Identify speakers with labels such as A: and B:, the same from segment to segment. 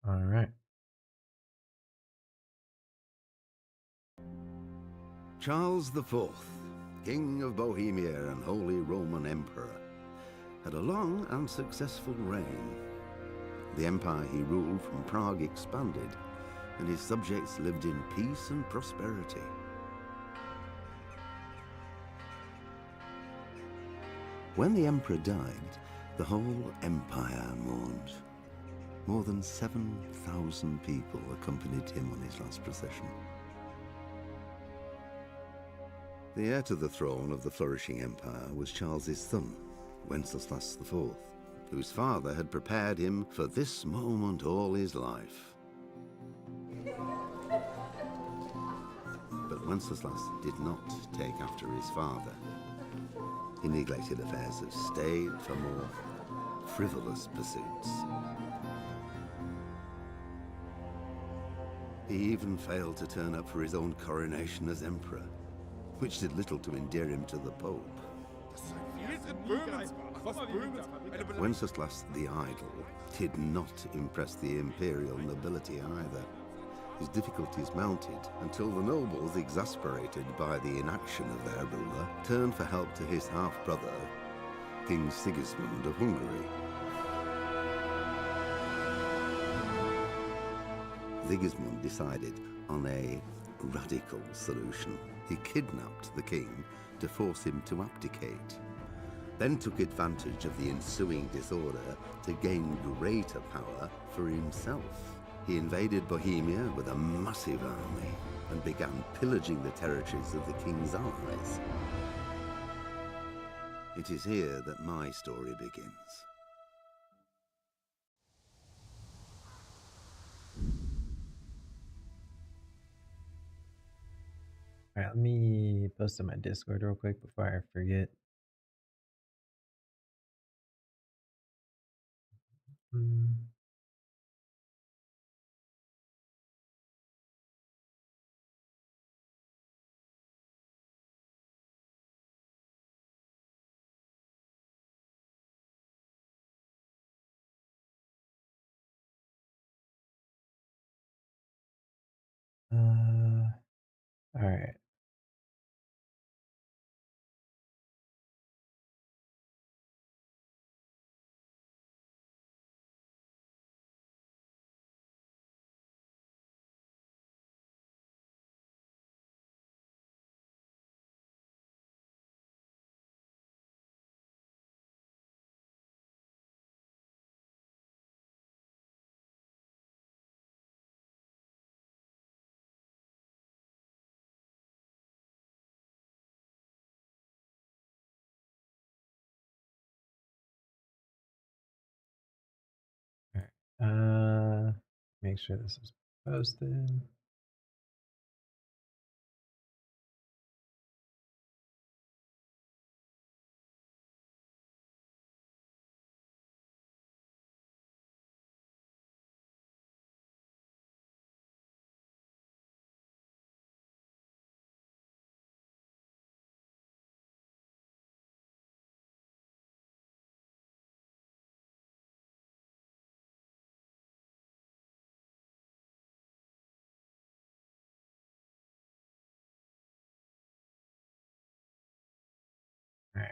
A: All right.
B: Charles IV, King of Bohemia and Holy Roman Emperor, had a long and successful reign. The empire he ruled from Prague expanded, and his subjects lived in peace and prosperity. When the emperor died, the whole empire mourned. More than 7,000 people accompanied him on his last procession. The heir to the throne of the flourishing empire was Charles's son, Wenceslas IV, whose father had prepared him for this moment all his life. But Wenceslas did not take after his father. He neglected affairs of state for more frivolous pursuits. He even failed to turn up for his own coronation as emperor, which did little to endear him to the Pope. Wenceslas the Idle did not impress the imperial nobility either. His difficulties mounted until the nobles, exasperated by the inaction of their ruler, turned for help to his half-brother, King Sigismund of Hungary. Sigismund decided on a radical solution. He kidnapped the king to force him to abdicate, then took advantage of the ensuing disorder to gain greater power for himself. He invaded Bohemia with a massive army and began pillaging the territories of the king's allies. It is here that my story begins.
A: All right. Let me post in my Discord real quick before I forget. Mm, all right. All right. Make sure this is posted. All right.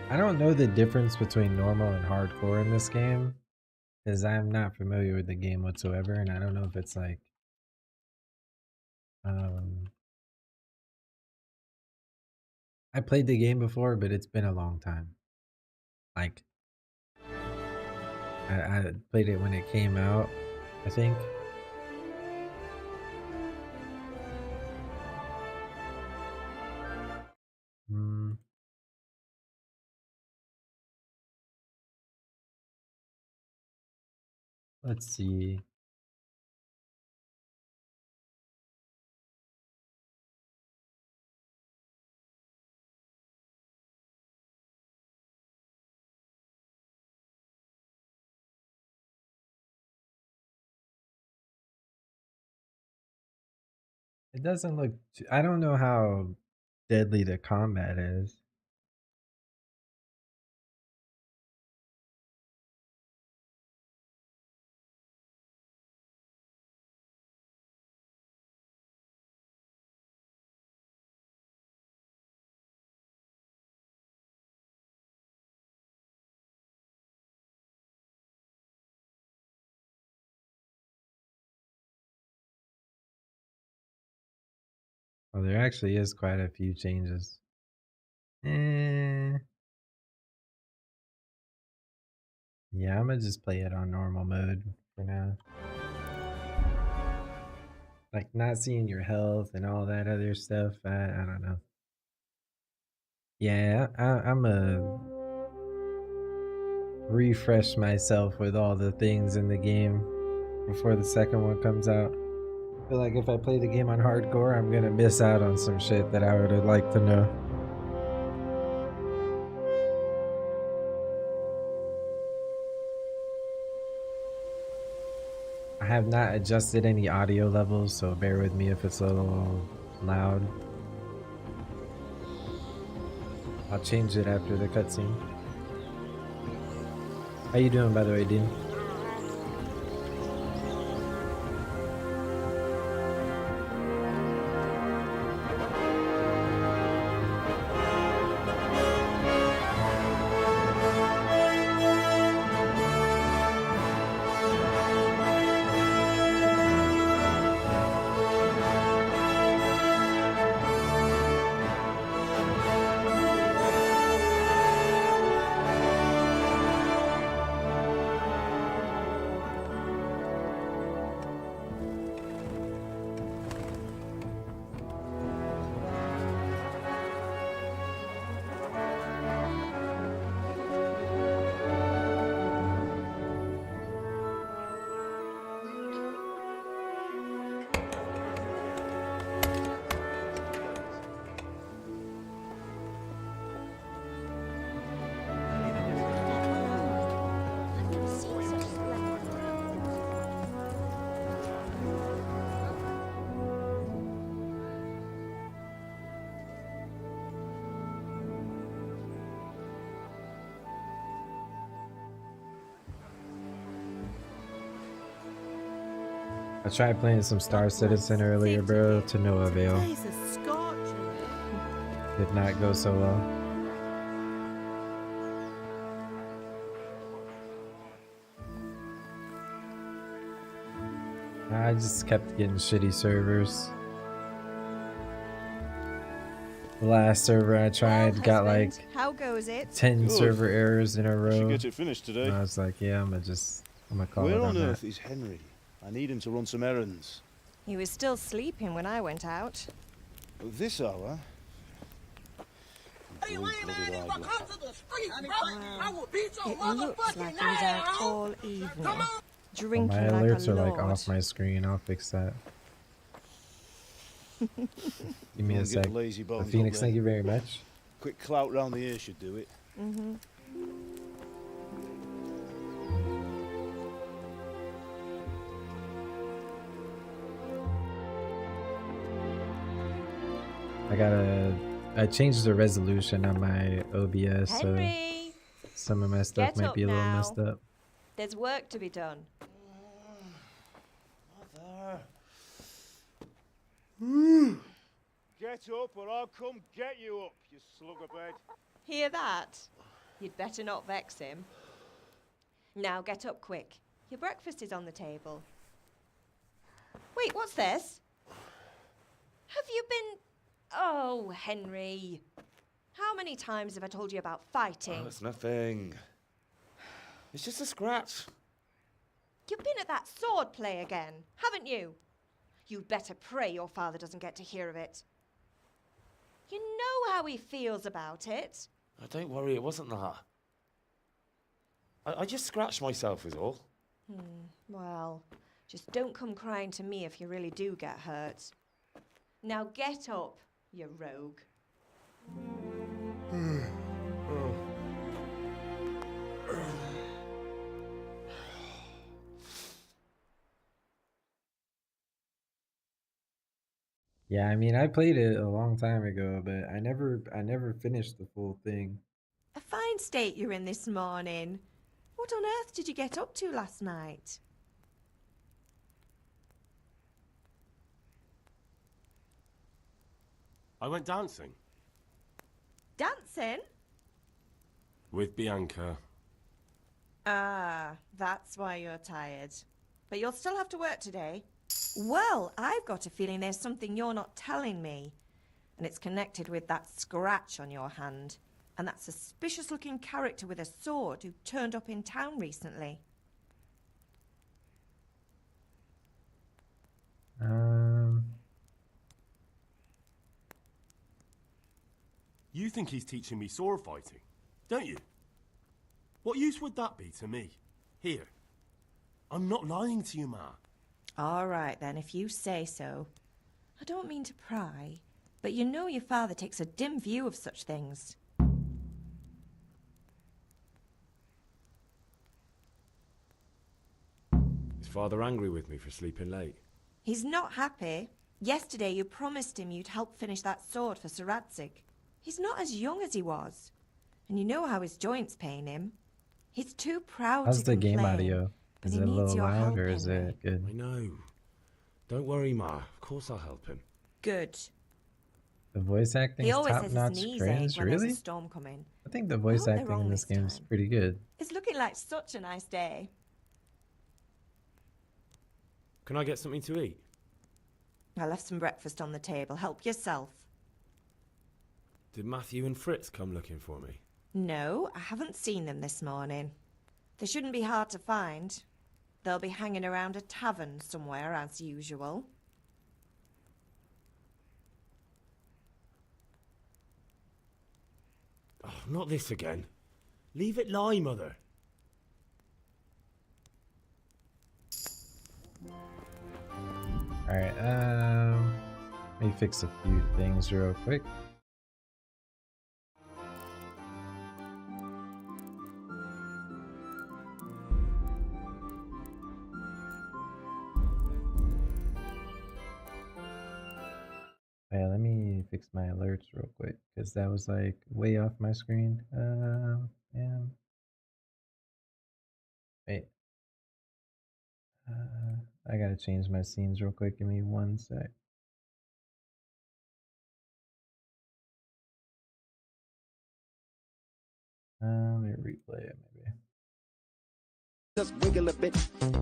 A: I don't know the difference between normal and hardcore in this game because I'm not familiar with the game whatsoever, and I don't know if it's like um I played the game before, but it's been a long time. Like I played it when it came out, I think. Mm, let's see. It doesn't look. I don't know how deadly the combat is. Oh, there actually is quite a few changes. Eh, yeah, I'm gonna just play it on normal mode for now. Like not seeing your health and all that other stuff. I don't know. Yeah, I'm a refresh myself with all the things in the game before the second one comes out. I feel like if I play the game on hardcore, I'm gonna miss out on some shit that I would have liked to know. I have not adjusted any audio levels, so bear with me if it's a little loud. I'll change it after the cutscene. How you doing, by the way, Dean? I tried playing some Star Citizen earlier, bro, to no avail. Did not go so well. I just kept getting shitty servers. The last server I tried got like
C: how goes it?
A: 10
D: Good.
A: server errors in a
D: You should
A: row.
D: get it finished today.
A: And I was like, yeah, I'm gonna call
D: Where
A: it
D: on
A: on
D: earth
A: that.
D: is Henry? I need him to run some errands.
C: He was still sleeping when I went out.
D: At this hour?
C: It looks like he was out all evening,
A: Well,
C: drinking
A: my
C: like
A: alerts
C: a
A: are like
C: lord.
A: off my screen. I'll fix that. Give me
D: Go
A: a
D: and get
A: sec.
D: the lazy bones
A: Phoenix,
D: up
A: thank
D: there.
A: you very much.
D: Quick clout round the ear should do it.
C: Mm-hmm.
A: I changed the resolution on my OBS, so
C: Henry,
A: some of my stuff
C: get
A: might
C: up
A: be a little
C: now.
A: messed up.
C: There's work to be done.
D: Mother. Get up or I'll come get you up, you slugabed.
C: Hear that? You'd better not vex him. Now get up quick. Your breakfast is on the table. Wait, what's this? Have you been... Oh, Henry. How many times have I told you about fighting?
D: Oh, it's nothing. It's just a scratch.
C: You've been at that sword play again, haven't you? You'd better pray your father doesn't get to hear of it. You know how he feels about it.
E: Oh, don't worry, it wasn't that. I just scratched myself is all.
C: Well, just don't come crying to me if you really do get hurt. Now get up, you rogue.
A: Yeah, I mean, I played it a long time ago, but I never finished the full thing.
C: A fine state you're in this morning. What on earth did you get up to last night?
F: I went dancing.
C: Dancing?
F: With Bianca.
C: Ah, that's why you're tired. But you'll still have to work today. Well, I've got a feeling there's something you're not telling me. And it's connected with that scratch on your hand. And that suspicious-looking character with a sword who turned up in town recently.
F: You think he's teaching me sword fighting, don't you? What use would that be to me? Here. I'm not lying to you, Ma.
C: All right, then, if you say so. I don't mean to pry, but you know your father takes a dim view of such things.
F: Is Father angry with me for sleeping late?
C: He's not happy. Yesterday you promised him you'd help finish that sword for Sir Radzig. He's not as young as he was. And you know how his joints pain him. He's too proud
A: How's
C: to
A: the
C: complain.
A: game audio?
C: But
A: Is
C: he
A: it a
C: needs
A: little
C: your
A: loud
C: help,
A: or is
C: Henry.
A: it good?
F: I know. Don't worry, Ma. Of course I'll help him.
C: Good.
A: The voice acting
C: He
A: is
C: always
A: top
C: says his
A: notch
C: knees ache
A: cringe,
C: when there's
A: really?
C: a storm coming.
A: I think the
C: I
A: voice
C: hope they're
A: acting
C: wrong
A: in this
C: this
A: game's
C: time.
A: pretty good.
C: It's looking like such a nice day.
F: Can I get something to eat?
C: I left some breakfast on the table. Help yourself.
F: Did Matthew and Fritz come looking for me?
C: No, I haven't seen them this morning. They shouldn't be hard to find. They'll be hanging around a tavern somewhere as usual.
F: Oh, not this again. Leave it lie, Mother.
A: Alright, let me fix a few things real quick. Yeah, let me fix my alerts real quick because that was like way off my screen. Yeah. Wait. I gotta change my scenes real quick. Give me 1 sec. Let me replay it maybe.
G: Just wiggle a bit,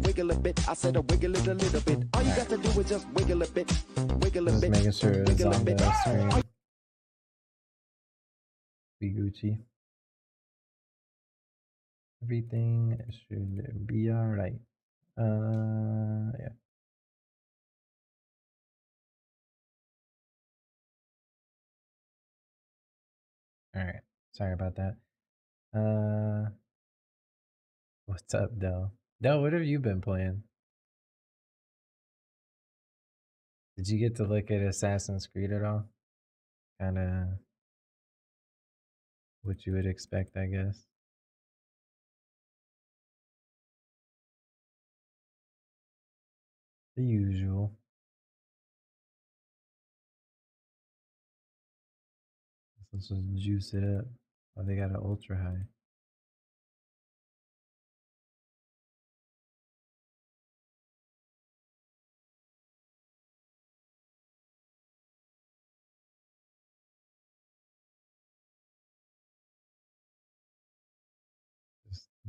G: wiggle a bit. I said wiggle it a little bit. All you got to do is just wiggle a bit, wiggle a
A: Just
G: bit,
A: making sure it's
G: wiggle a
A: on
G: bit.
A: the screen. Be Gucci. Everything should be alright. Yeah. Alright. Sorry about that. What's up, Del? Del, what have you been playing? Did you get to look at Assassin's Creed at all? Kinda what you would expect, I guess. The usual. Let's just juice it up. Oh, they got an ultra high.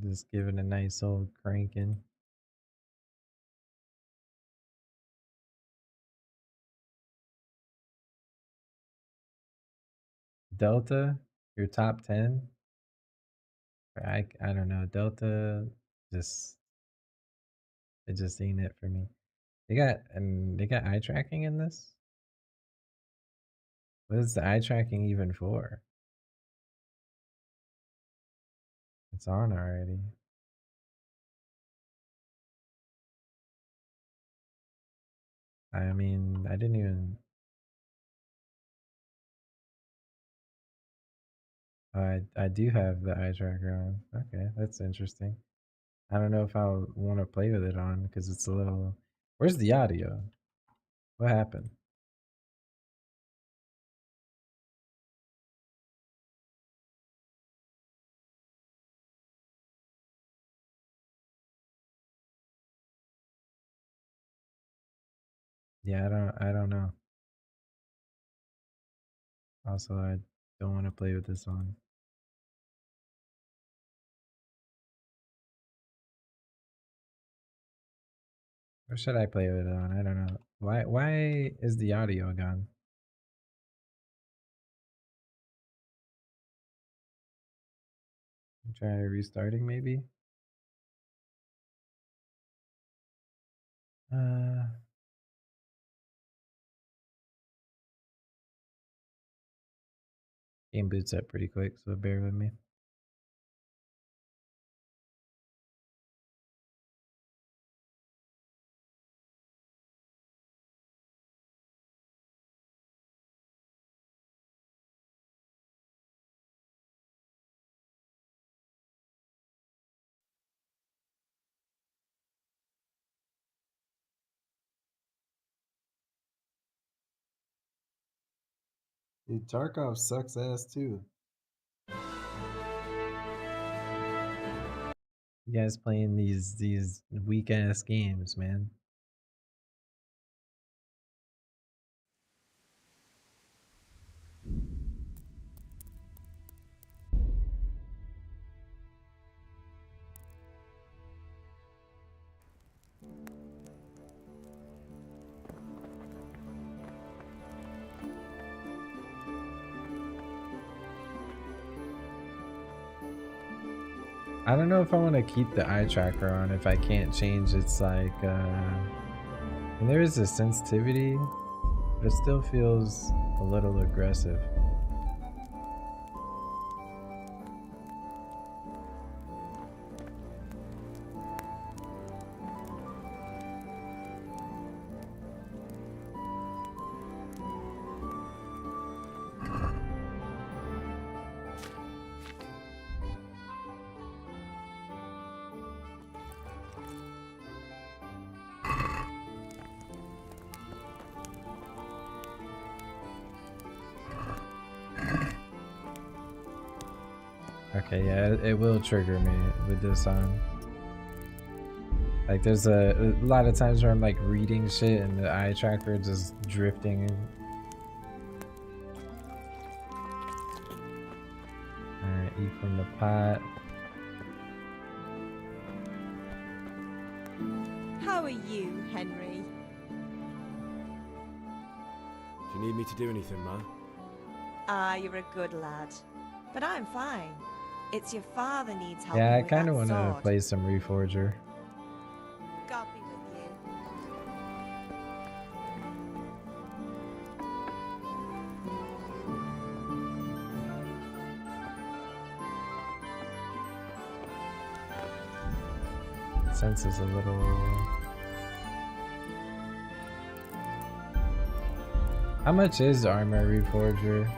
A: Just giving a nice old cranking. Delta, your top 10? I don't know. Delta just It just seen it for me. They got eye tracking in this? What is the eye tracking even for? It's on already. I mean, I didn't even. I do have the eye tracker on. Okay, that's interesting. I don't know if I'll want to play with it on because it's a little. Where's the audio? What happened? Yeah, I don't know. Also, I don't want to play with this on. Or should I play with it on? I don't know. Why is the audio gone? Try restarting maybe? Uh Game boots up pretty quick, so bear with me. Dude, Tarkov sucks ass too. You guys playing these weak ass games, man. I don't know if I want to keep the eye tracker on if I can't change its like and there is a sensitivity, but it still feels a little aggressive. Okay, yeah, it will trigger me with this on. Like, there's a lot of times where I'm like reading shit and the eye tracker just drifting. Alright, eat from the pot.
C: How are you, Henry?
H: Do you need me to do anything, Ma?
C: Ah, you're a good lad. But I'm fine. It's your father needs help.
A: Yeah, I
C: with
A: kind of
C: that
A: want to
C: sword.
A: play some Reforger.
C: God be with you.
A: Sense is a little. How much is armor Reforger?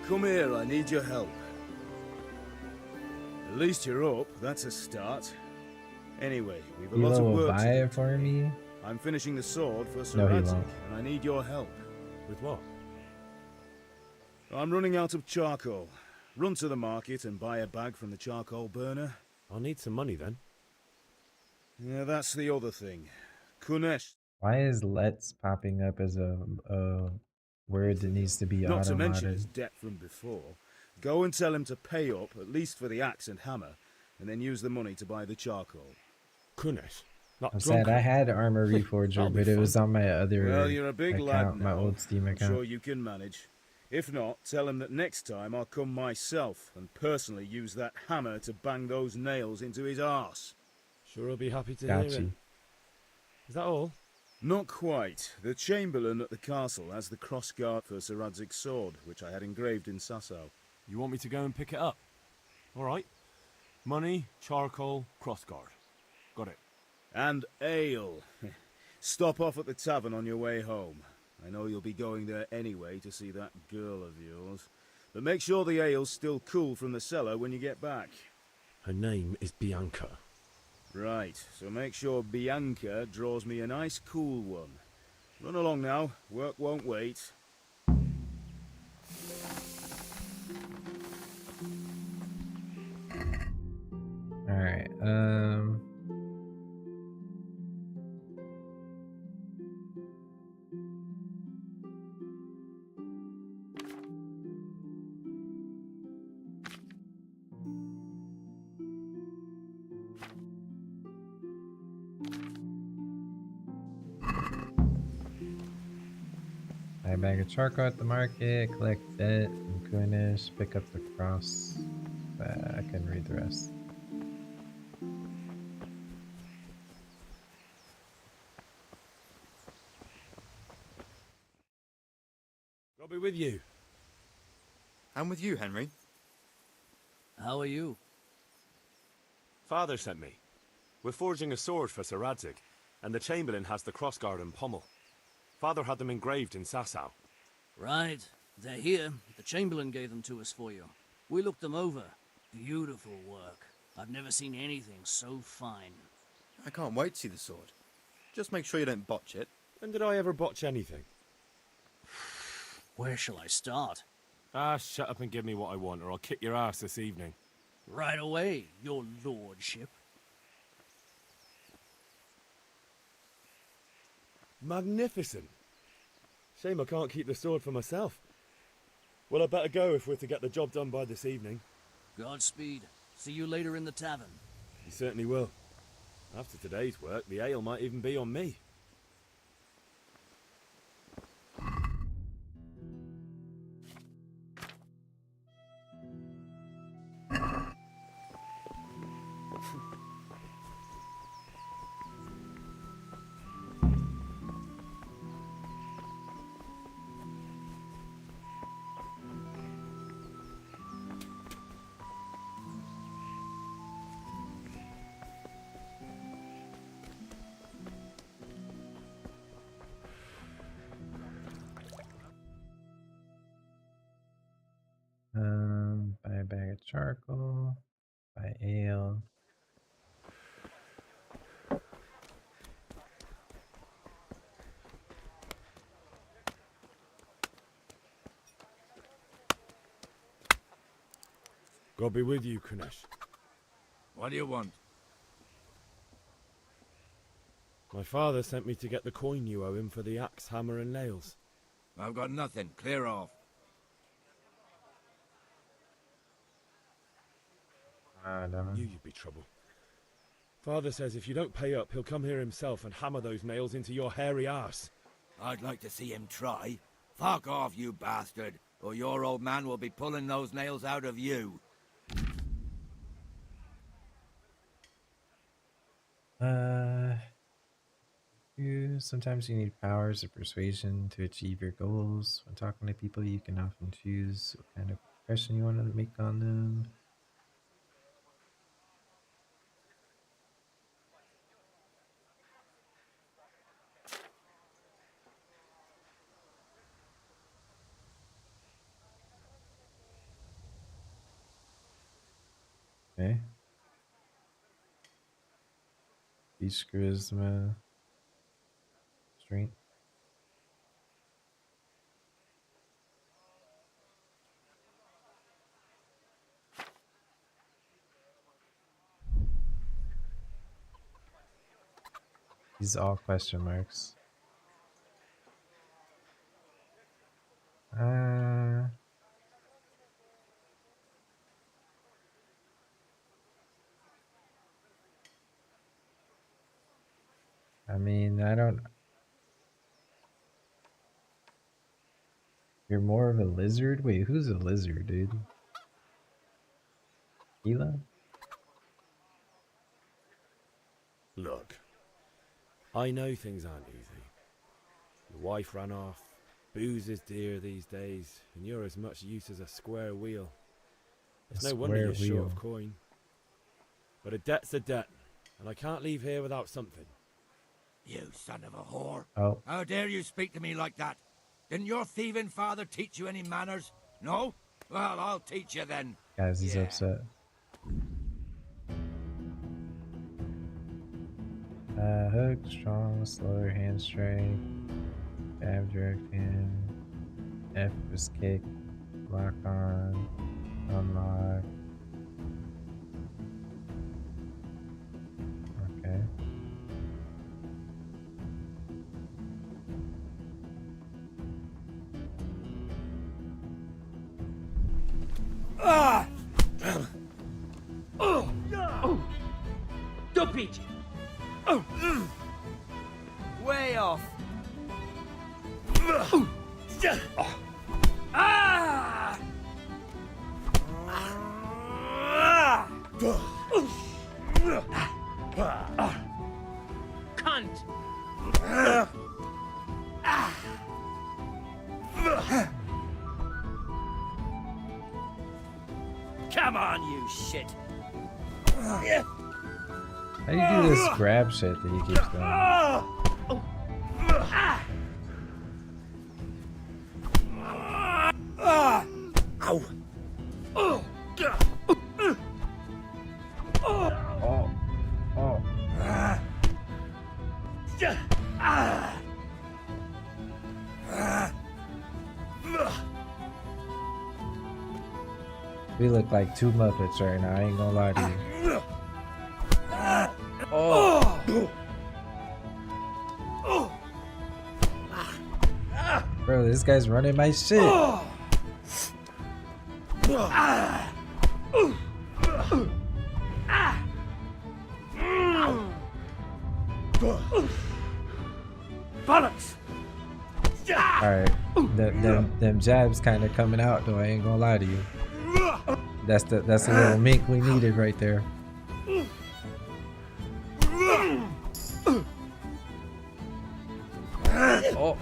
D: Come here, I need your help. At least you're up, that's a start. Anyway, we've a lot of
A: Hilo will
D: work
A: buy
D: to do.
A: it for me?
D: I'm finishing the sword for
A: No, he
D: Saratic,
A: won't.
D: and I need your help.
H: With what?
D: I'm running out of charcoal. Run to the market and buy a bag from the charcoal burner.
H: I'll need some money then.
D: Yeah, that's the other thing. Kunesh.
A: Why is let's popping up as a word that needs to be
D: Not to mention his
A: automated?
D: debt from before. Go and tell him to pay up, at least for the axe and hammer, and then use the money to buy the charcoal.
H: Kunesh, not
A: I'm
H: drunk.
A: sad. I had Armor
H: That'll
A: Reforger,
H: be
A: but it was
H: fun.
A: on my other
D: Well, you're a big lad
A: account, my
D: now.
A: old Steam
D: I'm
A: account.
D: sure you can manage. If not, tell him that next time I'll come myself and personally use that hammer to bang those nails into his arse.
H: Sure, I'll be happy to
A: Got
H: hear it.
A: you.
H: Is that all?
D: Not quite. The Chamberlain at the castle has the crossguard for Sir Radzig's sword, which I had engraved in Sasau.
F: You want me to go and pick it up? All right. Money, charcoal, crossguard. Got it.
D: And ale. Stop off at the tavern on your way home. I know you'll be going there anyway to see that girl of yours. But make sure the ale's still cool from the cellar when you get back.
H: Her name is Bianca.
D: Right, so make sure Bianca draws me a nice cool one. Run along now, work won't wait.
A: Alright, buy a bag of charcoal at the market, collect it from Kunish, pick up the cross. I couldn't read the rest.
H: I'll be with you.
I: I'm with you, Henry.
J: How are you?
F: Father sent me. We're forging a sword for Sir Radzig, and the Chamberlain has the crossguard and pommel. Father had them engraved in Sasau.
J: Right. They're here. The Chamberlain gave them to us for you. We looked them over. Beautiful work. I've never seen anything so fine.
I: I can't wait to see the sword. Just make sure you don't botch it.
H: When did I ever botch anything?
J: Where shall I start?
F: Ah, shut up and give me what I want, or I'll kick your ass this evening.
J: Right away, your lordship.
H: Magnificent. Shame I can't keep the sword for myself. Well, I better go if we're to get the job done by this evening.
J: Godspeed. See you later in the tavern.
H: You certainly will. After today's work, the ale might even be on me.
A: Buy a bag of charcoal, buy ale.
H: God be with you, Kunesh.
K: What do you want?
H: My father sent me to get the coin you owe him for the axe, hammer and nails.
K: I've got nothing. Clear off.
A: I don't know.
H: Knew you'd be trouble. Father says if you don't pay up, he'll come here himself and hammer those nails into your hairy arse.
K: I'd like to see him try. Fuck off, you bastard, or your old man will be pulling those nails out of you.
A: Sometimes you need powers of persuasion to achieve your goals. When talking to people, you can often choose what kind of impression you want to make on them. Okay. Beach charisma. Strength. These are all question marks. I don't. You're more of a lizard? Wait, who's a lizard, dude? Gila?
H: Look, I know things aren't easy. Your wife ran off, booze is dear these days, and you're as much use as a square wheel. It's no wonder you're short of coin. But a debt's a debt, and I can't leave here without something.
K: You son of a whore.
A: Oh.
K: How dare you speak to me like that? Didn't your thieving father teach you any manners? No? Well, I'll teach you then.
A: Guys, he's upset. Hook, strong, slower hand strike. Jab, direct hand. F was kick. Lock on. Unlock. Okay.
K: Ah!
J: Don't beat you.
K: Way off.
J: Cunt.
K: Come on, you shit.
A: How do you do this grab shit that he keeps doing?
K: Ow.
A: Oh. Oh. We look like two Muppets right now, I ain't gonna lie to you. Oh. Bro, this guy's running my shit.
K: Bollocks!
A: Alright, them jabs kind of coming out though, I ain't gonna lie to you. That's the little mink we needed right there. Oh.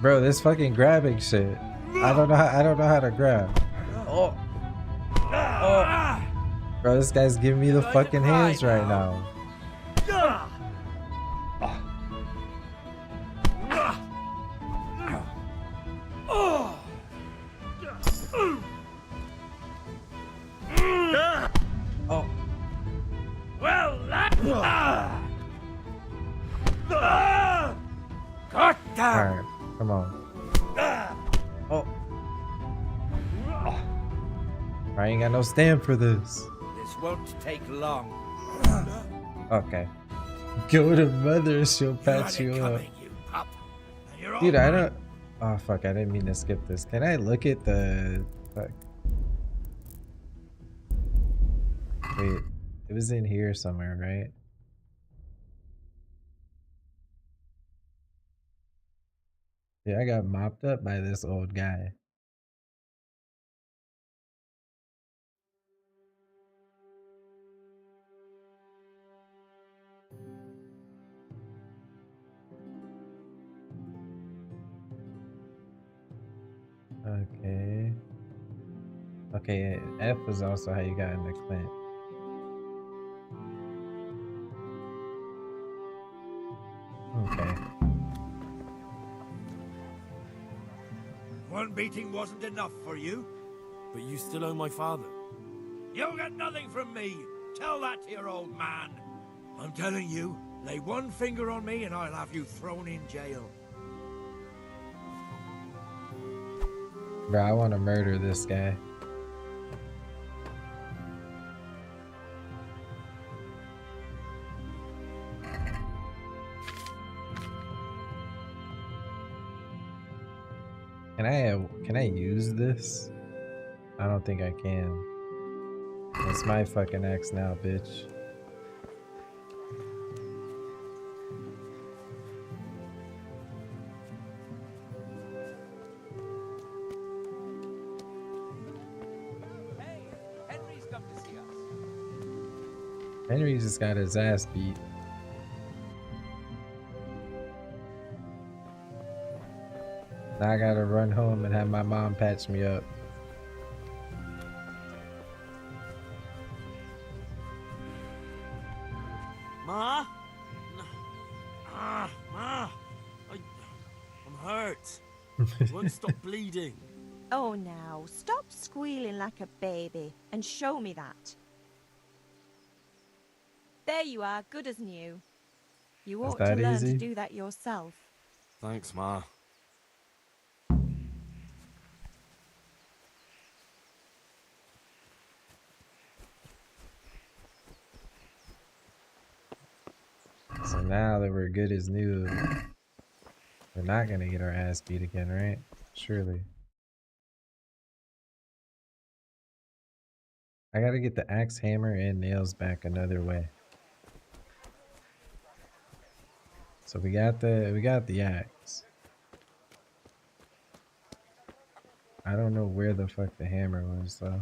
A: Bro, this fucking grabbing shit. I don't know how to grab. Oh. Oh. Bro, this guy's giving me the fucking hands right now. Oh.
K: Well, cut down.
A: Alright, come on. Oh. I ain't got no stand for this.
K: This won't take long.
A: Okay. Go to mother, she'll patch you up. Dude, I don't. Oh fuck! I didn't mean to skip this. Can I look at the? Fuck. Wait, it was in here somewhere, right? Yeah, I got mopped up by this old guy. Okay. Okay, F was also how you got in the Clint. Okay.
K: One beating wasn't enough for you?
H: But you still owe my father.
K: You'll get nothing from me. Tell that to your old man. I'm telling you, lay one finger on me and I'll have you thrown in jail.
A: Bro, I want to murder this guy. Can I use this? I don't think I can. That's my fucking axe now, bitch.
L: Hey, Henry's come to see us.
A: Henry just got his ass beat. Now I gotta run home and have my mom patch me up.
F: Ma? Ma! I'm hurt. It won't stop bleeding.
C: Oh, now, stop squealing like a baby and show me that. There you are, good as new. You
A: Is
C: ought to
A: that
C: learn to
A: easy?
C: do that yourself.
F: Thanks, Ma.
A: So now that we're good as new, we're not gonna get our ass beat again, right? Surely. I gotta get the axe, hammer, and nails back another way. So we got the axe. I don't know where the fuck the hammer was though.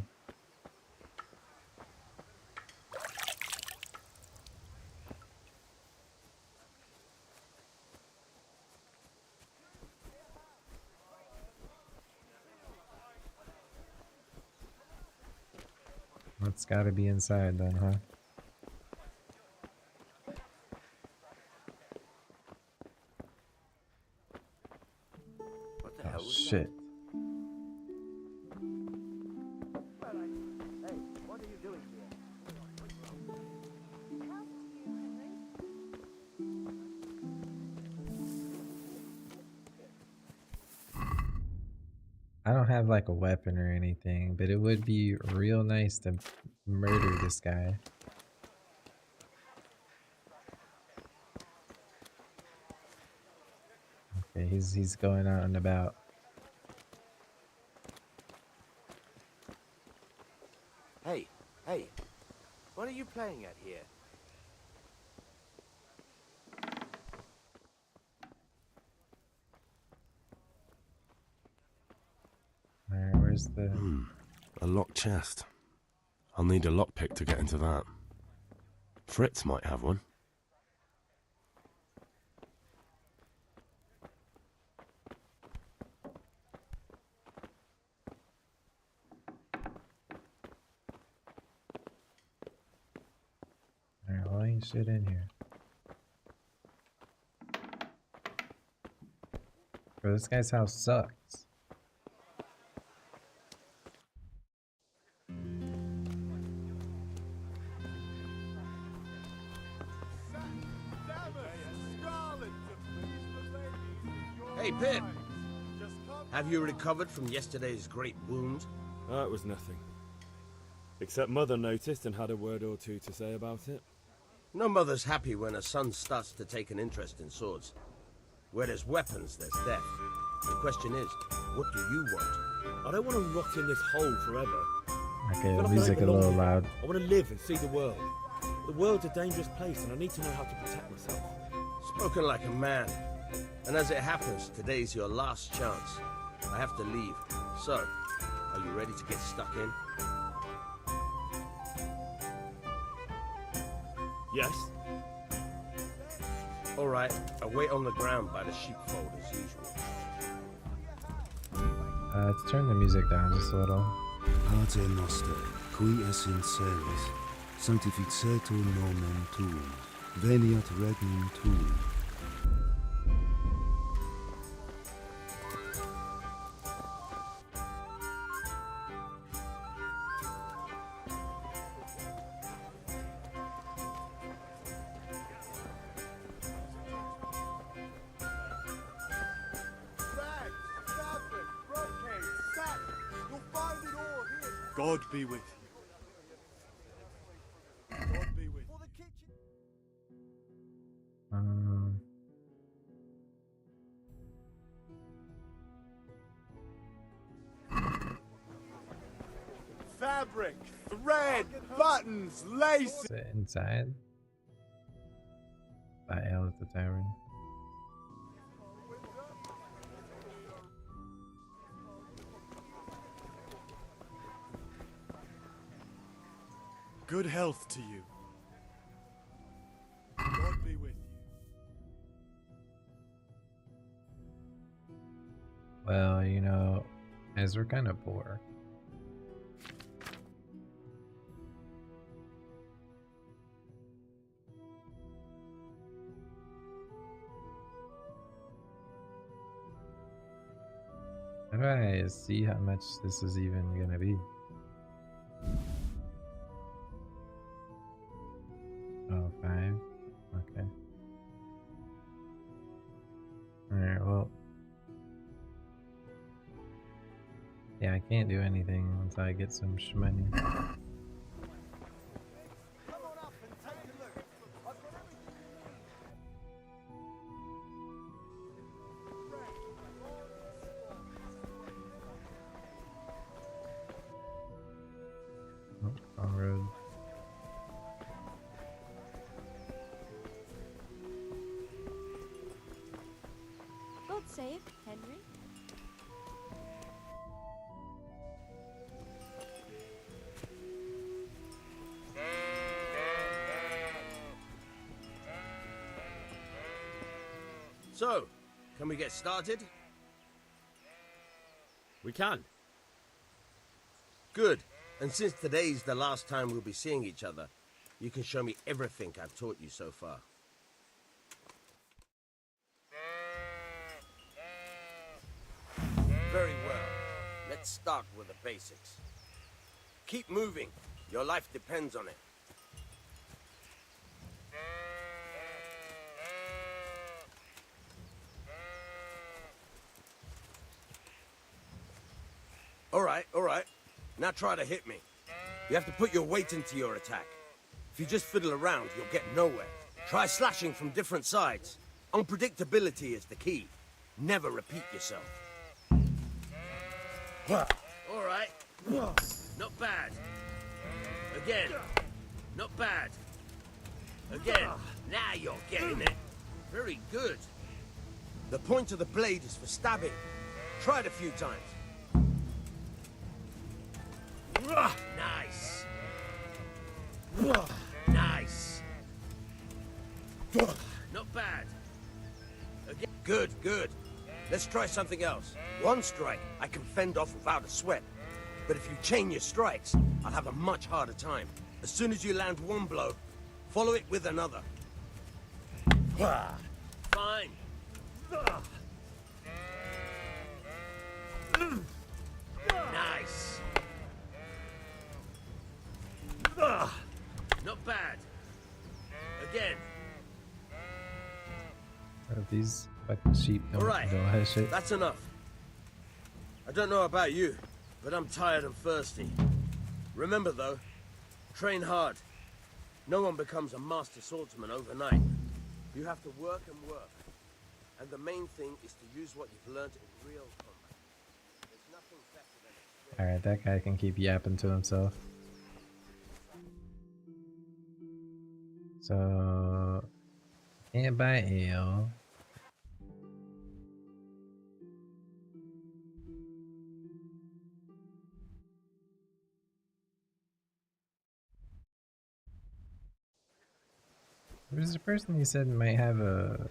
A: It's gotta be inside then, huh?
B: What the
A: Oh
B: hell was
A: shit.
G: Hey, what are you doing here?
A: I don't have like a weapon or anything, but it would be real nice to murder this guy. Okay, he's going out and about.
L: Hey, what are you playing at here?
A: Alright, where's the...
F: A locked chest. I'll need a lockpick to get into that. Fritz might have one.
A: Alright, well ain't shit in here. Bro, this guy's house sucks.
K: Hey, Pip! Have you recovered from yesterday's great wound?
H: It was nothing. Except Mother noticed and had a word or two to say about it.
K: No mother's happy when her son starts to take an interest in swords. Where there's weapons, there's death. The question is, what do you want?
H: I don't want to rot in this hole forever.
A: Okay,
H: I
A: the
H: feel like I
A: music
H: don't
A: a little
H: belong here.
A: loud.
H: I want to live and see the world. The world's a dangerous place and I need to know how to protect myself.
K: Spoken like a man. And as it happens, today's your last chance. I have to leave. So, are you ready to get stuck in?
H: Yes?
K: All right, I'll wait on the ground by the sheepfold as usual.
A: Let's turn the music down just a little.
D: Pater noster, qui es in celis, sanctificetur nomen tuum, veniat regnum tuum.
I: God be with you. God be with you.
D: Fabric, thread, buttons, lace.
A: Sit inside. Buy ale at the tavern.
F: Good health to you. God be with you.
A: Well, you know, as we're kind of poor. How do I see how much this is even gonna be? Oh, 5? Okay. Alright, well. Yeah, I can't do anything until I get some shmoney. Oh, wrong road.
M: God save Henry.
K: So, can we get started?
H: We can.
K: Good. And since today's the last time we'll be seeing each other, you can show me everything I've taught you so far. Very well. Let's start with the basics. Keep moving. Your life depends on it. All right. Now try to hit me. You have to put your weight into your attack. If you just fiddle around, you'll get nowhere. Try slashing from different sides. Unpredictability is the key. Never repeat yourself. All right. Not bad. Again. Not bad. Again. Now you're getting it. Very good. The point of the blade is for stabbing. Try it a few times. Nice. Nice. Not bad. Again. Good, good. Let's try something else. One strike, I can fend off without a sweat. But if you chain your strikes, I'll have a much harder time. As soon as you land one blow, follow it with another. Fine. Nice. Not bad. Again.
A: These fucking sheep don't know how to shit.
K: That's enough. I don't know about you, but I'm tired and thirsty. Remember though, train hard. No one becomes a master swordsman overnight. You have to work and work. And the main thing is to use what you've learned in real combat. There's nothing better than experience.
A: Alright, that guy can keep yapping to himself. So, can't buy ale. There's a person you said might have a...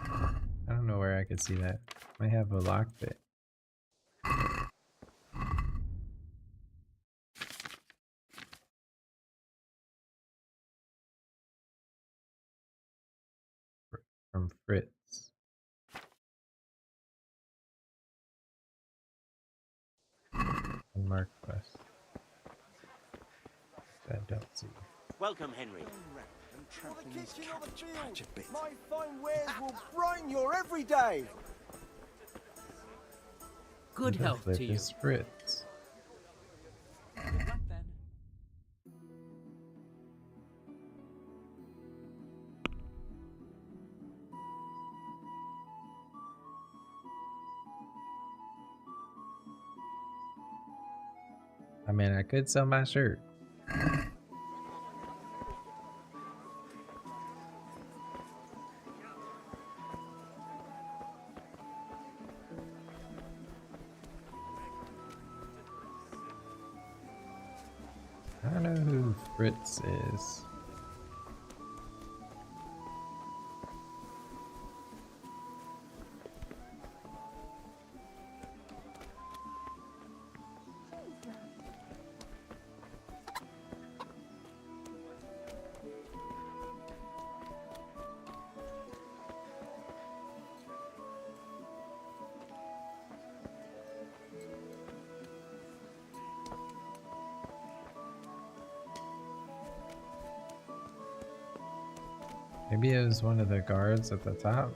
A: I don't know where I could see that. Might have a lockpick. From Fritz. Unmarked quest. I don't see.
L: Welcome, Henry.
G: My fine wares will brighten your every day.
J: Good health to you.
A: Is Fritz. I mean, I could sell my shirt. I don't know who Fritz is. Maybe it was one of the guards at the top.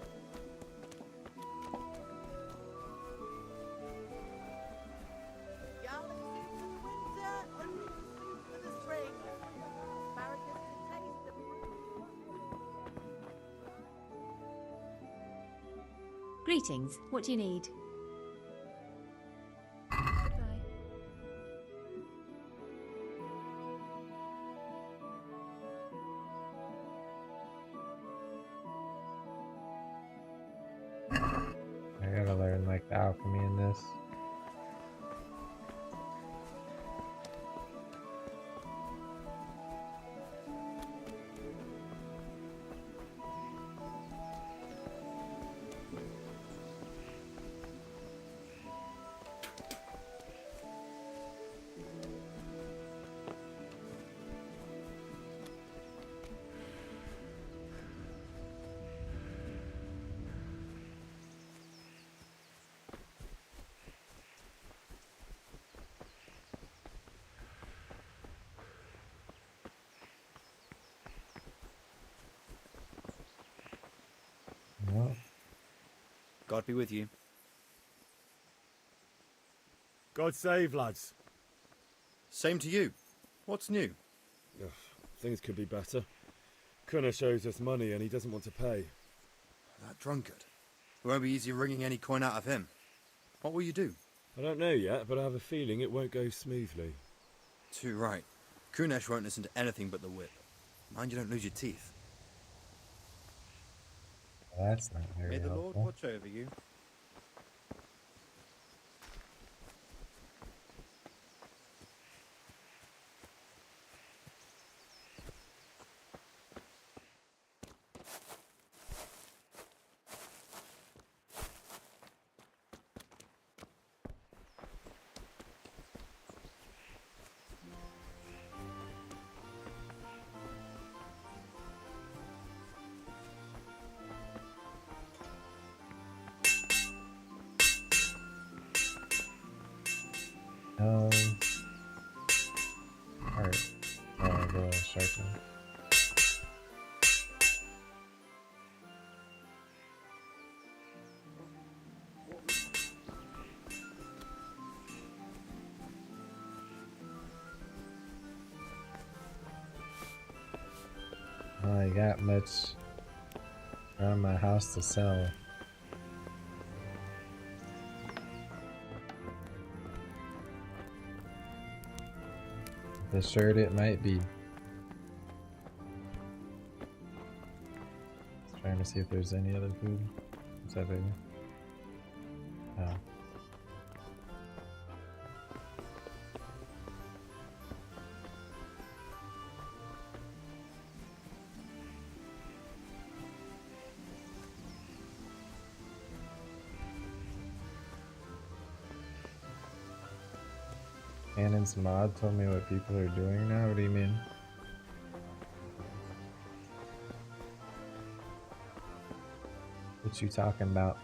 N: Greetings. What do you need?
A: I gotta learn like the alchemy in this. Well,
I: God be with you.
H: God save, lads.
I: Same to you. What's new?
H: Ugh, things could be better. Kunna owes us money and he doesn't want to pay.
I: That drunkard. It won't be easy wringing any coin out of him. What will you do?
H: I don't know yet, but I have a feeling it won't go smoothly.
I: Too right. Kunesh won't listen to anything but the whip. Mind you don't lose your teeth.
A: that's not very
I: May the Lord
A: helpful.
I: watch over you.
A: Alright. Oh, the sharpen. I got much around my house to sell. The shirt it might be. Just trying to see if there's any other food. What's that, baby? Oh. Cannon's mod told me what people are doing now? What do you mean? What you talking about?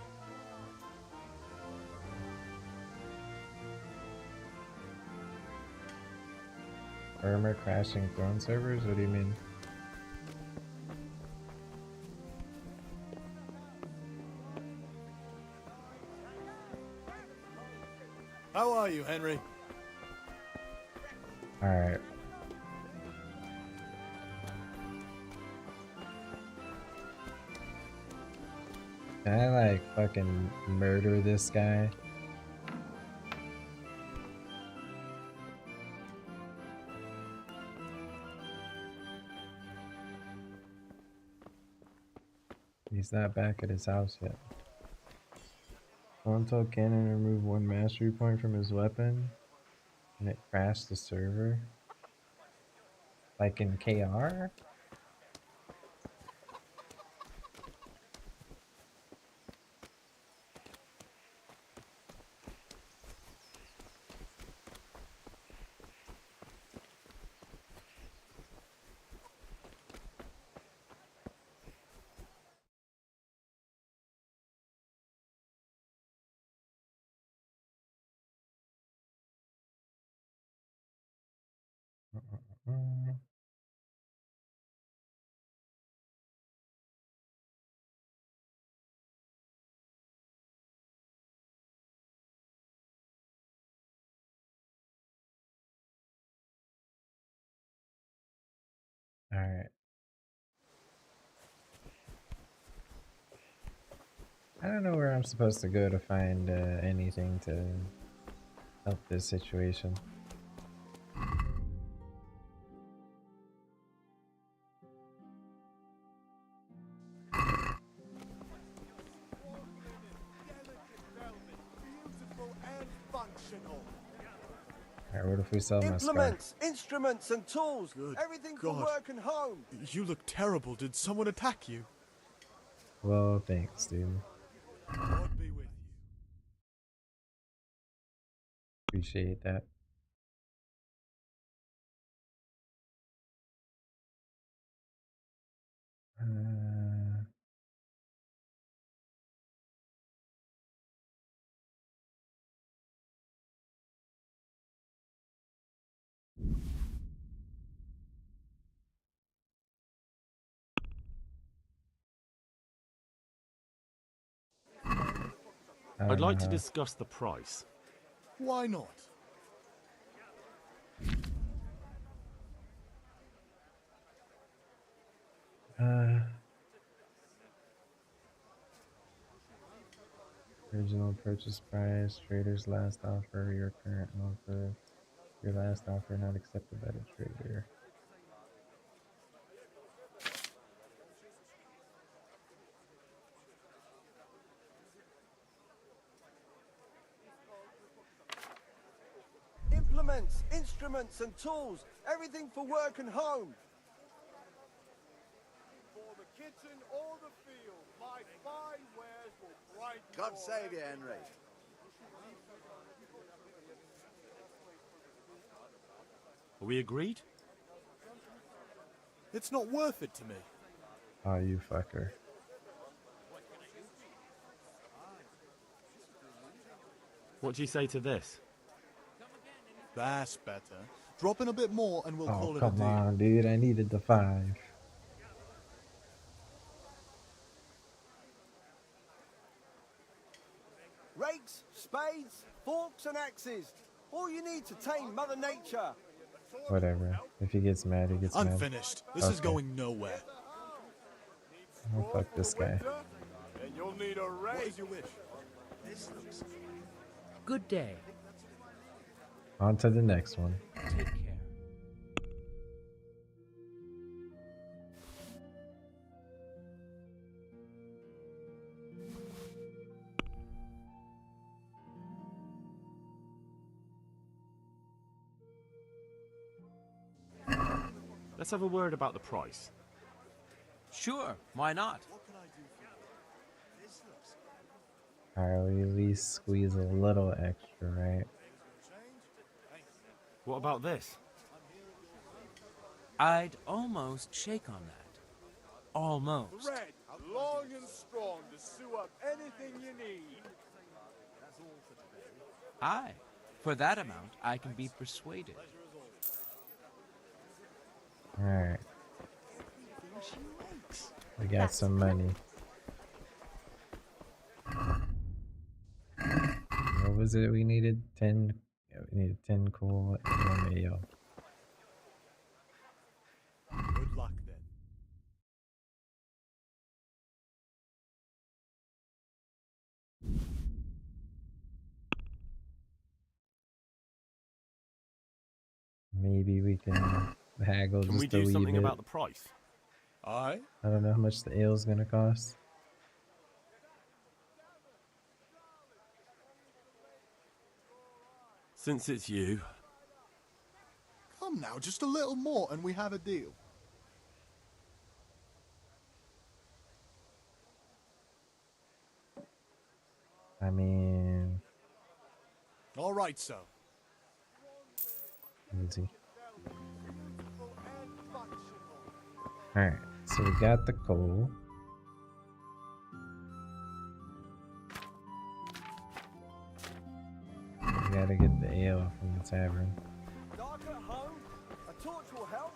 A: Armor crashing throne servers? What do you mean?
I: How are you, Henry?
A: Alright. Can I like fucking murder this guy? He's not back at his house yet. Someone told Cannon to remove one mastery point from his weapon, and it crashed the server. Like in KR? Alright. I don't know where I'm supposed to go to find anything to help this situation. Alright, what if we sell my scarf?
K: Implements, instruments, and tools. Everything for
O: God.
K: work and home.
O: You look terrible. Did someone attack you?
A: Well, thanks, dude.
O: God be with you.
A: Appreciate that.
F: I'd like to discuss the price.
O: Why not?
A: Original purchase price, trader's last offer, your current offer, your last offer not accepted by the trader.
K: Implements, instruments, and tools. Everything for work and home.
O: For the kitchen or the field, my fine wares will brighten.
B: God save you, Henry.
F: Are we agreed?
O: It's not worth it to me.
A: Oh, you fucker.
F: What do you say to this?
O: That's better. Drop in a bit more and we'll call
A: Oh,
O: it a
A: come
O: deal.
A: on, dude. I needed the 5.
K: Rakes, spades, forks, and axes. All you need to tame Mother Nature.
A: Whatever. If he gets mad, he gets
O: I'm
A: mad.
O: finished. This is going nowhere.
A: Oh, fuck this guy.
O: And you'll need a raise. What is your wish? This looks
J: Good day.
A: On to the next one.
J: Take care.
F: Let's have a word about the price.
J: Sure, why not?
A: Alright, we at least squeeze a little extra, right?
F: What about this?
J: I'd almost shake on that. Almost.
O: thread, long and strong to sew up anything you need.
J: Aye. For that amount, I can be persuaded.
A: Alright. We got some money. What was it we needed? 10? Yeah, we needed 10 coal and 1 ale.
O: Good luck then.
A: Maybe we can haggle
F: Can
A: just
F: we
A: a
F: do
A: wee
F: something
A: bit.
F: about the price?
O: Aye?
A: I don't know how much the ale's gonna cost.
F: Since it's you.
O: Come now, just a little more and we have a deal.
A: I mean,
O: All right, so.
A: easy. Alright, so we got the coal. We gotta get the ale from the tavern.
O: Dark at home, a torch will help.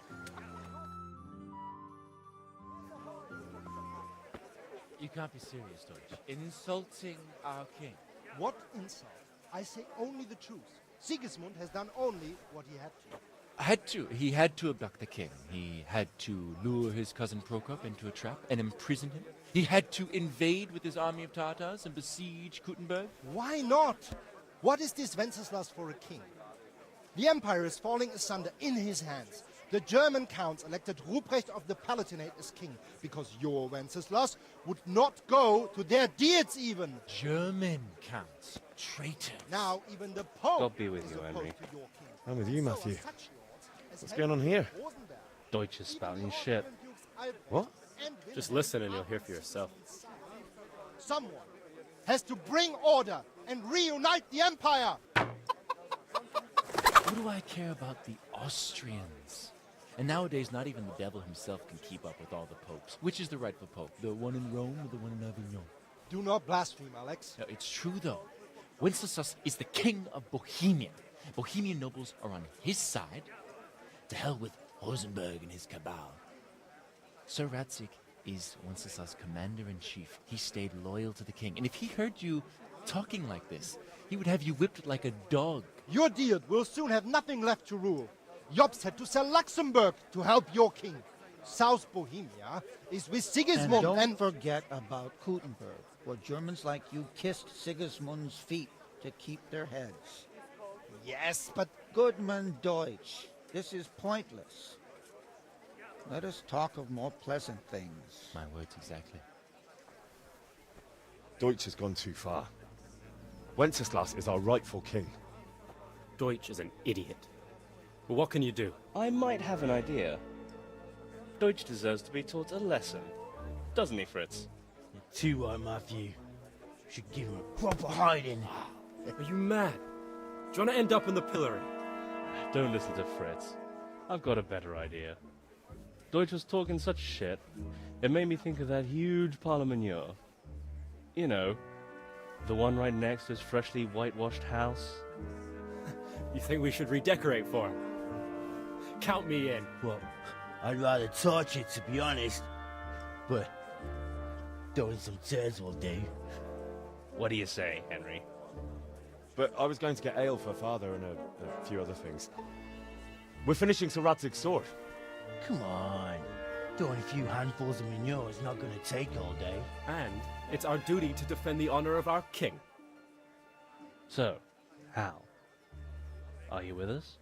P: You can't be serious, Deutsch. Insulting our king.
Q: What insult? I say only the truth. Sigismund has done only what he had to.
P: He had to abduct the king. He had to lure his cousin Prokop into a trap and imprison him. He had to invade with his army of Tatars and besiege Kuttenberg.
Q: Why not? What is this Wenceslas for a king? The empire is falling asunder in his hands. The German counts elected Ruprecht of the Palatinate as king because your Wenceslas would not go to their deeds even.
P: German counts. Traitors.
Q: Now even the Pope
R: God be with
Q: is
R: you,
Q: opposed
R: Henry.
Q: to your king.
R: I'm with you, Matthew.
Q: So are such lords as
R: What's going on here?
Q: Rosenberg.
R: Deutsch is spouting shit. What? Just listen and you'll hear for yourself.
Q: Someone has to bring order and reunite the empire.
P: What do I care about the Austrians? And nowadays, not even the devil himself can keep up with all the popes. Which is the rightful pope? The one in Rome or the one in Avignon?
Q: Do not blaspheme, Alex.
P: No, it's true, though. Wenceslas is the king of Bohemia. Bohemian nobles are on his side. To hell with Rosenberg and his cabal. Sir Radzik is Wenceslas' commander-in-chief. He stayed loyal to the king. And if he heard you talking like this, he would have you whipped like a dog.
Q: Your Diet will soon have nothing left to rule. Jobst had to sell Luxembourg to help your king. South Bohemia is with Sigismund
S: And don't forget about Kuttenberg, where Germans like you kissed Sigismund's feet to keep their heads.
Q: Yes, but...
S: Goodman Deutsch, this is pointless. Let us talk of more pleasant things.
P: My words exactly.
R: Deutsch has gone too far. Wenceslas is our rightful king.
T: Deutsch is an idiot. But what can you do?
U: I might have an idea. Deutsch deserves to be taught a lesson. Doesn't he, Fritz?
J: You're too right, Matthew. Should give him a proper hiding.
T: Are you mad? Do you want to end up in the pillory?
U: Don't listen to Fritz. I've got a better idea. Deutsch was talking such shit, it made me think of that huge parliament. You know, the one right next to his freshly whitewashed house.
T: You think we should redecorate for him? Count me in.
J: Well, I'd rather torch it, to be honest. But throwing some tears will do.
U: What do you say, Henry?
R: But I was going to get ale for father and a few other things. We're finishing Sir Radzig's sword.
J: Come on. Throwing a few handfuls of manure is not going to take all day.
T: And it's our duty to defend the honor of our king.
U: So, Hal, are you with us?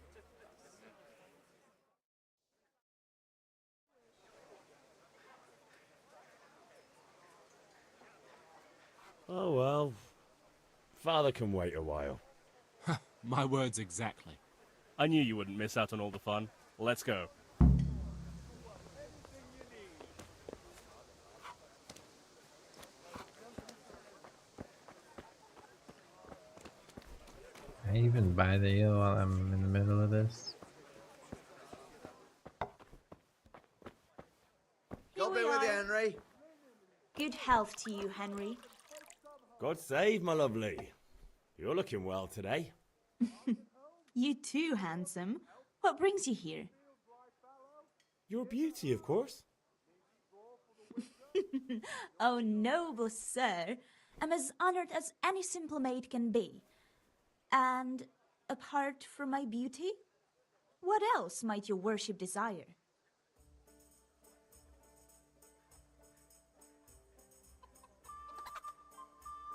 R: Oh well. Father can wait a while.
F: My words exactly.
U: I knew you wouldn't miss out on all the fun. Let's go.
A: Can I even buy the ale while I'm in the middle of this?
L: God be with you, Henry.
N: Good health to you, Henry.
H: God save, my lovely. You're looking well today.
N: You too, handsome. What brings you here?
H: Your beauty, of course.
N: Oh, noble sir. I'm as honored as any simple maid can be. And apart from my beauty, what else might your worship desire?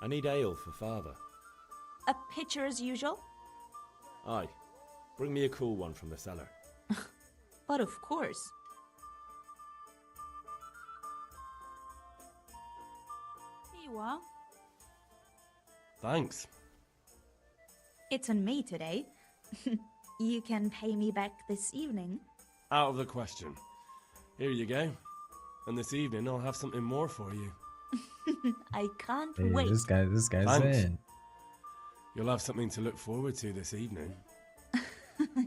H: I need ale for father.
N: A pitcher as usual?
H: Aye. Bring me a cool one from the cellar.
N: But of course. Here you are.
F: Thanks.
N: It's on me today. You can pay me back this evening.
F: Out of the question. Here you go. And this evening I'll have something more for you.
N: I can't
A: Hey,
N: wait.
A: this guy's
F: Thanks.
A: in.
F: You'll have something to look forward to this evening.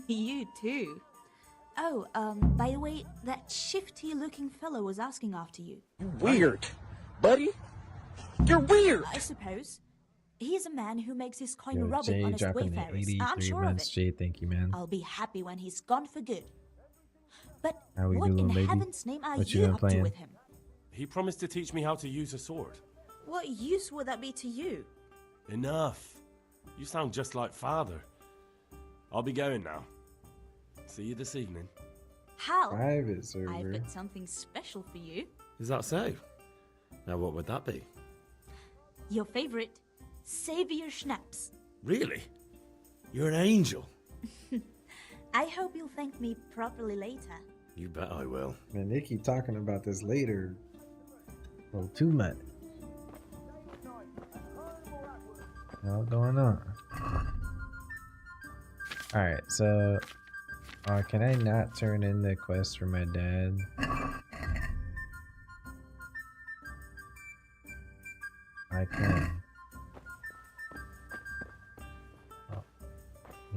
N: You too. Oh, by the way, that shifty-looking fellow was asking after you.
S: Weird, buddy. You're weird.
N: I suppose. He's a man who makes his coin
A: Yo,
N: rubbing
A: Jay
N: on his
A: dropping the
N: wayfarers. I'm
A: 83
N: sure of
A: months.
N: it.
A: Jay, thank you, man.
N: I'll be happy when he's gone for good. But
A: How we
N: what
A: doing,
N: in
A: lady?
N: heaven's name are
A: What
N: you
A: been
N: up to
A: playing?
N: with him?
F: He promised to teach me how to use a sword.
N: What use would that be to you?
F: Enough. You sound just like father. I'll be going now. See you this evening.
N: Hal,
A: Private
N: I've
A: server.
N: got something special for you.
H: Is that so? Now, what would that be?
N: Your favorite, Savior Schnapps.
H: Really? You're an angel.
N: I hope you'll thank me properly later.
H: You bet I will.
A: Man, they keep talking about this later. Oh, too much. What's going on? Alright, so can I not turn in the quest for my dad? I can. Oh.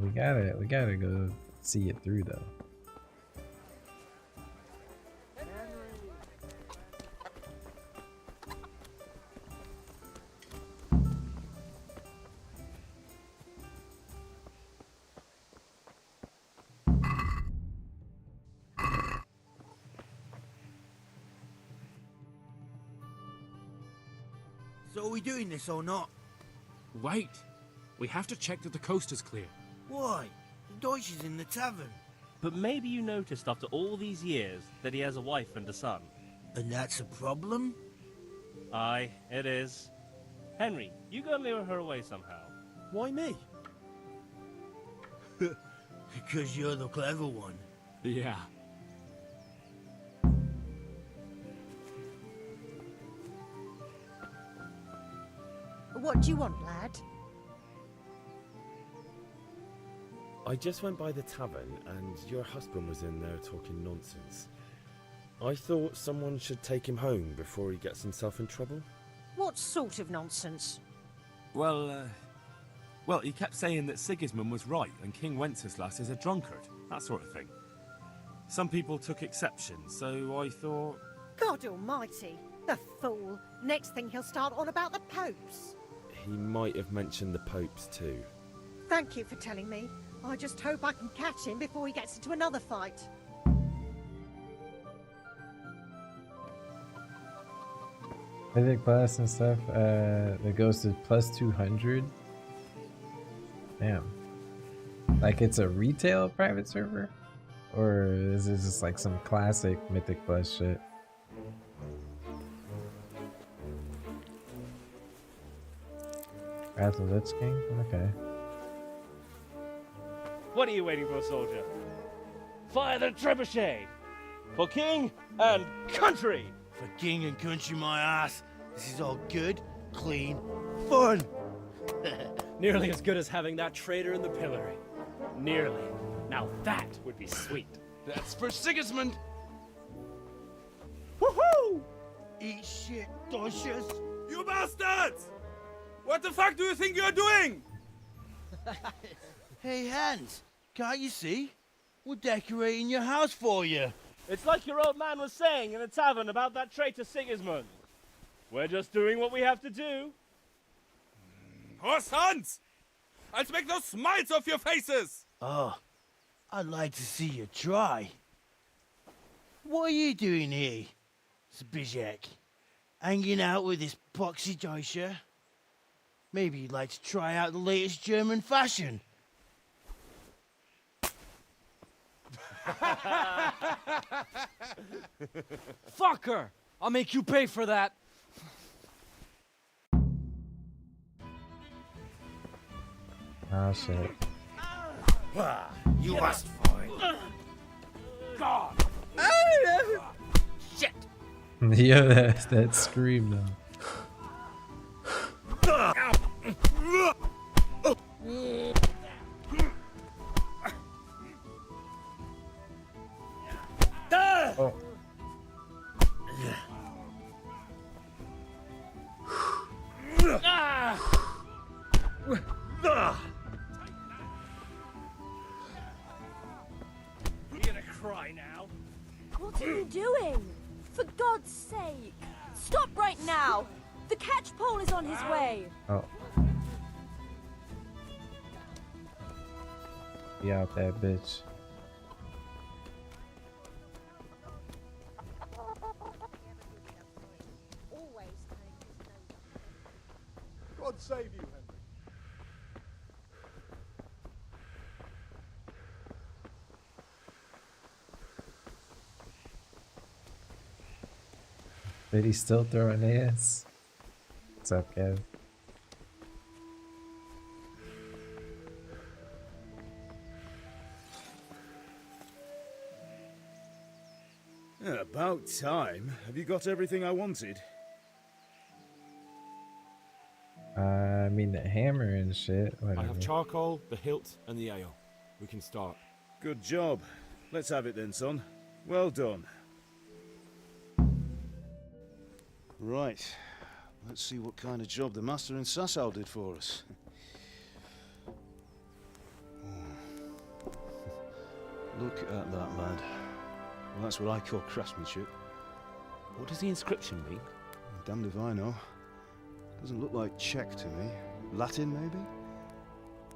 A: We gotta go see it through though.
L: So are we doing this or not?
E: Wait. We have to check that the coast is clear.
L: Why? The Deutsch is in the tavern.
U: But maybe you noticed after all these years that he has a wife and a son.
L: And that's a problem?
U: Aye, it is. Henry, you gotta lure her away somehow.
D: Why me?
L: Because you're the clever one.
E: Yeah.
V: What do you want, lad?
H: I just went by the tavern and your husband was in there talking nonsense. I thought someone should take him home before he gets himself in trouble.
V: What sort of nonsense?
E: Well, he kept saying that Sigismund was right and King Wenceslas is a drunkard, that sort of thing. Some people took exception, so I thought...
V: God almighty, the fool. Next thing he'll start on about the popes.
H: He might have mentioned the popes too.
V: Thank you for telling me. I just hope I can catch him before he gets into another fight.
A: Mythic Plus and stuff, that goes to plus 200. Damn. Like it's a retail private server? Or is it just like some classic Mythic Plus shit? Wrath of the Lich King? Okay.
U: What are you waiting for, soldier? Fire the trebuchet! For king and country!
L: For king and country, my ass. This is all good, clean, fun.
T: Nearly as good as having that traitor in the pillory. Nearly. Now that would be sweet.
L: That's for Sigismund.
T: Woohoo!
L: Eat shit, Deutsches.
D: You bastards! What the fuck do you think you're doing?
L: Hey, Hans, can't you see? We're decorating your house for you.
U: It's like your old man was saying in the tavern about that traitor Sigismund. We're just doing what we have to do.
D: Horse Hans! I'll make those smiles off your faces!
L: Oh, I'd like to see you try. What are you doing here, Zbigniew? Hanging out with this poxy Deutscher? Maybe you'd like to try out the latest German fashion.
T: Fuck her! I'll make you pay for that.
A: Oh shit.
L: You asked for it.
T: God!
L: Shit!
A: Yo, that scream though.
T: You gonna cry now?
C: What are you doing? For God's sake! Stop right now! The catchpole is on his way!
A: Oh. Be out there, bitch.
O: God save you, Henry.
A: Did he still throw an ass? What's up, Kev?
D: Yeah, about time. Have you got everything I wanted?
A: I mean the hammer and shit.
H: I
A: Whatever.
H: have charcoal, the hilt, and the ale. We can start.
D: Good job. Let's have it then, son. Well done. Right. Let's see what kind of job the master in Sasau did for us. Look at that, lad. Well, that's what I call craftsmanship.
R: What does the inscription mean?
D: Damned if I know. Doesn't look like Czech to me. Latin, maybe?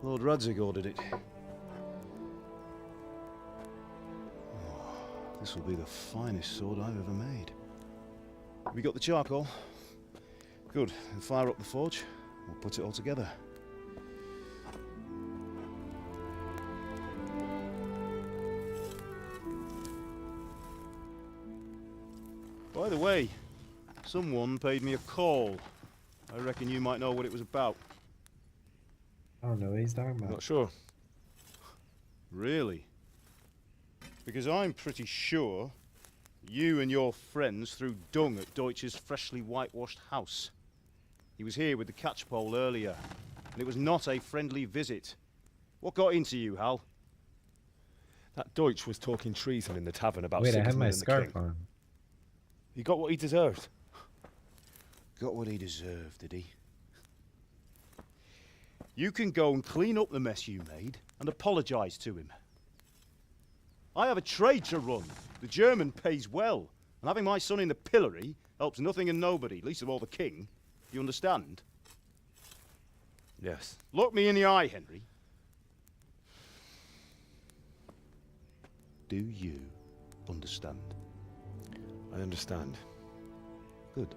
D: Lord Radzig ordered it. Oh, this will be the finest sword I've ever made. We got the charcoal? Good. Then fire up the forge. We'll put it all together. By the way, someone paid me a call. I reckon you might know what it was about.
A: I don't know what he's talking about.
R: Not sure.
D: Really? Because I'm pretty sure you and your friends threw dung at Deutsch's freshly whitewashed house. He was here with the catchpole earlier, and it was not a friendly visit. What got into you, Hal?
R: That Deutsch was talking treason in the tavern about
A: Wait, I had
R: Sigismund
A: my
R: and the
A: scarf
R: king.
A: on.
R: He got what he deserved.
D: Got what he deserved, did he? You can go and clean up the mess you made and apologise to him. I have a trade to run. The German pays well, and having my son in the pillory helps nothing and nobody, least of all the king. You understand?
R: Yes.
D: Look me in the eye, Henry. Do you understand?
R: I understand.
D: Good.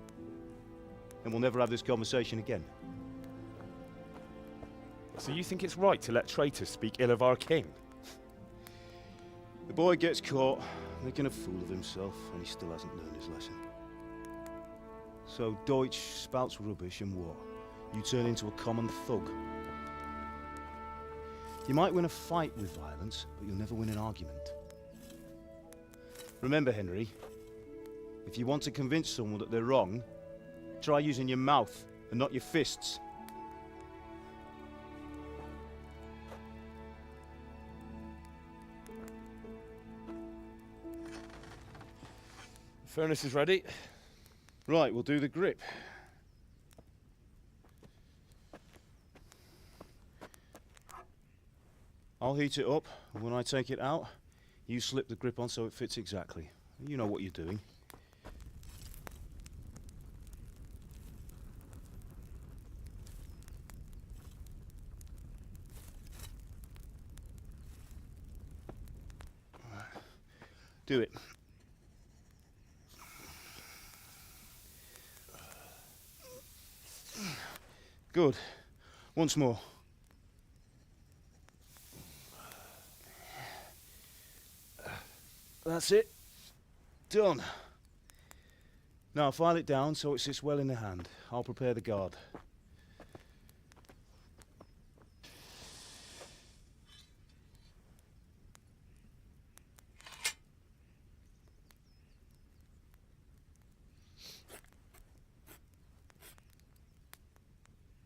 D: Then we'll never have this conversation again.
R: So you think it's right to let traitors speak ill of our king?
D: The boy gets caught, making a fool of himself, and he still hasn't learned his lesson. So Deutsch spouts rubbish, and what? You turn into a common thug. You might win a fight with violence, but you'll never win an argument. Remember, Henry, if you want to convince someone that they're wrong, try using your mouth and not your fists.
R: The furnace is ready.
D: Right, we'll do the grip. I'll heat it up, and when I take it out, you slip the grip on so it fits exactly. You know what you're doing. Do it. Good. Once more. That's it. Done. Now file it down so it sits well in the hand. I'll prepare the guard.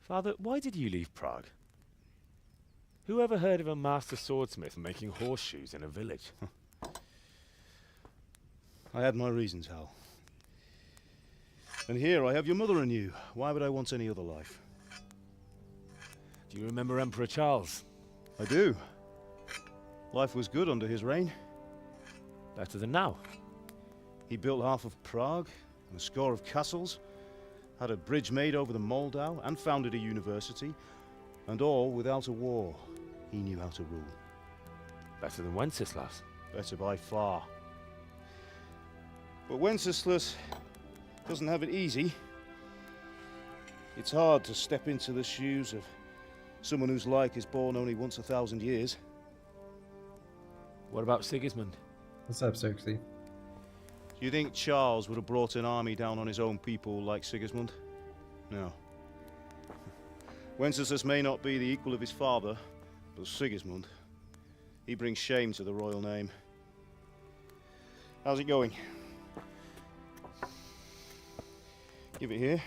R: Father, why did you leave Prague? Who ever heard of a master swordsmith making horseshoes in a village?
D: I had my reasons, Hal. And here I have your mother and you. Why would I want any other life?
H: Do you remember Emperor Charles?
D: I do. Life was good under his reign.
H: Better than now.
D: He built half of Prague and a score of castles, had a bridge made over the Moldau, and founded a university, and all without a war. He knew how to rule.
H: Better than Wenceslas.
D: Better by far. But Wenceslas doesn't have it easy. It's hard to step into the shoes of someone whose like is born only once 1,000 years.
H: What about Sigismund?
A: What's up, Circe?
D: Do you think Charles would have brought an army down on his own people like Sigismund? No. Wenceslas may not be the equal of his father, but Sigismund, he brings shame to the royal name. How's it going? Give it here,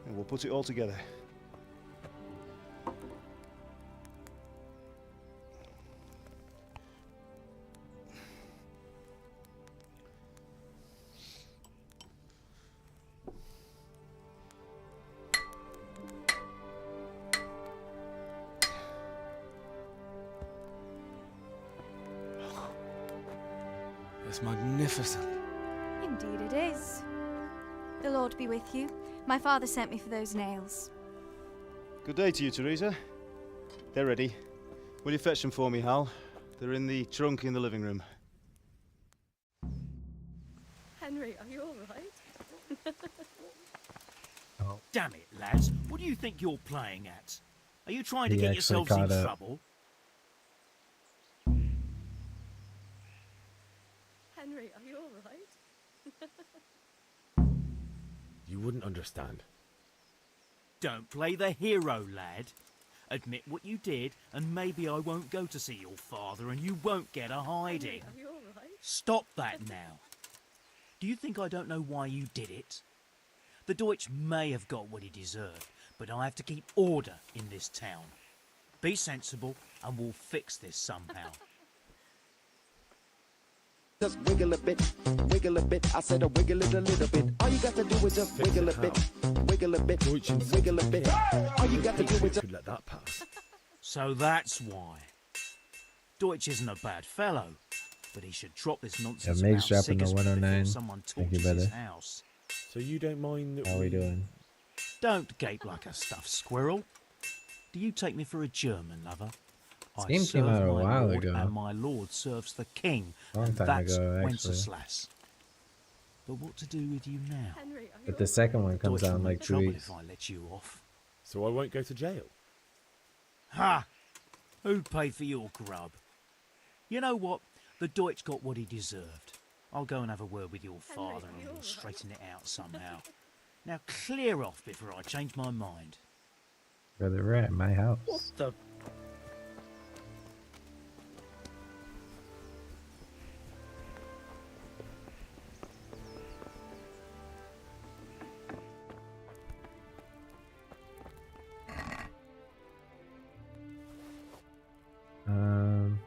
D: and we'll put it all together.
H: It's magnificent.
G: Indeed it is. The Lord be with you. My father sent me for those nails.
D: Good day to you, Teresa. They're ready. Will you fetch them for me, Hal? They're in the trunk in the living room.
V: Henry, are you all right?
A: Oh.
J: Damn it, lads. What do you think you're playing at? Are you trying to
A: He
J: get
A: actually
J: yourselves in
A: caught up.
J: trouble?
V: Henry, are you all right?
H: You wouldn't understand.
J: Don't play the hero, lad. Admit what you did, and maybe I won't go to see your father and you won't get a hiding.
V: Henry, are you all right?
J: Stop that now. Do you think I don't know why you did it? The Deutsch may have got what he deserved, but I have to keep order in this town. Be sensible, and we'll fix this somehow.
M: Just wiggle a bit, wiggle a bit. I said wiggle it a little bit. All you got to do is just wiggle a bit, wiggle a bit, wiggle a bit. All you got to do is just...
H: Could let that pass.
J: So that's why. Deutsch isn't a bad fellow, but he should drop this nonsense
A: Yeah,
J: about
A: Meg's dropping the
J: Sigismund
A: 109.
J: before someone
A: Thank you,
J: torches his
A: brother.
J: house.
H: So you don't mind that
A: How are we doing?
J: Don't gape like a stuffed squirrel. Do you take me for a German lover?
A: This
J: I
A: game came
J: serve
A: out a
J: my
A: while
J: lord,
A: ago.
J: and my lord serves the king.
A: Long
J: and
A: time
J: that's
A: ago, actually.
J: Wenceslas. But what to do with you now?
V: Henry, are you
A: But the second one comes
J: Deutsch
A: out in
J: will
A: like
J: make
A: 2
J: trouble
A: weeks.
J: if I let you off.
H: So I won't go to jail?
J: Ha! Who'd pay for your grub? You know what? The Deutsch got what he deserved. I'll go and have a word with your father and we'll straighten it out somehow. Now clear off before I change my mind.
A: Brother, we're at my house.
J: What the...
A: Um,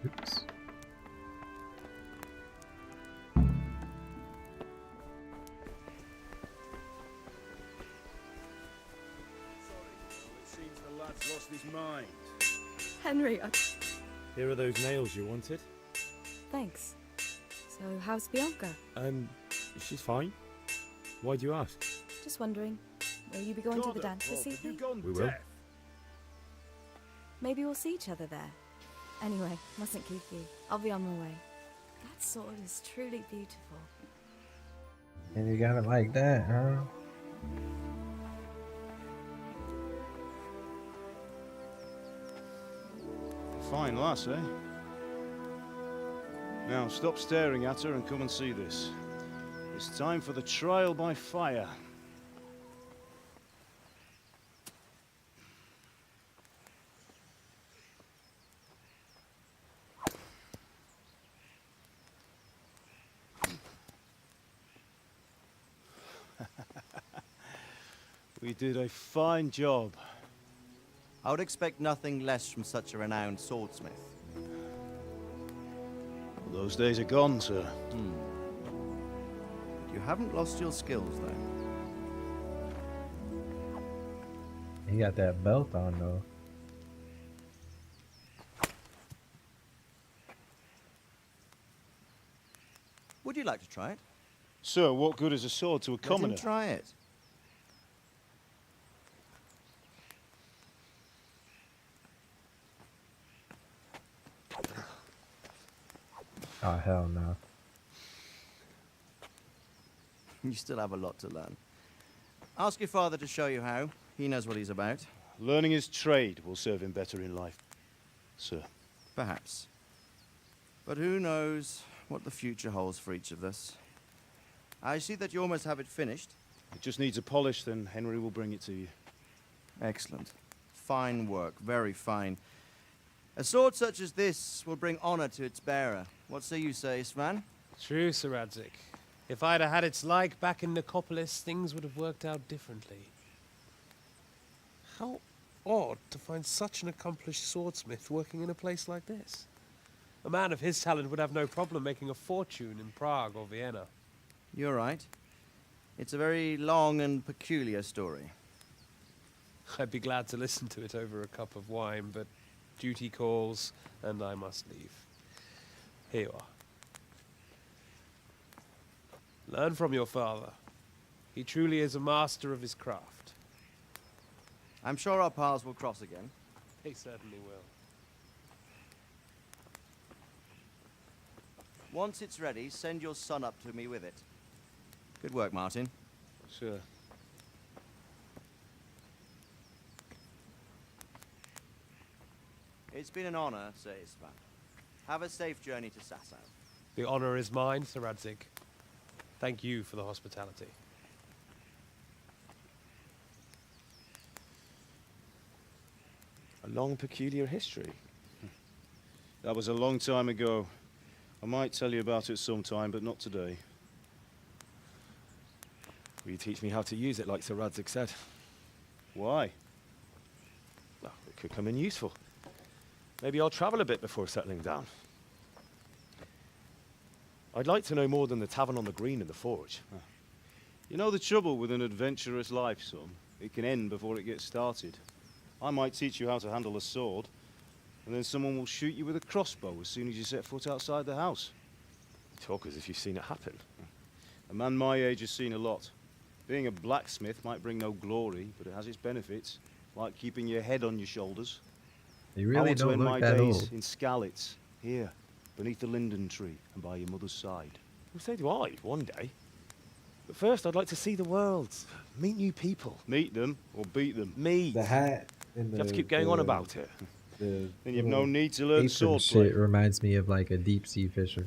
A: oops.
D: It seems the lad's lost his mind.
V: Henry,
H: Here are those nails you wanted.
W: Thanks. So, how's Bianca?
H: She's fine. Why do you ask?
W: Just wondering, will you be going to the dance this evening?
H: We will.
W: Maybe we'll see each other there. Anyway, mustn't keep you. I'll be on my way. That sword is truly beautiful.
A: And you got it like that, huh?
D: Fine lass, eh? Now stop staring at her and come and see this. It's time for the trial by fire. We did a fine job.
B: I would expect nothing less from such a renowned swordsmith.
D: Well, those days are gone, sir.
B: You haven't lost your skills, though.
A: He got that belt on, though.
B: Would you like to try it?
D: Sir, what good is a sword to a commoner?
B: Let him try it.
A: Oh, hell no.
B: You still have a lot to learn. Ask your father to show you how. He knows what he's about.
D: Learning his trade will serve him better in life, sir.
B: Perhaps. But who knows what the future holds for each of us. I see that you almost have it finished.
D: It just needs a polish, then Henry will bring it to you.
B: Excellent. Fine work, very fine. A sword such as this will bring honor to its bearer. What say you, Svan?
T: True, Sir Radzig. If I'd have had its like back in Nicopolis, things would have worked out differently. How odd to find such an accomplished swordsmith working in a place like this. A man of his talent would have no problem making a fortune in Prague or Vienna.
B: You're right. It's a very long and peculiar story.
T: I'd be glad to listen to it over a cup of wine, but duty calls, and I must leave. Here you are. Learn from your father. He truly is a master of his craft.
B: I'm sure our paths will cross again.
T: He certainly will.
B: Once it's ready, send your son up to me with it. Good work, Martin.
D: Sir.
B: It's been an honor, Sir Isvan. Have a safe journey to Sasau.
T: The honor is mine, Sir Radzig. Thank you for the hospitality.
R: A long, peculiar history.
D: That was a long time ago. I might tell you about it sometime, but not today.
R: Will you teach me how to use it, like Sir Radzig said?
D: Why?
R: Well, it could come in useful. Maybe I'll travel a bit before settling down. I'd like to know more than the tavern on the green and the forge.
D: You know the trouble with an adventurous life, son? It can end before it gets started. I might teach you how to handle a sword, and then someone will shoot you with a crossbow as soon as you set foot outside the house.
R: You talk as if you've seen it happen.
D: A man my age has seen a lot. Being a blacksmith might bring no glory, but it has its benefits, like keeping your head on your shoulders.
A: You
D: I
A: really
D: want to
A: don't
D: end
A: look
D: my
A: that
D: days
A: old.
D: in Skalitz, here, beneath the linden tree, and by your mother's side.
R: Well, so do I, one day. But first, I'd like to see the world, meet new people.
D: Meet them, or beat them?
R: Meet.
A: The hat and
R: You have to keep going on about it.
A: The
D: Then you've no
A: little
D: need to learn
A: apron
D: swordplay.
A: shit reminds me of like a deep sea fisher.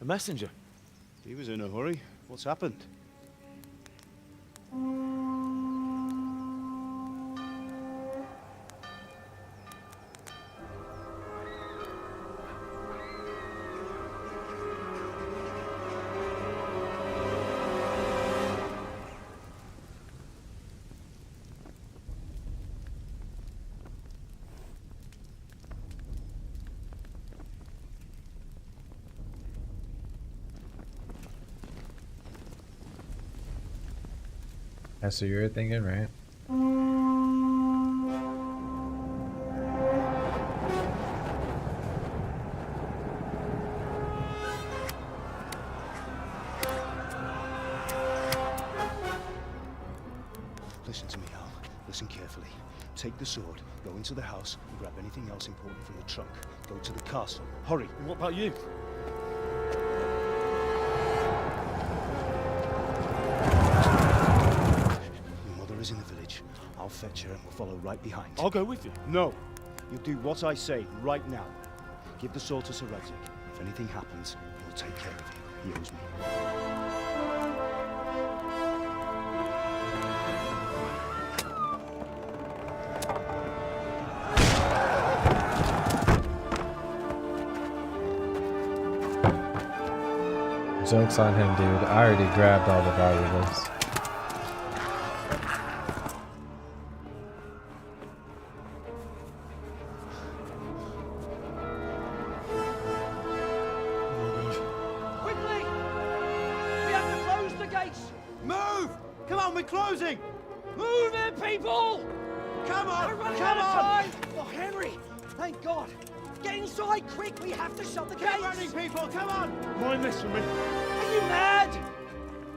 R: A messenger.
D: He was in a hurry. What's happened?
A: That's what you're thinking, right?
D: Listen to me, Al. Listen carefully. Take the sword, go into the house, and grab anything else important from the trunk. Go to the castle. Hurry.
R: And what about you?
D: Your mother is in the village. I'll fetch her and we'll follow right behind.
R: I'll go with you.
D: No. You'll do what I say right now. Give the sword to Sir Radzig. If anything happens, he'll take care of you. He owes me.
A: Joke's on him, dude. I already grabbed all the valuables.
I: Quickly! We have to close the gates!
B: Move! Come on, we're closing!
I: Move it, people!
B: Come on!
I: We're running
B: Come
I: out of
B: on!
I: time! Oh, Henry! Thank God! Get inside, quick! We have to shut the gates!
B: Keep running, people! Come on!
F: Mind this for me.
I: Are you mad?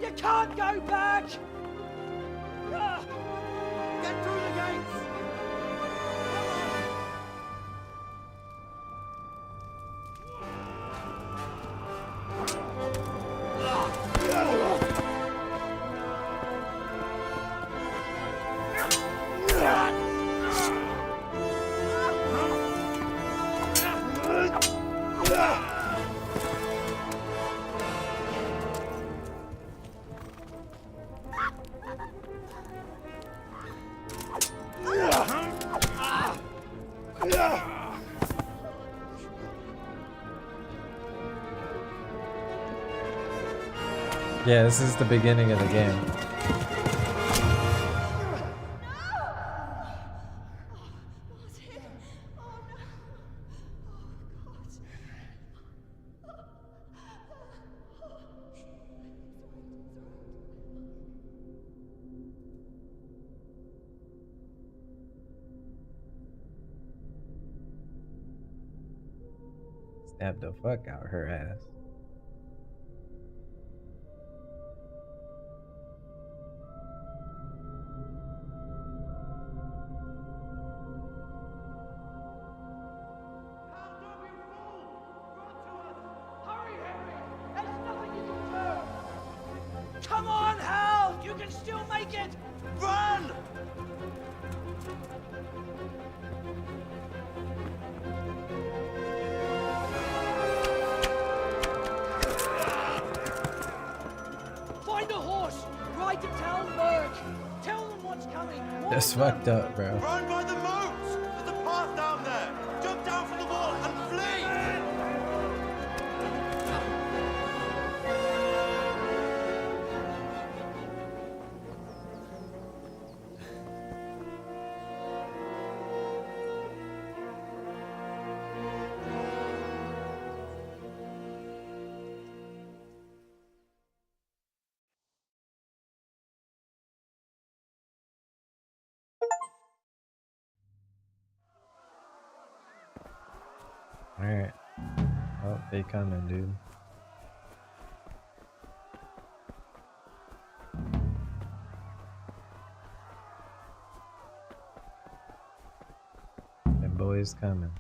I: You can't go back! Ah!
B: Get through the gates!
A: Yeah, this is the beginning of the game. Stab the fuck out her ass.
I: Come on, Hal! You can still make it!
B: Run!
I: Find a horse! Ride to Talmberg! Tell them what's coming!
A: That's fucked up, bro.
B: Run by the moat! There's a path down there! Jump down from the wall and flee!
A: Alright. Oh, they coming, dude. Them boys coming.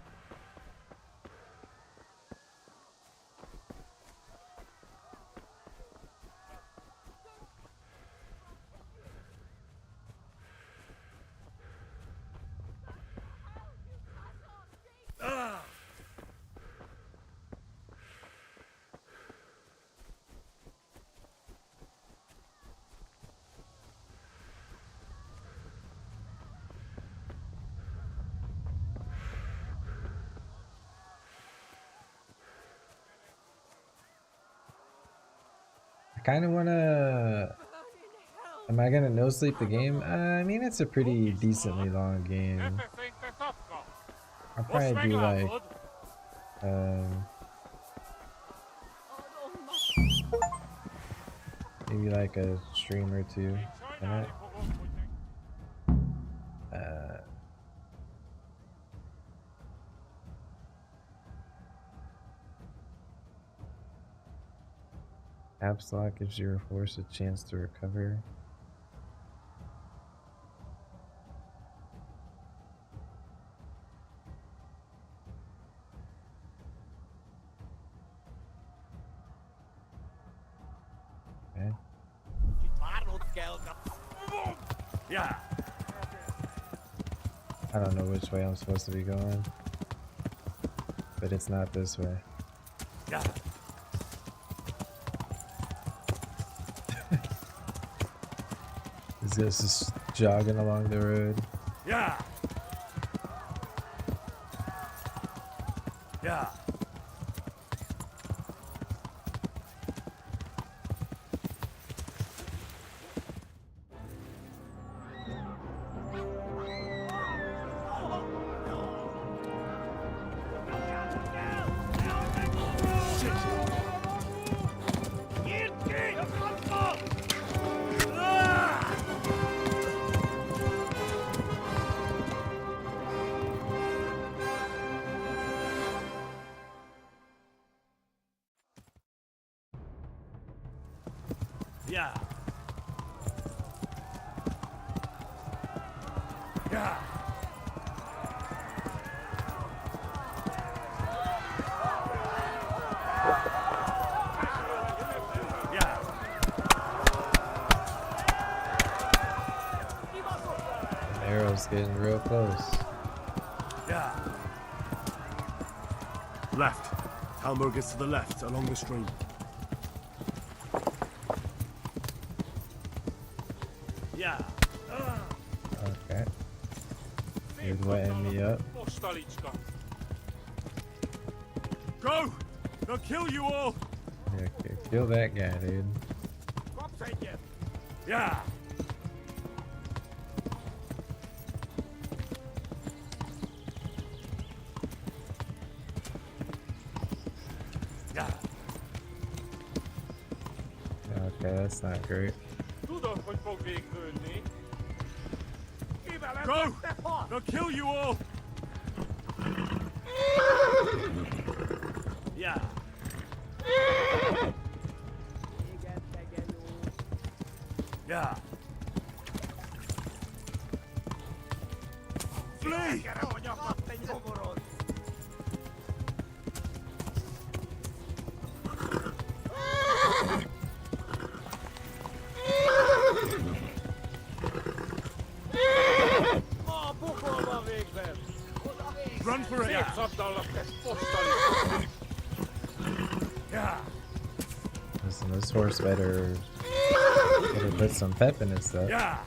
A: I kind of want to... Am I going to no-sleep the game? I mean, it's a pretty decently long game. I'll probably do like... maybe like a stream or two. Can I? Caps lock gives your horse a chance to recover. Okay.
F: Yeah.
A: I don't know which way I'm supposed to be going, but it's not this way.
F: Yeah.
A: This guy's just jogging along the road.
F: Yeah. Yeah.
D: Yeah. Yeah.
A: Arrow's getting real close.
F: Yeah. Left. Talmor gets to the left, along the stream.
D: Yeah.
A: Okay. He's wetting me up.
F: Go! They'll kill you all!
A: Okay, kill that guy, dude.
D: Yeah. Yeah.
A: Okay, that's not great.
F: Go! They'll kill you all!
D: Yeah. Yeah.
F: Flee! Run for it!
D: Yeah.
A: Listen, this horse better put some pep in his stuff.
D: Yeah.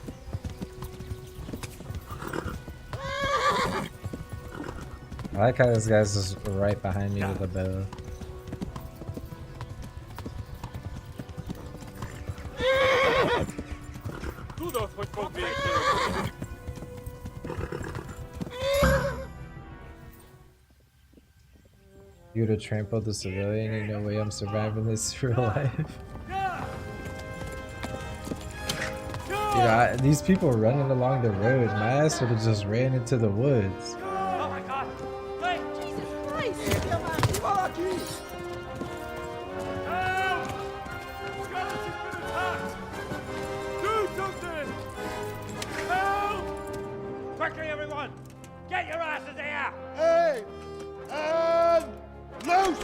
A: I like how this guy's just right behind me with a bow. You would have trampled the civilian, ain't no way I'm surviving this real life. Dude, these people running along the road, my ass would have just ran into the woods.
I: Oh my god! Wait! Jesus Christ!
F: Do something!
I: Help! Quickly, everyone! Get your asses here!
O: Hey! And loose!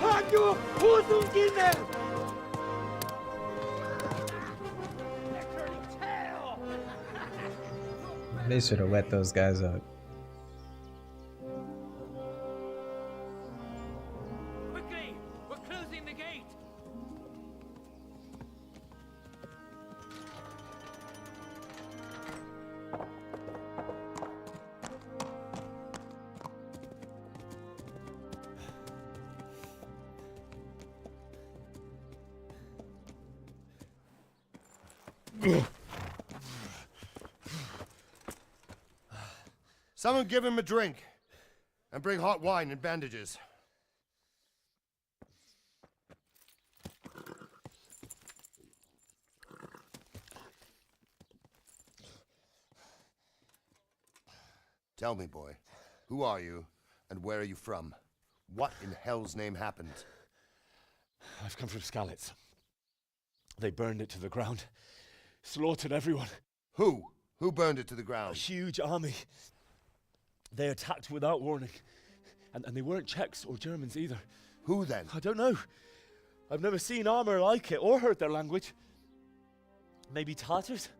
I: Haku! Huzungine!
A: They should have let those guys up.
I: Quickly! We're closing the gate!
O: Someone give him a drink. And bring hot wine and bandages. Tell me, boy, who are you and where are you from? What in hell's name happened?
R: I've come from Skalitz. They burned it to the ground. Slaughtered everyone.
O: Who? Who burned it to the ground?
R: A huge army. They attacked without warning. And they weren't Czechs or Germans either.
O: Who then?
R: I don't know. I've never seen armor like it or heard their language. Maybe Tatars?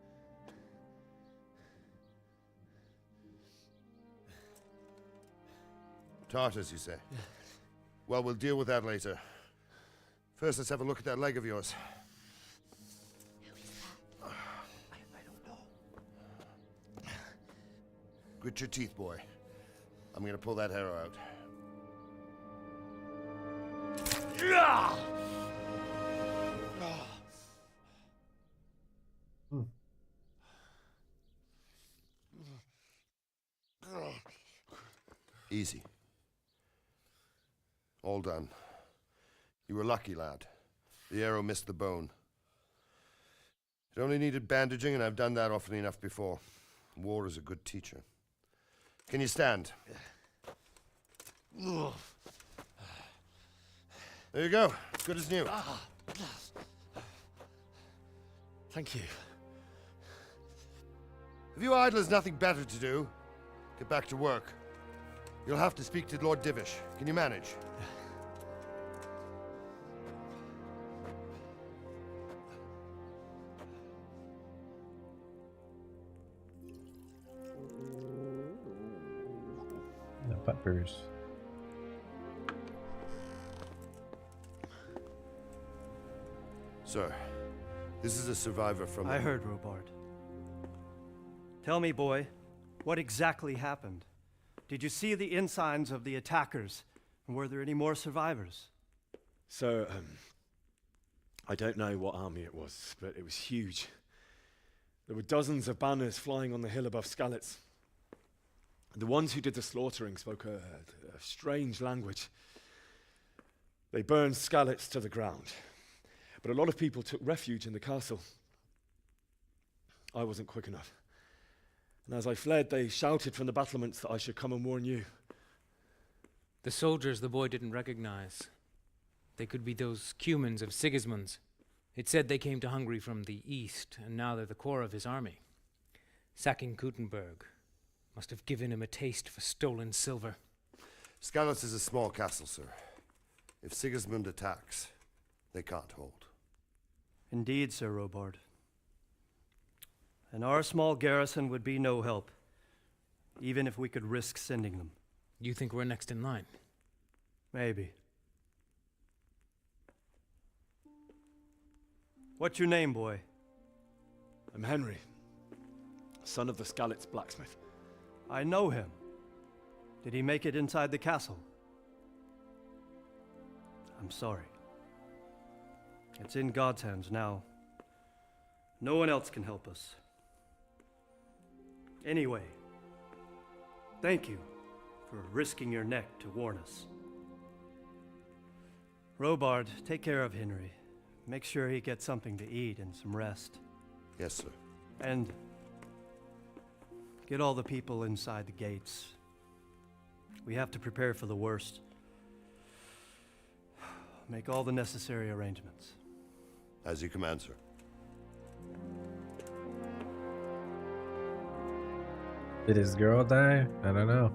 O: Tartars, you say? Yeah. Well, we'll deal with that later. First, let's have a look at that leg of yours.
I: I don't know.
O: Grit your teeth, boy. I'm gonna pull that arrow out. Easy. All done. You were lucky, lad. The arrow missed the bone. It only needed bandaging, and I've done that often enough before. War is a good teacher. Can you stand? There you go. Good as new.
H: Thank you.
O: If you idlers nothing better to do, get back to work. You'll have to speak to Lord Divish. Can you manage?
A: The peppers.
O: Sir, this is a survivor from...
K: I heard, Robard. Tell me, boy, what exactly happened? Did you see the ensigns of the attackers? And were there any more survivors?
H: So, I don't know what army it was, but it was huge. There were dozens of banners flying on the hill above Skalitz. The ones who did the slaughtering spoke a strange language. They burned Skalitz to the ground, but a lot of people took refuge in the castle. I wasn't quick enough. And as I fled, they shouted from the battlements that I should come and warn you.
P: The soldiers the boy didn't recognize. They could be those Cumans of Sigismund's. It said they came to Hungary from the east, and now they're the core of his army. Sacking Gutenberg must have given him a taste for stolen silver.
O: Skalitz is a small castle, sir. If Sigismund attacks, they can't hold.
K: Indeed, Sir Robard. And our small garrison would be no help, even if we could risk sending them.
P: You think we're next in line?
K: Maybe. What's your name, boy?
H: I'm Henry, son of the Skalitz blacksmith.
K: I know him. Did he make it inside the castle? I'm sorry. It's in God's hands now. No one else can help us. Anyway, thank you for risking your neck to warn us. Robard, take care of Henry. Make sure he gets something to eat and some rest.
O: Yes, sir.
K: And get all the people inside the gates. We have to prepare for the worst. Make all the necessary arrangements.
O: As you command, sir.
A: Did his girl die? I don't know.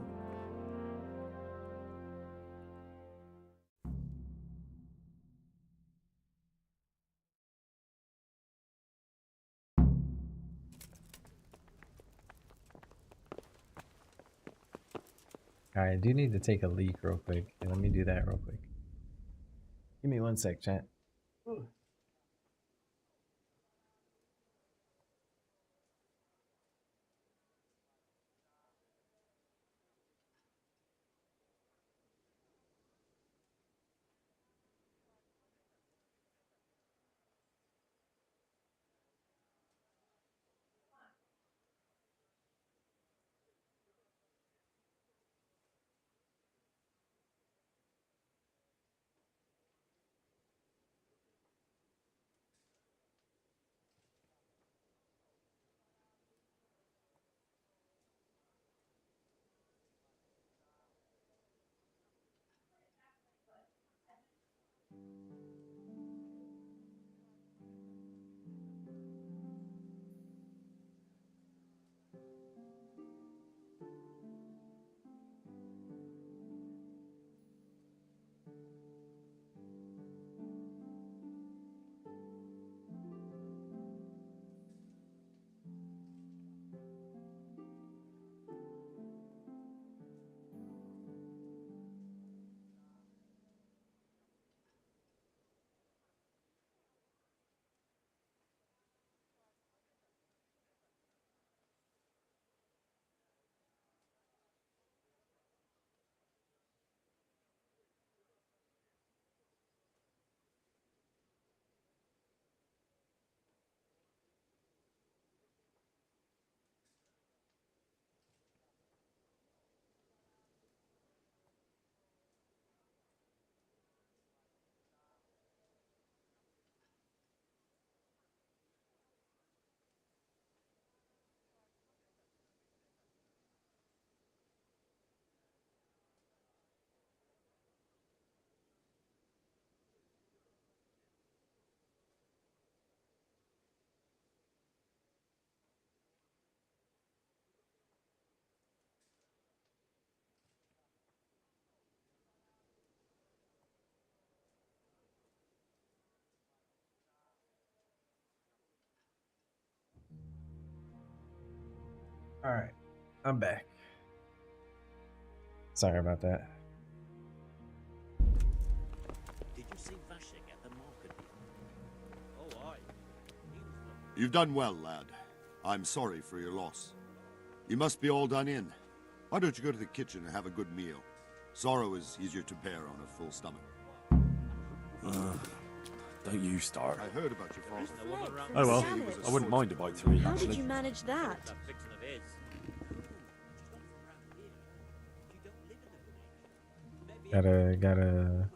A: Alright, I do need to take a leak real quick. Let me do that real quick. Give me 1 sec, chat. Alright, I'm back. Sorry about that.
N: Did you see Vashik at the market? Oh, aye.
Q: You've done well, lad. I'm sorry for your loss. You must be all done in. Why don't you go to the kitchen and have a good meal? Sorrow is easier to bear on a full stomach.
R: Don't you start.
Q: I heard about your father.
R: Oh well, I wouldn't mind a bite to eat,
C: How did
R: actually.
C: you manage that?
A: Gotta.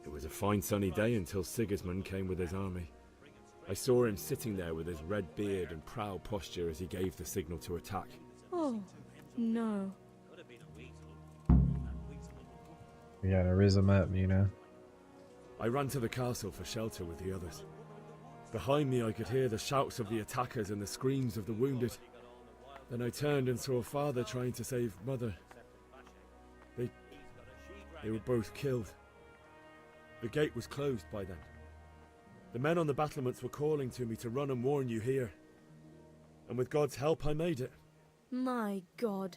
H: It was a fine sunny day until Sigismund came with his army. I saw him sitting there with his red beard and proud posture as he gave the signal to attack.
C: Oh, no.
A: We gotta riz him up, you know?
H: I ran to the castle for shelter with the others. Behind me I could hear the shouts of the attackers and the screams of the wounded. Then I turned and saw father trying to save mother. They were both killed. The gate was closed by then. The men on the battlements were calling to me to run and warn you here. And with God's help I made it.
C: My God,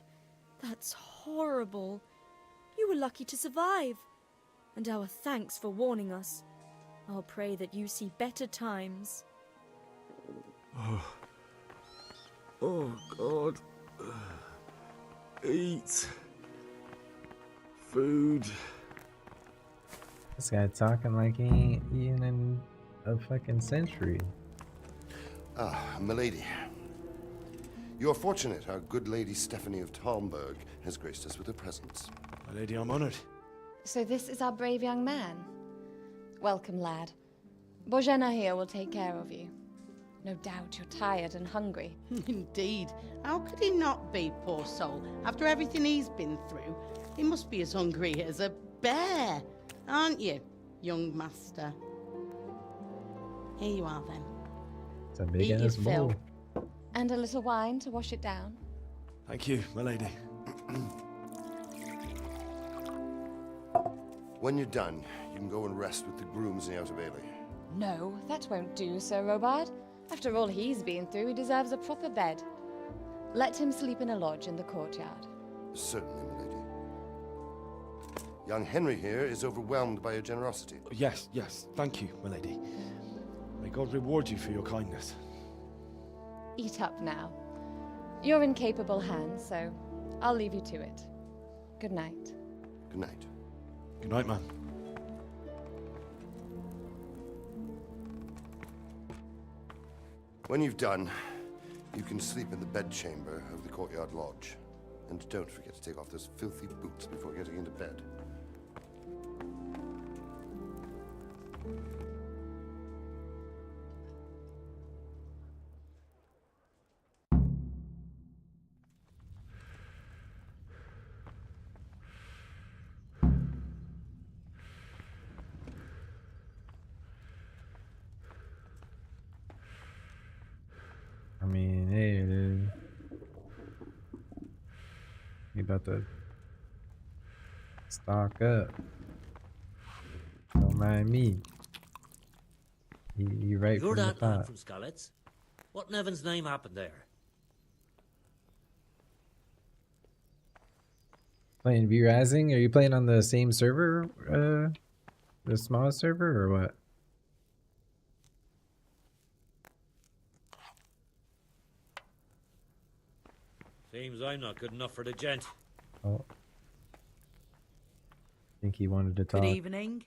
C: that's horrible. You were lucky to survive. And our thanks for warning us. I'll pray that you see better times.
R: Oh, God. Eat. Food.
A: This guy talking like he ain't eaten in a fucking century.
O: Ah, milady. You are fortunate our good lady Stephanie of Talmberg has graced us with her presence.
R: My lady, I'm honored.
S: So this is our brave young man. Welcome, lad. Bojana here will take care of you. No doubt you're tired and hungry.
X: Indeed. How could he not be, poor soul? After everything he's been through, he must be as hungry as a bear, aren't you, young master? Here you are, then.
A: It's a big
X: Eat your
A: ass bowl.
X: fill.
S: And a little wine to wash it down.
R: Thank you, my lady.
O: When you're done, you can go and rest with the grooms in the Outer Bailey.
S: No, that won't do, Sir Robard. After all he's been through, he deserves a proper bed. Let him sleep in a lodge in the courtyard.
O: Certainly, milady. Young Henry here is overwhelmed by your generosity.
R: Yes, yes. Thank you, my lady. May God reward you for your kindness.
S: Eat up now. You're in capable hands, so I'll leave you to it. Good night.
O: Good night.
R: Good night, man.
O: When you've done, you can sleep in the bedchamber of the courtyard lodge. And don't forget to take off those filthy boots before getting into bed.
A: I mean, hey, dude. You about to stock up. Don't mind me. You right
N: You're
A: from the
N: that lad
A: top.
N: from Skalitz. What in heaven's name happened there?
A: Playing V Rising? Are you playing on the same server? The smallest server or what?
N: Seems I'm not good enough for the gent.
A: Oh. I think he wanted to talk.
Y: Good evening.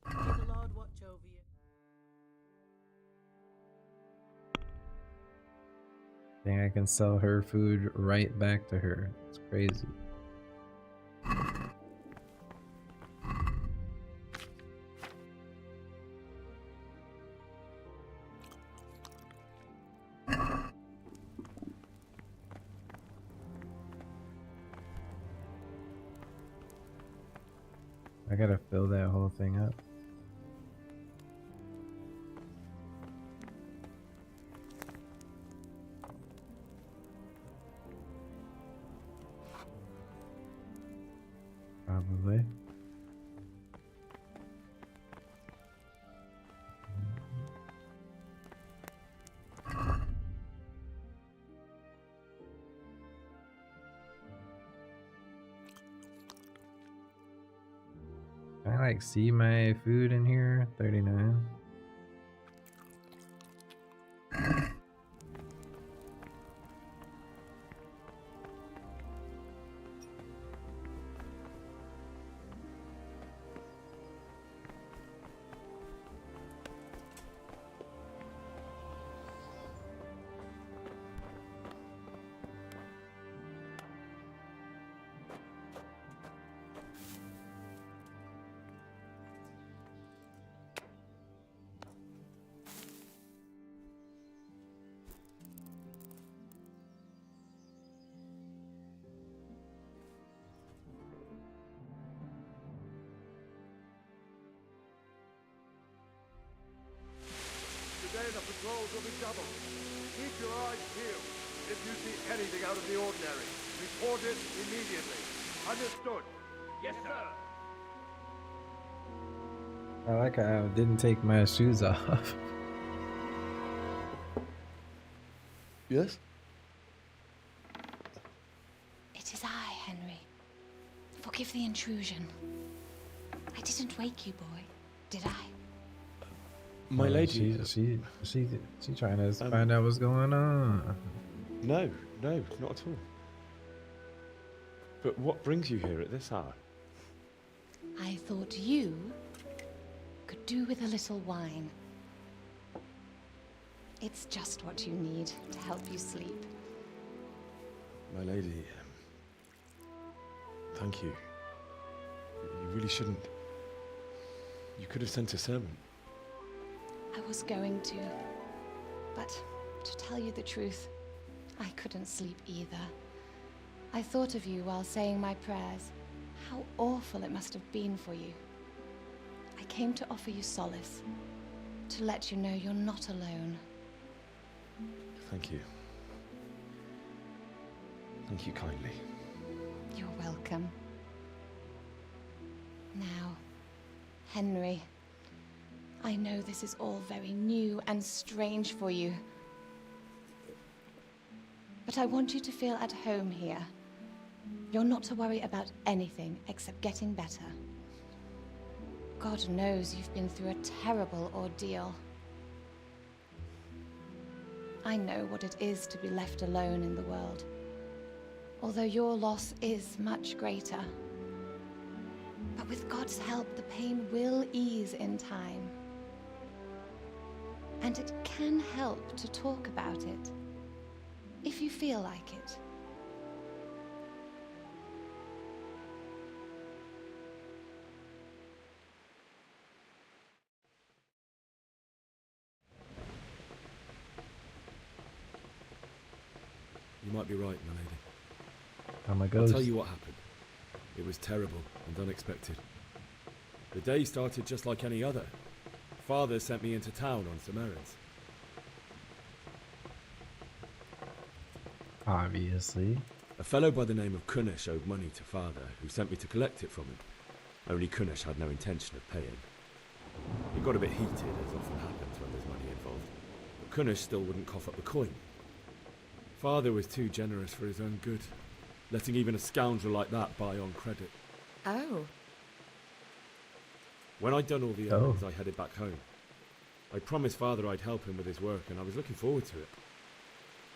Y: May the Lord watch over you.
A: Think I can sell her food right back to her. It's crazy. I gotta fill that whole thing up. Probably. Can I like see my food in here? 39.
O: Today the patrols will be doubled. Keep your eyes peeled. If you see anything out of the ordinary, report it immediately. Understood? Yes, sir.
A: I like how I didn't take my shoes off.
O: Yes?
S: It is I, Henry. Forgive the intrusion. I didn't wake you, boy, did I?
R: My lady.
A: She trying to find out what's going on.
R: No, not at all. But what brings you here at this hour?
S: I thought you could do with a little wine. It's just what you need to help you sleep.
R: My lady, thank you. You really shouldn't. You could have sent a servant.
S: I was going to, but to tell you the truth, I couldn't sleep either. I thought of you while saying my prayers. How awful it must have been for you. I came to offer you solace, to let you know you're not alone.
R: Thank you. Thank you kindly.
S: You're welcome. Now, Henry, I know this is all very new and strange for you, but I want you to feel at home here. You're not to worry about anything except getting better. God knows you've been through a terrible ordeal. I know what it is to be left alone in the world, although your loss is much greater. But with God's help, the pain will ease in time. And it can help to talk about it, if you feel like it.
R: You might be right, my lady.
A: I'm a
R: I'll
A: ghost.
R: tell you what happened. It was terrible and unexpected. The day started just like any other. Father sent me into town on some errands.
A: Obviously.
R: A fellow by the name of Kunnish owed money to Father, who sent me to collect it from him. Only Kunnish had no intention of paying. It got a bit heated, as often happens when there's money involved. But Kunnish still wouldn't cough up the coin. Father was too generous for his own good, letting even a scoundrel like that buy on credit.
W: Oh.
R: When I'd done all the errands, I headed back home. I promised Father I'd help him with his work, and I was looking forward to it.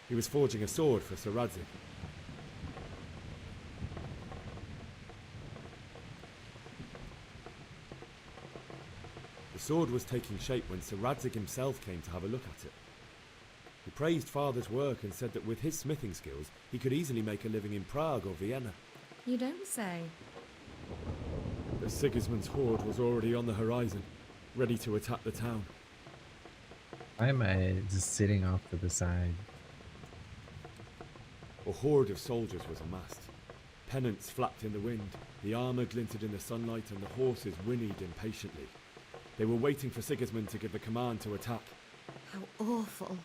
R: He was forging a sword for Sir Radzig. The sword was taking shape when Sir Radzig himself came to have a look at it. He praised Father's work and said that with his smithing skills, he could easily make a living in Prague or Vienna.
W: You don't say.
R: But Sigismund's horde was already on the horizon, ready to attack the town.
A: Why am I just sitting off to the side?
R: A horde of soldiers was amassed. Pennants flapped in the wind, the armour glinted in the sunlight, and the horses whinnied impatiently. They were waiting for Sigismund to give the command to attack.
W: How awful.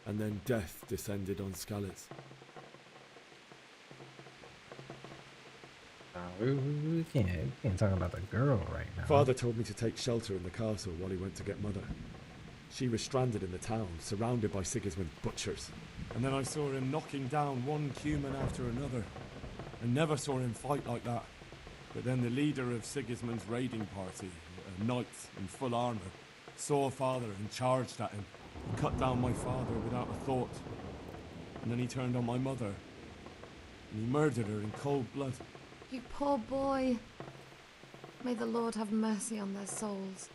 R: And then death descended on Skalitz.
A: We can't talk about the girl right now.
R: Father told me to take shelter in the castle while he went to get Mother. She was stranded in the town, surrounded by Sigismund's butchers. And then I saw him knocking down one human after another. I never saw him fight like that. But then the leader of Sigismund's raiding party, a knight in full armor, saw father and charged at him. He cut down my father without a thought. And then he turned on my mother. And he murdered her in cold blood.
S: You poor boy. May the Lord have mercy on their souls.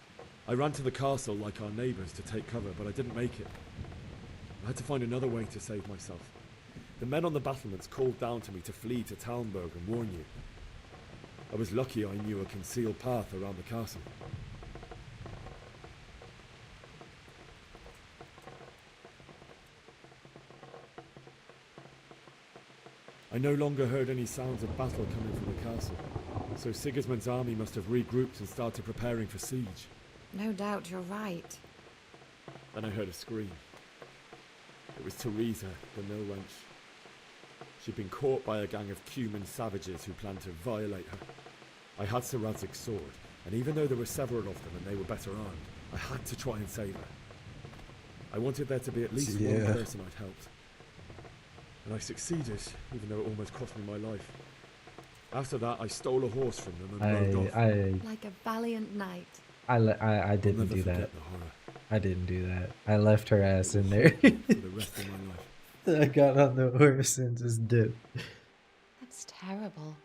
R: I ran to the castle like our neighbours to take cover, but I didn't make it. I had to find another way to save myself. The men on the battlements called down to me to flee to Talmberg and warn you. I was lucky I knew a concealed path around the castle. I no longer heard any sounds of battle coming from the castle, so Sigismund's army must have regrouped and started preparing for siege.
S: No doubt you're right.
R: Then I heard a scream. It was Teresa, the mill wench. She'd been caught by a gang of Cuman savages who planned to violate her. I had Sir Radzig's sword, and even though there were several of them and they were better armed, I had to try and save her. I wanted there to be at least one person I'd helped. And I succeeded, even though it almost cost me my life. After that, I stole a horse from them and rode off.
S: Like a valiant knight.
A: I didn't do that. I didn't do that. I left her ass in there.
R: For the rest of my life.
A: I got on the horse and just dipped.
S: That's terrible.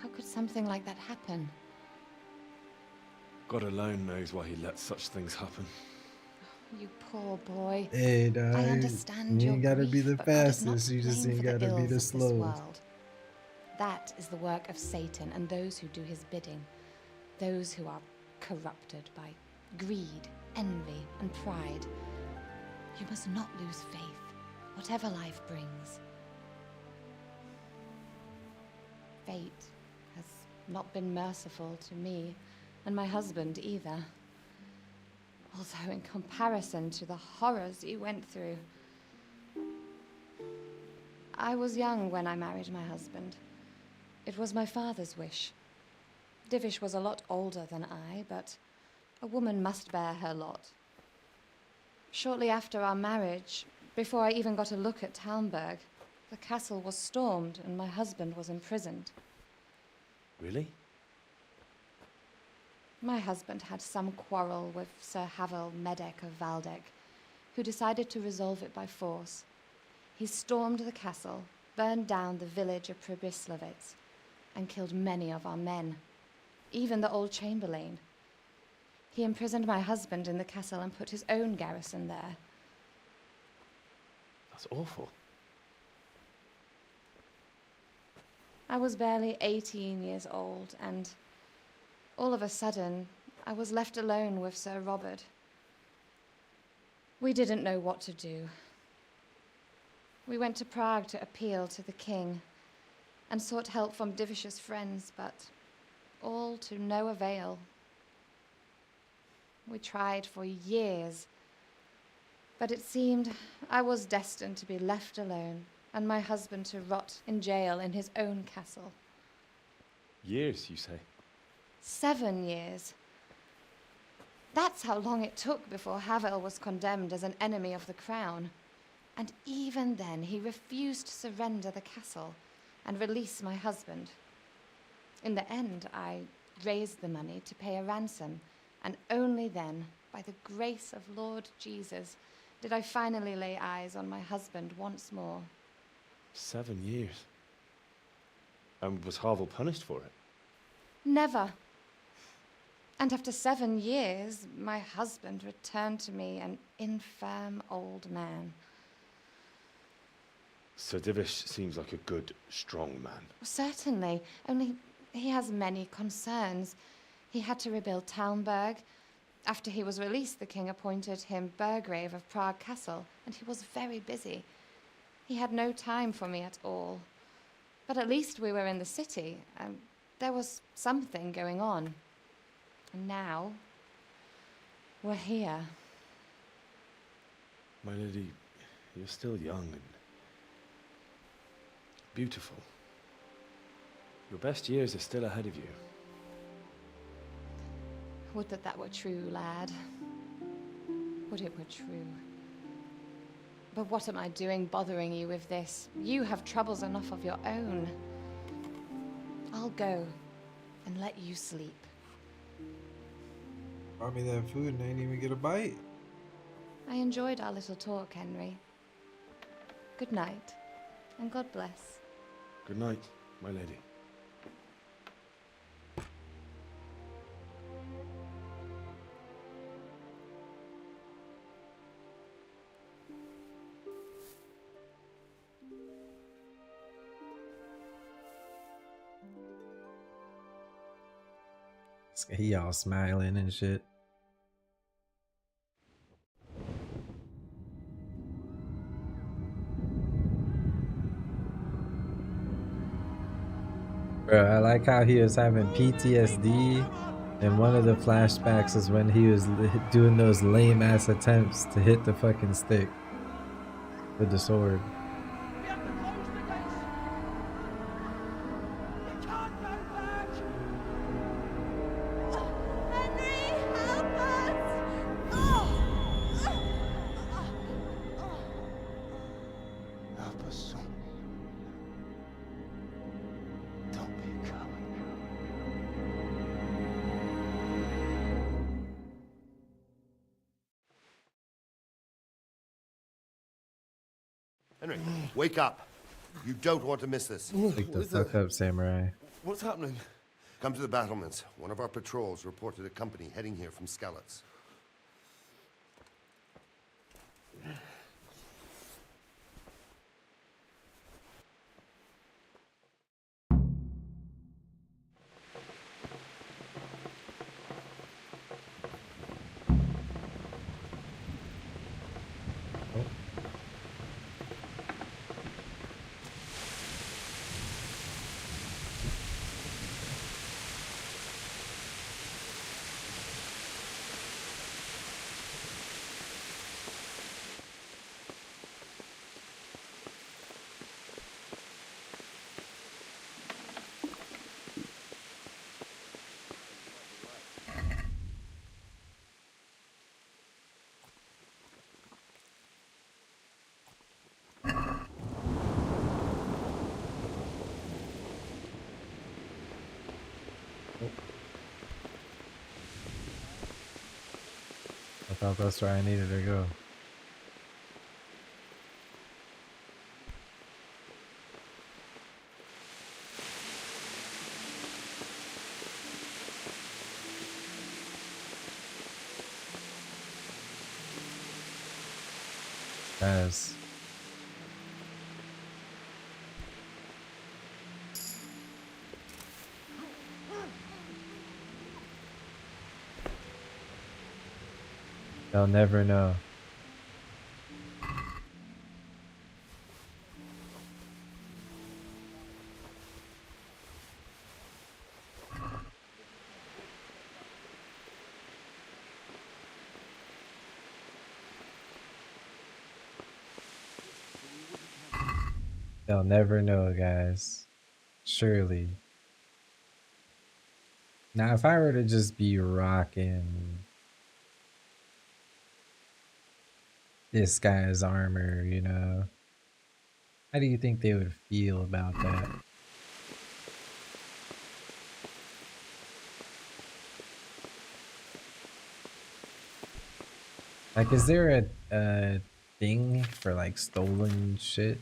S: How could something like that happen?
R: God alone knows why he lets such things happen.
S: You poor boy.
A: Hey, dog.
S: I understand
A: You ain't
S: your
A: gotta be
S: grief,
A: the
S: but God is not
A: fastest. You just
S: blamed
A: ain't
S: for the
A: gotta be the
S: ills of this
A: slowest.
S: world. That is the work of Satan and those who do his bidding. Those who are corrupted by greed, envy, and pride. You must not lose faith, whatever life brings. Fate has not been merciful to me, and my husband either. Although in comparison to the horrors you went through. I was young when I married my husband. It was my father's wish. Divish was a lot older than I, but a woman must bear her lot. Shortly after our marriage, before I even got a look at Talmberg, the castle was stormed and my husband was imprisoned.
R: Really?
S: My husband had some quarrel with Sir Havel Medek of Valdek, who decided to resolve it by force. He stormed the castle, burned down the village of Pribyslavitz, and killed many of our men, even the old chamberlain. He imprisoned my husband in the castle and put his own garrison there.
R: That's awful.
S: I was barely 18 years old, and all of a sudden, I was left alone with Sir Robert. We didn't know what to do. We went to Prague to appeal to the king and sought help from Divish's friends, but all to no avail. We tried for years, but it seemed I was destined to be left alone and my husband to rot in jail in his own castle.
R: Years, you say?
S: 7 years. That's how long it took before Havel was condemned as an enemy of the crown. And even then, he refused to surrender the castle and release my husband. In the end, I raised the money to pay a ransom, and only then, by the grace of Lord Jesus, did I finally lay eyes on my husband once more.
R: 7 years. And was Havel punished for it?
S: Never. And after 7 years, my husband returned to me an infirm old man.
R: Sir Divish seems like a good, strong man.
S: Certainly, only he has many concerns. He had to rebuild Talmberg. After he was released, the king appointed him Burgrave of Prague Castle, and he was very busy. He had no time for me at all. But at least we were in the city, and there was something going on. And now, we're here.
R: My lady, you're still young and beautiful. Your best years are still ahead of you.
S: Would that that were true, lad. Would it were true. But what am I doing bothering you with this? You have troubles enough of your own. I'll go. and let you sleep.
A: Brought me that food and I didn't even get a bite.
S: I enjoyed our little talk, Henry. Good night, and God bless.
R: Good night, my lady.
A: He all smiling and shit. Bro, I like how he was having PTSD, and one of the flashbacks is when he was doing those lame ass attempts to hit the fucking stick with the sword.
E: Help us, son. Don't be a coward.
O: Henry, wake up. You don't want to miss this.
A: Wake the fuck up, samurai.
O: What's happening? Come to the battlements. One of our patrols reported a company heading here from Skalitz.
A: I thought that's where I needed to go. Guys. They'll never know. They'll never know, guys. Surely. Now, if I were to just be rocking this guy's armor, you know, how do you think they would feel about that? Like, is there a thing for like stolen shit?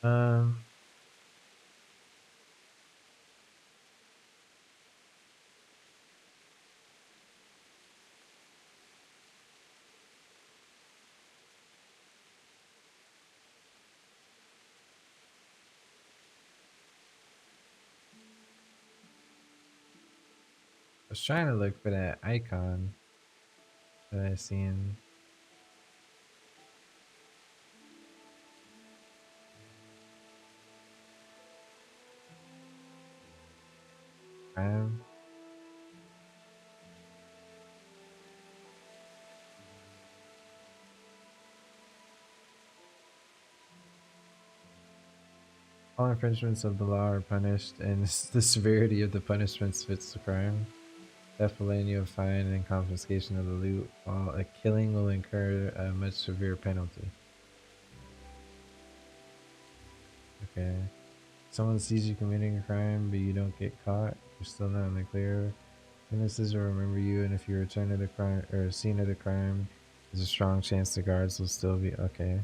A: Um, I was trying to look for that icon that I seen. All infringements of the law are punished, and the severity of the punishments fits the crime. Theft will land you a fine and confiscation of the loot, while a killing will incur a much severe penalty. Okay. Someone sees you committing a crime, but you don't get caught. You're still not in the clear. Witnesses will remember you, and if you return to the crime or scene of the crime, there's a strong chance the guards will still be okay.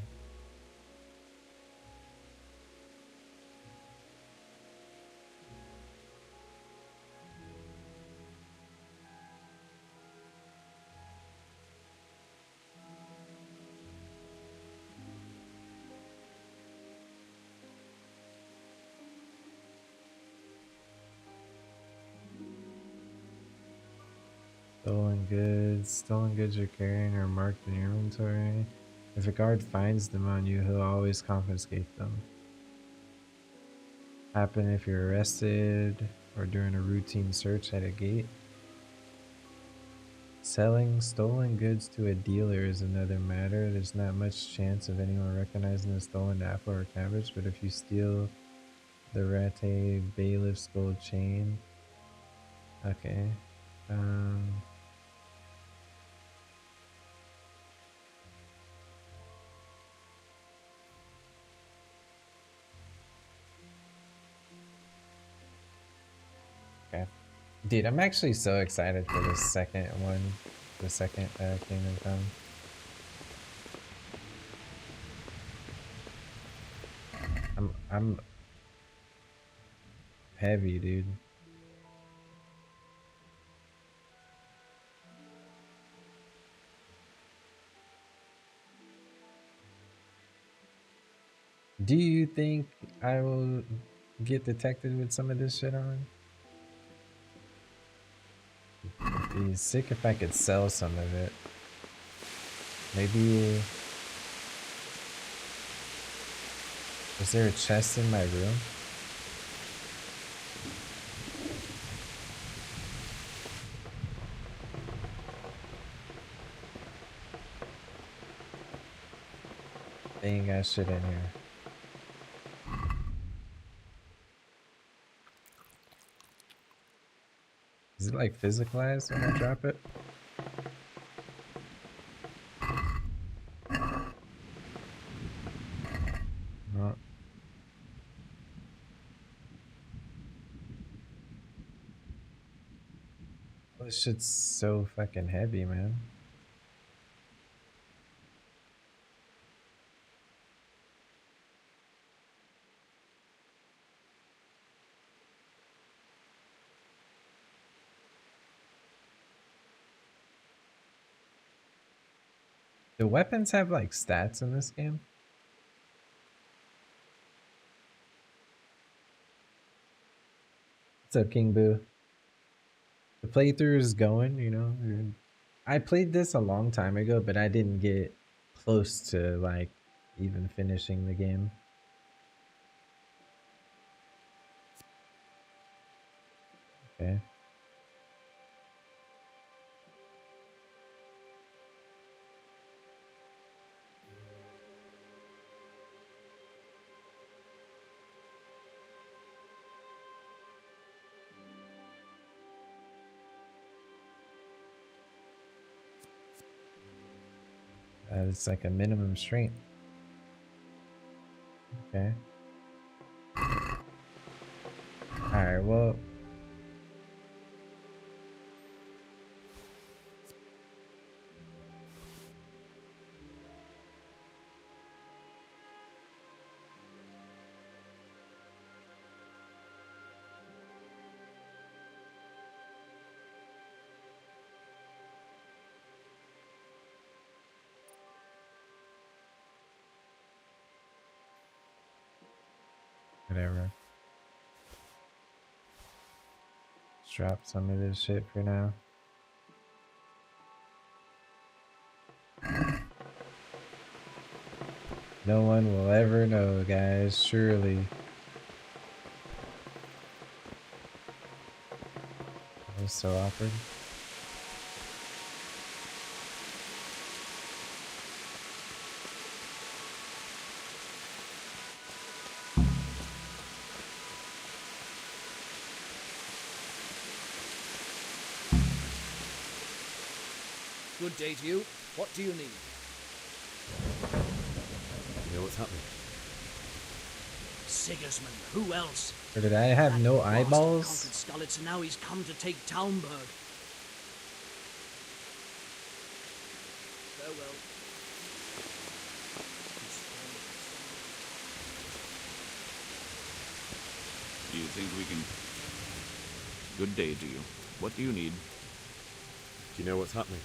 A: Stolen goods you're carrying are marked in your inventory. If a guard finds them on you, he'll always confiscate them. Happen if you're arrested or during a routine search at a gate. Selling stolen goods to a dealer is another matter. There's not much chance of anyone recognizing the stolen apple or cabbage, but if you steal the Rate bailiff's gold chain, okay. Okay. Dude, I'm actually so excited for the second one. The second Kingdom Come. I'm heavy, dude. Do you think I will get detected with some of this shit on? It'd be sick if I could sell some of it. Maybe... Is there a chest in my room? They ain't got shit in here. Is it like physicalized when I drop it? No. This shit's so fucking heavy, man. Do weapons have like stats in this game? What's up, King Boo? The playthrough is going, you know. I played this a long time ago, but I didn't get close to like even finishing the game. Okay. It's like a minimum strength. Okay. Alright, well. Whatever. Let's drop some of this shit for now. No one will ever know, guys, surely. That was so awkward.
I: Good day to you. What do you need?
R: You know what's happening?
I: Sigismund. Who else?
A: Or did I have no
I: Bastard
A: eyeballs?
I: conquered Skalitz, and now he's come to take Talmberg. Farewell.
G: Do you think we can... Good day to you. What do you need?
R: Do you know what's happening?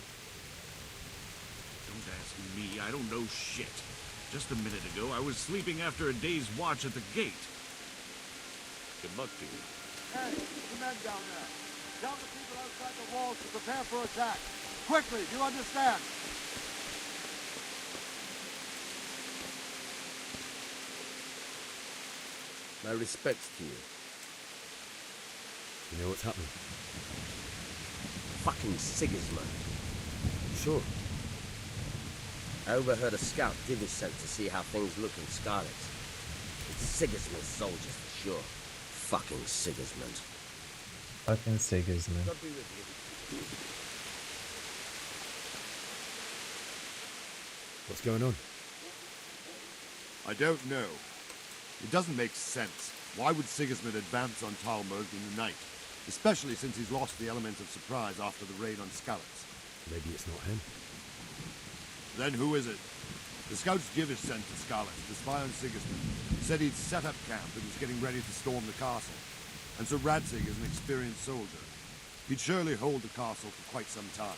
G: Don't ask me. I don't know shit. Just a minute ago, I was sleeping after a day's watch at the gate. Good luck to you.
Q: Hey, the men down there. Tell the people outside the walls to prepare for attack. Quickly, do you understand?
J: My respects to you.
R: You know what's happening?
J: Fucking Sigismund.
R: Sure.
J: I overheard a scout Divish sent to see how things look in Skalitz. It's Sigismund's soldiers for sure. Fucking Sigismund.
A: Fucking Sigismund.
J: God be with you.
R: What's going on?
Q: I don't know. It doesn't make sense. Why would Sigismund advance on Talmberg in the night? Especially since he's lost the element of surprise after the raid on Skalitz.
R: Maybe it's not him.
Q: Then who is it? The scouts Divish sent to Skalitz to spy on Sigismund said he'd set up camp and was getting ready to storm the castle. And so Radzig is an experienced soldier. He'd surely hold the castle for quite some time.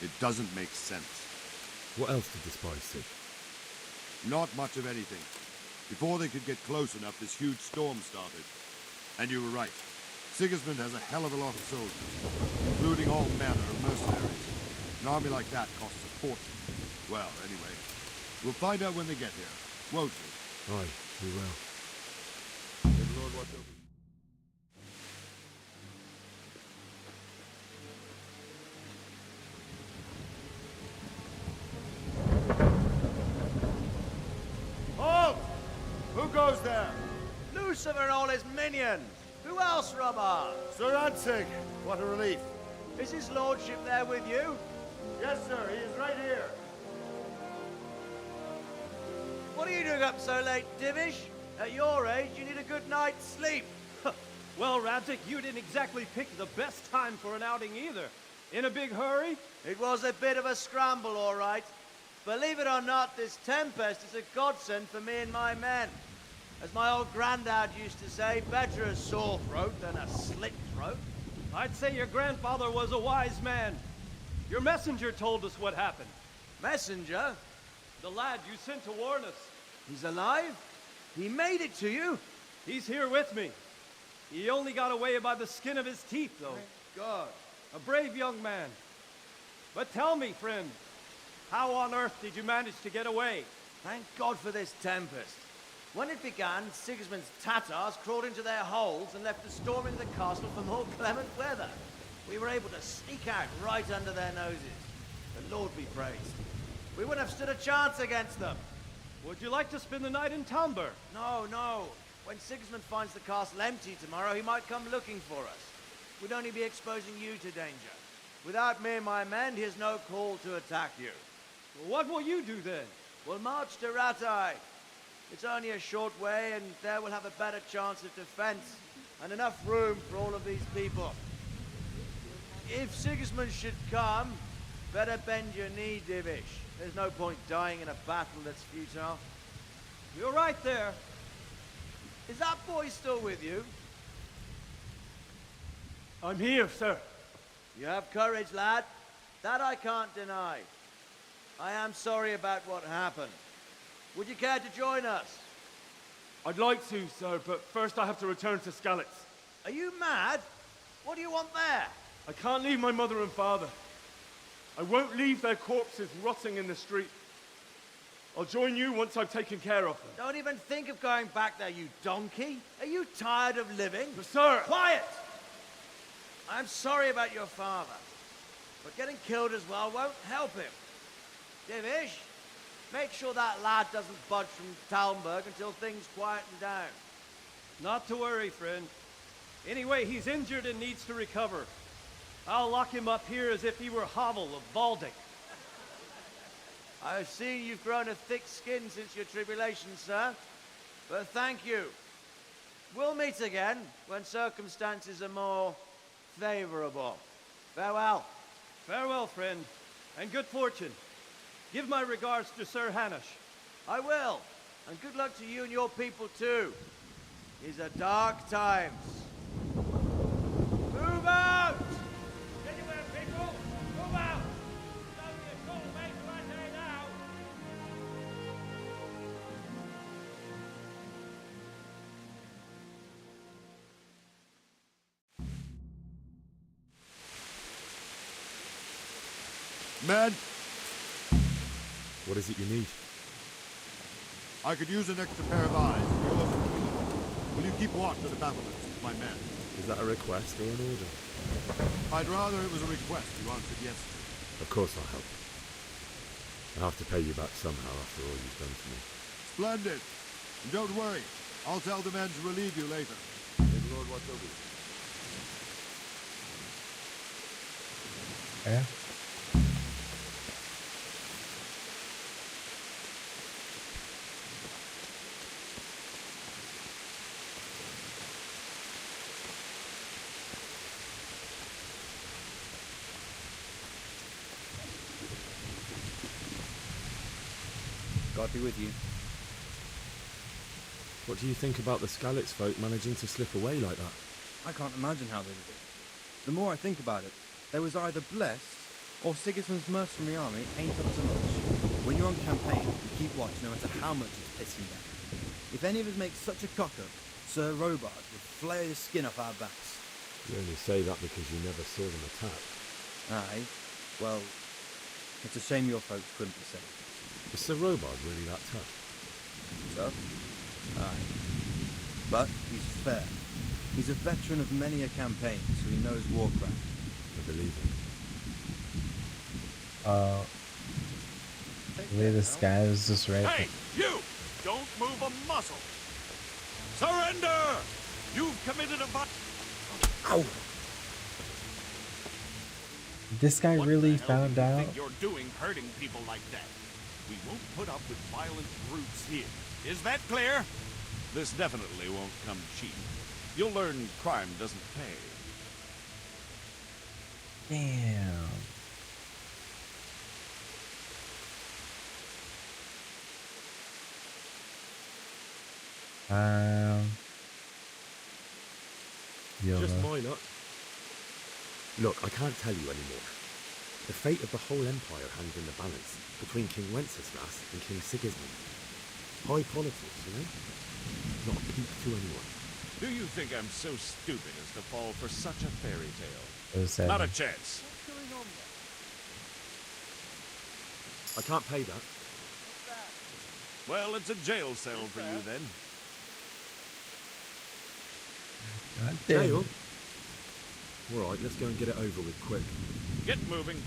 Q: It doesn't make sense.
R: What else did the spies see?
Q: Not much of anything. Before they could get close enough, this huge storm started. And you were right. Sigismund has a hell of a lot of soldiers, including all manner of mercenaries. An army like that costs a fortune. Well, anyway, we'll find out when they get here, won't we?
R: Aye, we will.
Q: May the Lord watch over you. Halt! Who goes there?
B: Lucifer and all his minions. Who else, Robert?
Q: Sir Radzig. What a relief.
B: Is his lordship there with you?
Q: Yes, sir. He is right here.
B: What are you doing up so late, Divish? At your age, you need a good night's sleep.
K: Well, Radzig, you didn't exactly pick the best time for an outing either. In a big hurry?
B: It was a bit of a scramble, all right. Believe it or not, this tempest is a godsend for me and my men. As my old granddad used to say, better a sore throat than a slit throat.
K: I'd say your grandfather was a wise man. Your messenger told us what happened.
B: Messenger?
K: The lad you sent to warn us.
B: He's alive? He made it to you?
K: He's here with me. He only got away by the skin of his teeth, though.
B: Thank God.
K: A brave young man. But tell me, friend, how on earth did you manage to get away?
B: Thank God for this tempest. When it began, Sigismund's Tatars crawled into their holes and left us storming the castle for more clement weather. We were able to sneak out right under their noses. The Lord be praised. We wouldn't have stood a chance against them.
K: Would you like to spend the night in Talmberg?
B: No, no. When Sigismund finds the castle empty tomorrow, he might come looking for us. We'd only be exposing you to danger. Without me and my men, he has no call to attack you.
K: Well, what will you do then?
B: We'll march to Ratai. It's only a short way, and there we'll have a better chance of defense and enough room for all of these people. If Sigismund should come, better bend your knee, Divish. There's no point dying in a battle that's futile.
K: You're right there.
B: Is that boy still with you?
K: I'm here, sir.
B: You have courage, lad. That I can't deny. I am sorry about what happened. Would you care to join us?
K: I'd like to, sir, but first I have to return to Skalitz.
B: Are you mad? What do you want there?
K: I can't leave my mother and father. I won't leave their corpses rotting in the street. I'll join you once I've taken care of them.
B: Don't even think of going back there, you donkey. Are you tired of living?
K: But sir!
B: Quiet! I'm sorry about your father, but getting killed as well won't help him. Divish, make sure that lad doesn't budge from Talmberg until things quieten down.
K: Not to worry, friend. Anyway, he's injured and needs to recover. I'll lock him up here as if he were Havel of Baldic.
B: I've seen you've grown a thick skin since your tribulation, sir. But thank you. We'll meet again when circumstances are more favorable. Farewell.
K: Farewell, friend, and good fortune. Give my regards to Sir Hanush.
B: I will. And good luck to you and your people too. These are dark times. Move out!
F: Anywhere, people! Move out! It's only a call made right there now!
Q: Men,
R: What is it you need?
Q: I could use an extra pair of eyes. You're looking. Will you keep watch of the battlements, my men?
R: Is that a request or an order?
Q: I'd rather it was a request you answered yes to.
R: Of course I'll help. I'll have to pay you back somehow after all you've done for me.
Q: Splendid. And don't worry. I'll tell the men to relieve you later. May the Lord watch over you.
A: Yeah.
L: God be with you.
R: What do you think about the Skalitz folk managing to slip away like that?
L: I can't imagine how they did it. The more I think about it, they was either blessed, or Sigismund's mercenary army ain't up to much. When you're on campaign, you keep watch no matter how much it's pissing down. If any of us make such a cock-up, Sir Robard would flay the skin off our backs.
R: You only say that because you never saw them attack.
L: Aye. Well, it's a shame your folks couldn't be saved.
R: Is Sir Robard really that tough?
L: Tough? Aye. But he's fair. He's a veteran of many a campaign, so he knows warcraft.
R: I believe him.
A: The way the sky was just right.
G: Hey, you! Don't move a muscle! Surrender! You've committed a
A: Ow! This guy really found
G: What
A: out.
G: think you're doing hurting people like that? We won't put up with violent brutes here. Is that clear? This definitely won't come cheap. You'll learn crime doesn't pay.
A: Damn. YOLO.
R: Just my luck. Look, I can't tell you anymore. The fate of the whole empire hangs in the balance between King Wenceslas and King Sigismund. High politics, you know? Not a peep to anyone.
G: Do you think I'm so stupid as to fall for such a fairy tale?
A: So
G: Not a
A: sad.
G: chance.
R: I can't pay that.
G: Well, it's a jail cell for you then.
A: God damn.
R: Jail? Alright, let's go and get it over with quick.
G: Get moving.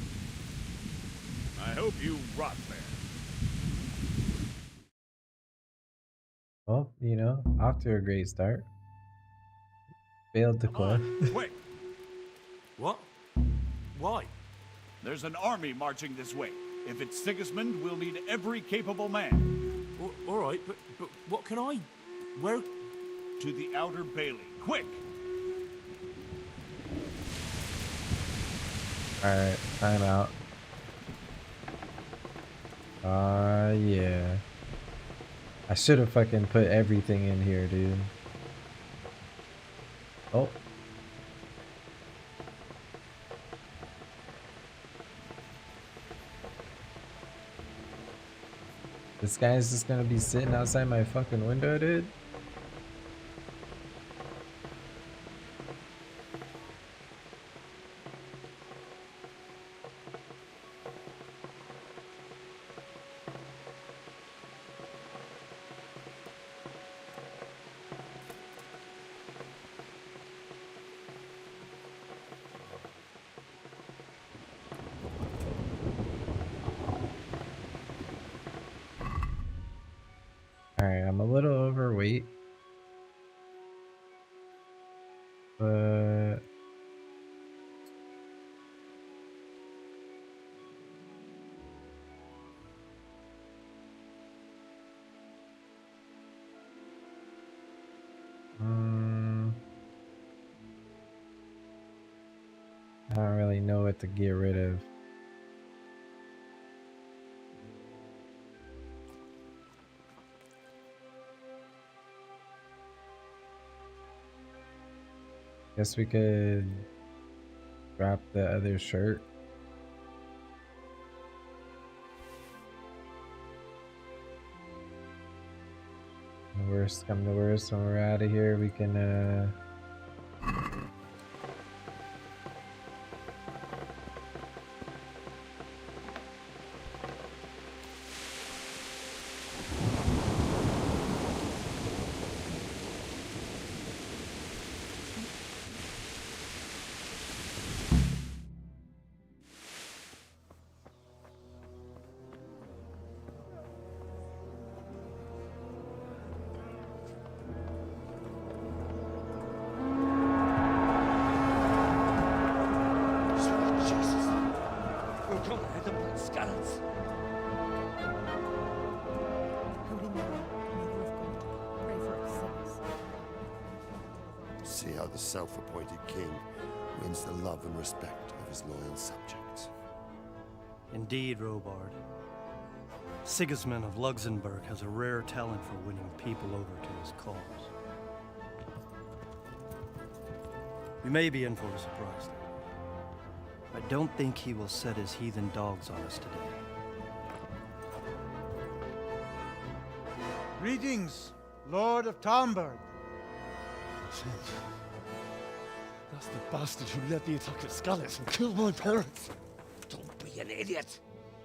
G: I hope you rot there.
A: Well, you know, off to a great start. Failed to quest.
G: Quick!
F: What? Why?
G: There's an army marching this way. If it's Sigismund, we'll need every capable man.
F: All right, but what can I... Where...
G: To the outer bailey. Quick!
A: Alright, time out. Yeah. I should have fucking put everything in here, dude. Oh. This guy's just gonna be sitting outside my fucking window, dude. Alright, I'm a little overweight. But really know what to get rid of. Guess we could drop the other shirt. The worst come to worst, when we're out of here, we can
O: See how the self-appointed king wins the love and respect of his loyal subjects.
K: Indeed, Robard. Sigismund of Luxembourg has a rare talent for winning people over to his cause. We may be in for a surprise, though. I don't think he will set his heathen dogs on us today.
D: Greetings, Lord of Talmberg.
M: That's the bastard who led the attack at Skalitz and killed my parents.
N: Don't be an idiot.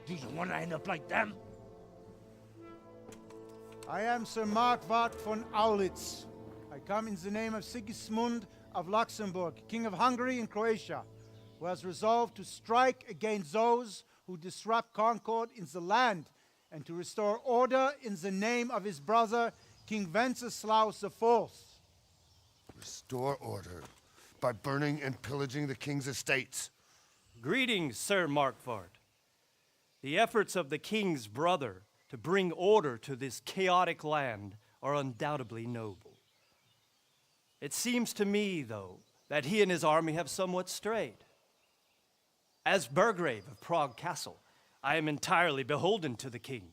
N: Do you want to end up like them?
D: I am Sir Markwart von Aulitz. I come in the name of Sigismund of Luxembourg, King of Hungary and Croatia, who has resolved to strike against those who disrupt concord in the land and to restore order in the name of his brother, King Wenceslaus IV.
O: Restore order by burning and pillaging the king's estates.
K: Greetings, Sir Markwart. The efforts of the king's brother to bring order to this chaotic land are undoubtedly noble. It seems to me, though, that he and his army have somewhat strayed. As Burgrave of Prague Castle, I am entirely beholden to the king,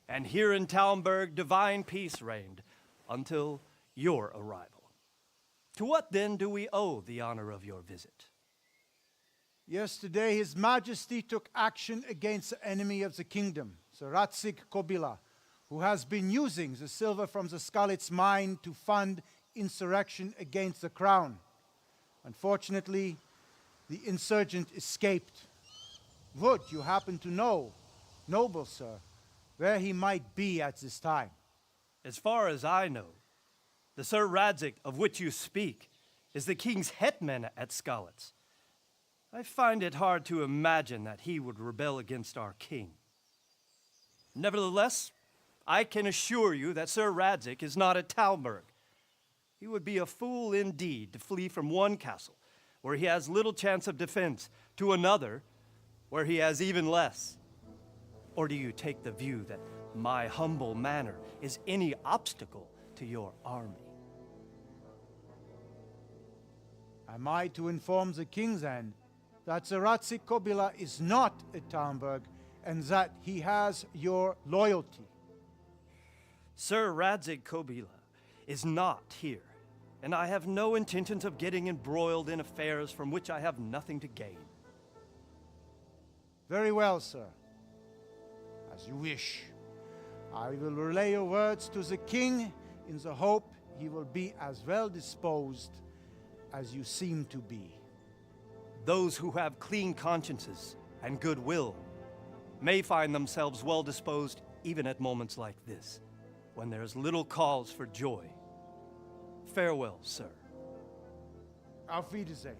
K: and here in Talmberg divine peace reigned until your arrival. To what then do we owe the honor of your visit?
D: Yesterday, His Majesty took action against the enemy of the kingdom, Sir Radzig Kobyla, who has been using the silver from the Skalitz mine to fund insurrection against the crown. Unfortunately, the insurgent escaped. Would you happen to know, noble sir, where he might be at this time?
K: As far as I know, the Sir Radzig of which you speak is the king's hetman at Skalitz. I find it hard to imagine that he would rebel against our king. Nevertheless, I can assure you that Sir Radzig is not at Talmberg. He would be a fool indeed to flee from one castle, where he has little chance of defense, to another, where he has even less. Or do you take the view that my humble manner is any obstacle to your army?
D: Am I to inform the king then that Sir Radzig Kobyla is not at Talmberg and that he has your loyalty?
K: Sir Radzig Kobyla is not here, and I have no intentions of getting embroiled in affairs from which I have nothing to gain.
D: Very well, sir. As you wish. I will relay your words to the king in the hope he will be as well disposed as you seem to be.
K: Those who have clean consciences and goodwill may find themselves well disposed even at moments like this, when there is little cause for joy. Farewell, sir.
D: Auf Wiedersehen.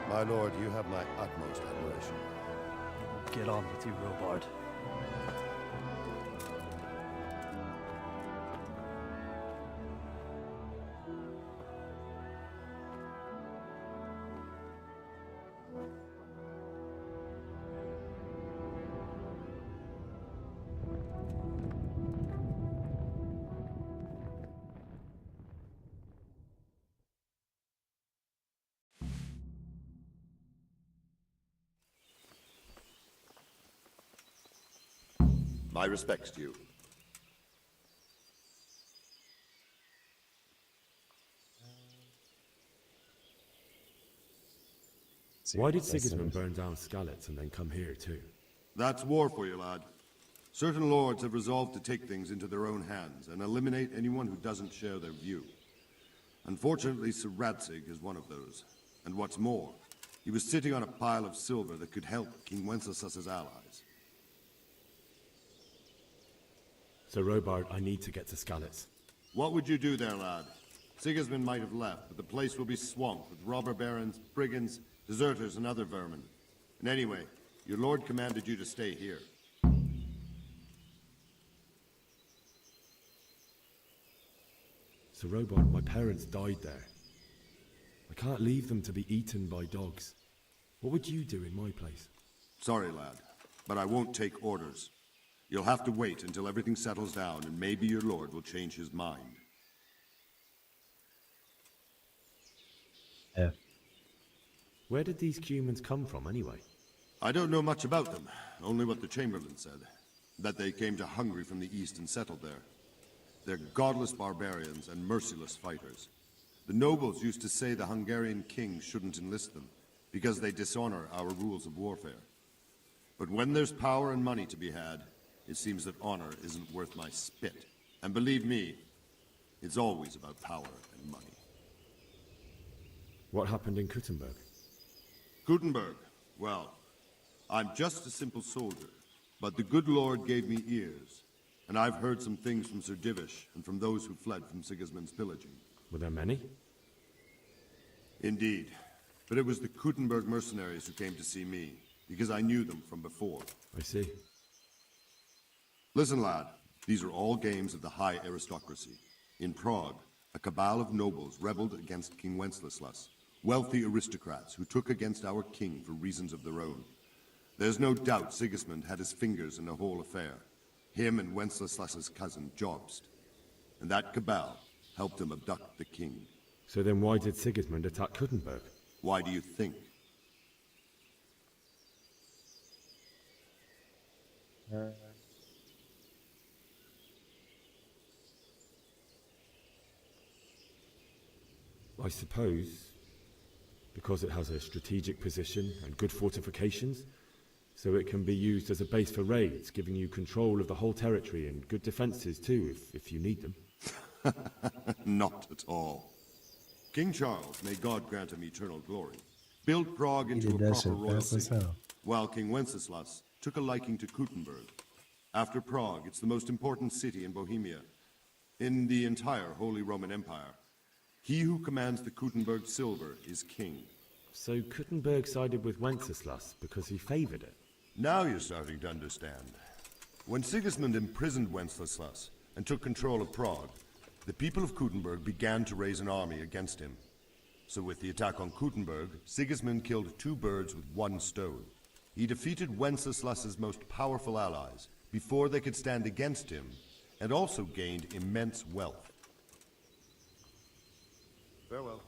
O: My lord, you have my utmost admiration.
K: Get on with you, Robard.
Q: My respects to you.
R: Why did Sigismund burn down Skalitz and then come here too?
Q: That's war for you, lad. Certain lords have resolved to take things into their own hands and eliminate anyone who doesn't share their view. Unfortunately, Sir Radzig is one of those. And what's more, he was sitting on a pile of silver that could help King Wenceslas's allies.
R: So Robard, I need to get to Skalitz.
Q: What would you do there, lad? Sigismund might have left, but the place will be swamped with robber barons, brigands, deserters, and other vermin. And anyway, your lord commanded you to stay here.
R: So Robard, my parents died there. I can't leave them to be eaten by dogs. What would you do in my place?
Q: Sorry, lad, but I won't take orders. You'll have to wait until everything settles down, and maybe your lord will change his mind.
A: Yeah.
R: Where did these humans come from, anyway?
Q: I don't know much about them, only what the Chamberlain said. That they came to Hungary from the east and settled there. They're godless barbarians and merciless fighters. The nobles used to say the Hungarian king shouldn't enlist them, because they dishonor our rules of warfare. But when there's power and money to be had, it seems that honor isn't worth my spit. And believe me, it's always about power and money.
R: What happened in Kuttenberg?
Q: Gutenberg, well, I'm just a simple soldier, but the good Lord gave me ears, and I've heard some things from Sir Divish and from those who fled from Sigismund's pillaging.
R: Were there many?
Q: Indeed, but it was the Kuttenberg mercenaries who came to see me, because I knew them from before.
R: I see.
Q: Listen, lad, these are all games of the high aristocracy. In Prague, a cabal of nobles rebelled against King Wenceslas, wealthy aristocrats who took against our king for reasons of their own. There's no doubt Sigismund had his fingers in the whole affair. Him and Wenceslas's cousin, Jobst. And that cabal helped him abduct the king.
R: So then why did Sigismund attack Kuttenberg?
Q: Why do you think?
R: I suppose because it has a strategic position and good fortifications, so it can be used as a base for raids, giving you control of the whole territory and good defenses too, if you need them.
Q: Not at all. King Charles, may God grant him eternal glory, built Prague into a proper royal city, while King Wenceslas took a liking to Kuttenberg. After Prague, it's the most important city in Bohemia, in the entire Holy Roman Empire. He who commands the Kuttenberg silver is king.
R: So Kuttenberg sided with Wenceslas because he favored it?
Q: Now you're starting to understand. When Sigismund imprisoned Wenceslas and took control of Prague, the people of Kuttenberg began to raise an army against him. So with the attack on Kuttenberg, Sigismund killed two birds with one stone. He defeated Wenceslas's most powerful allies before they could stand against him, and also gained immense wealth. Farewell.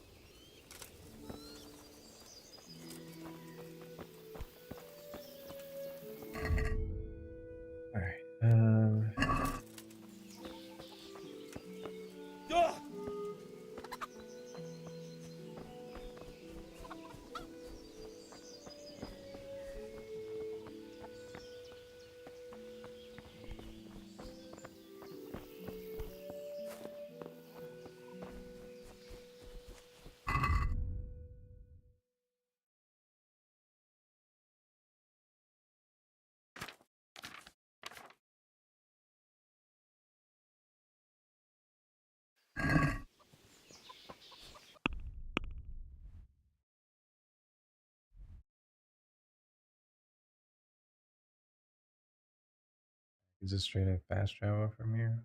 A: Is it straight up fast travel from here?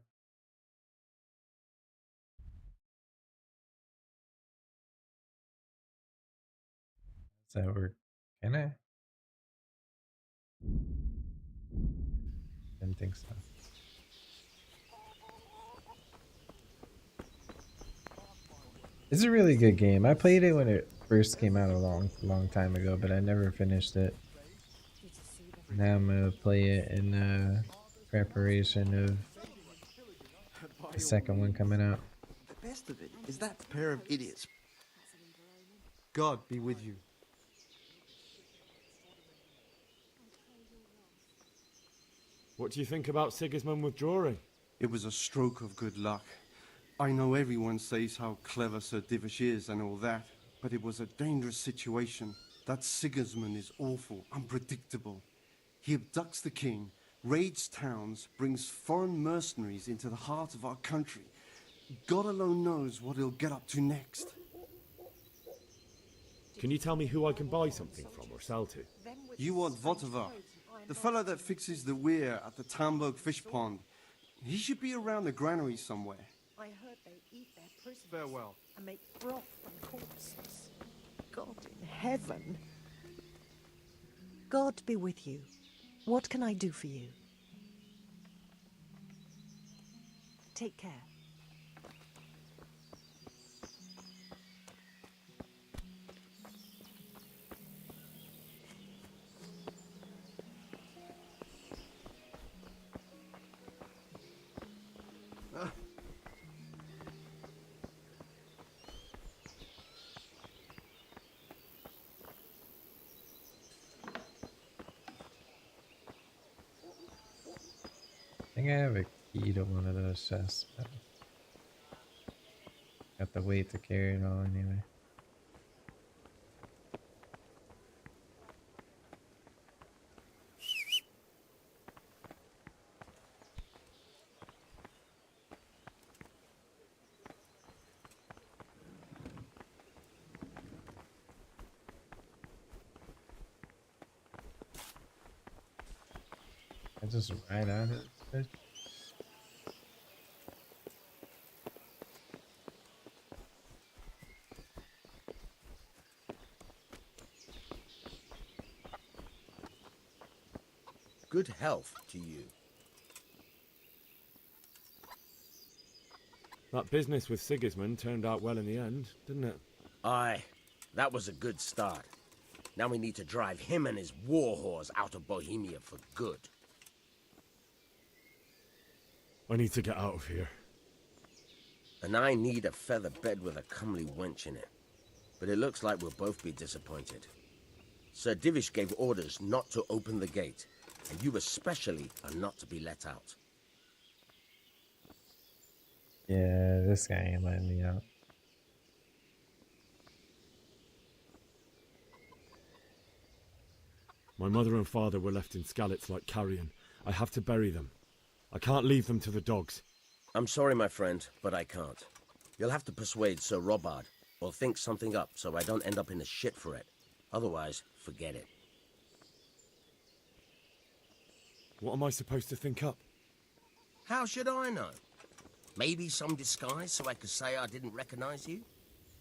A: Does that work? Can I? Didn't think so. It's a really good game. I played it when it first came out a long time ago, but I never finished it. Now I'm gonna play it in preparation of the second one coming out.
H: The best of it is that pair of idiots. God be with you.
R: What do you think about Sigismund withdrawing?
H: It was a stroke of good luck. I know everyone says how clever Sir Divish is and all that, but it was a dangerous situation. That Sigismund is awful, unpredictable. He abducts the king, raids towns, brings foreign mercenaries into the heart of our country. God alone knows what he'll get up to next.
R: Can you tell me who I can buy something from or sell to?
H: You want Votovar, the fellow that fixes the weir at the Tamburg fish pond. He should be around the granary somewhere.
P: I heard they eat their prisoners.
H: Farewell.
P: And make broth from corpses. God in heaven. God be with you. What can I do for you? Take care.
A: I think I have a key to one of those chests, but got the weight to carry it all anyway. I just ride on it. Bitch.
J: Good health to you.
R: That business with Sigismund turned out well in the end, didn't it?
J: Aye, that was a good start. Now we need to drive him and his war whores out of Bohemia for good.
R: I need to get out of here.
J: And I need a feather bed with a comely wench in it. But it looks like we'll both be disappointed. Sir Divish gave orders not to open the gate, and you especially are not to be let out.
A: Yeah, this guy ain't letting me out.
R: My mother and father were left in Skalitz like carrion. I have to bury them. I can't leave them to the dogs.
J: I'm sorry, my friend, but I can't. You'll have to persuade Sir Robard, or think something up so I don't end up in the shit for it. Otherwise, forget it.
R: What am I supposed to think up?
J: How should I know? Maybe some disguise so I could say I didn't recognize you?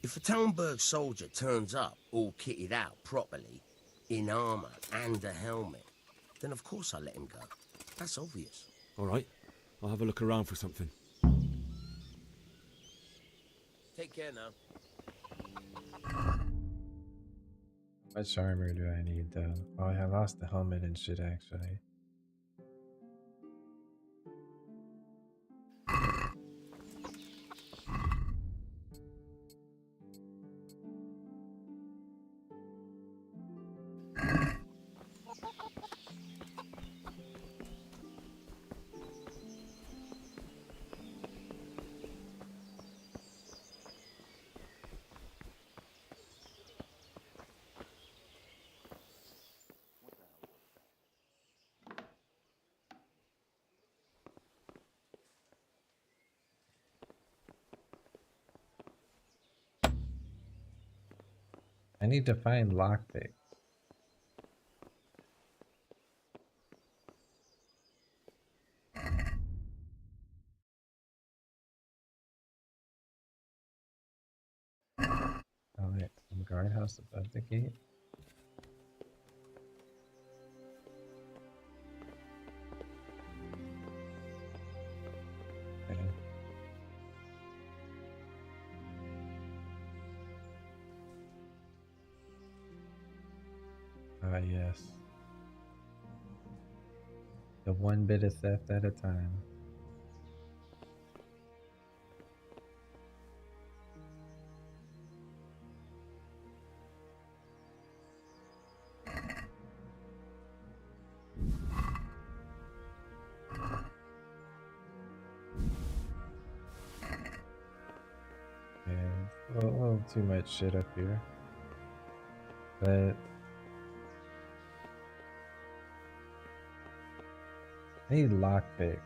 J: If a Talmberg soldier turns up, all kitted out properly, in armor and a helmet, then of course I let him go. That's obvious.
R: All right, I'll have a look around for something.
J: Take care now.
A: How much armor do I need though? Oh, I lost the helmet and shit actually. I need to find lockpick. guardhouse above the gate. Okay. Ah, yes. The one bit of theft at a time. Yeah, a little too much shit up here. But I need lockpicks.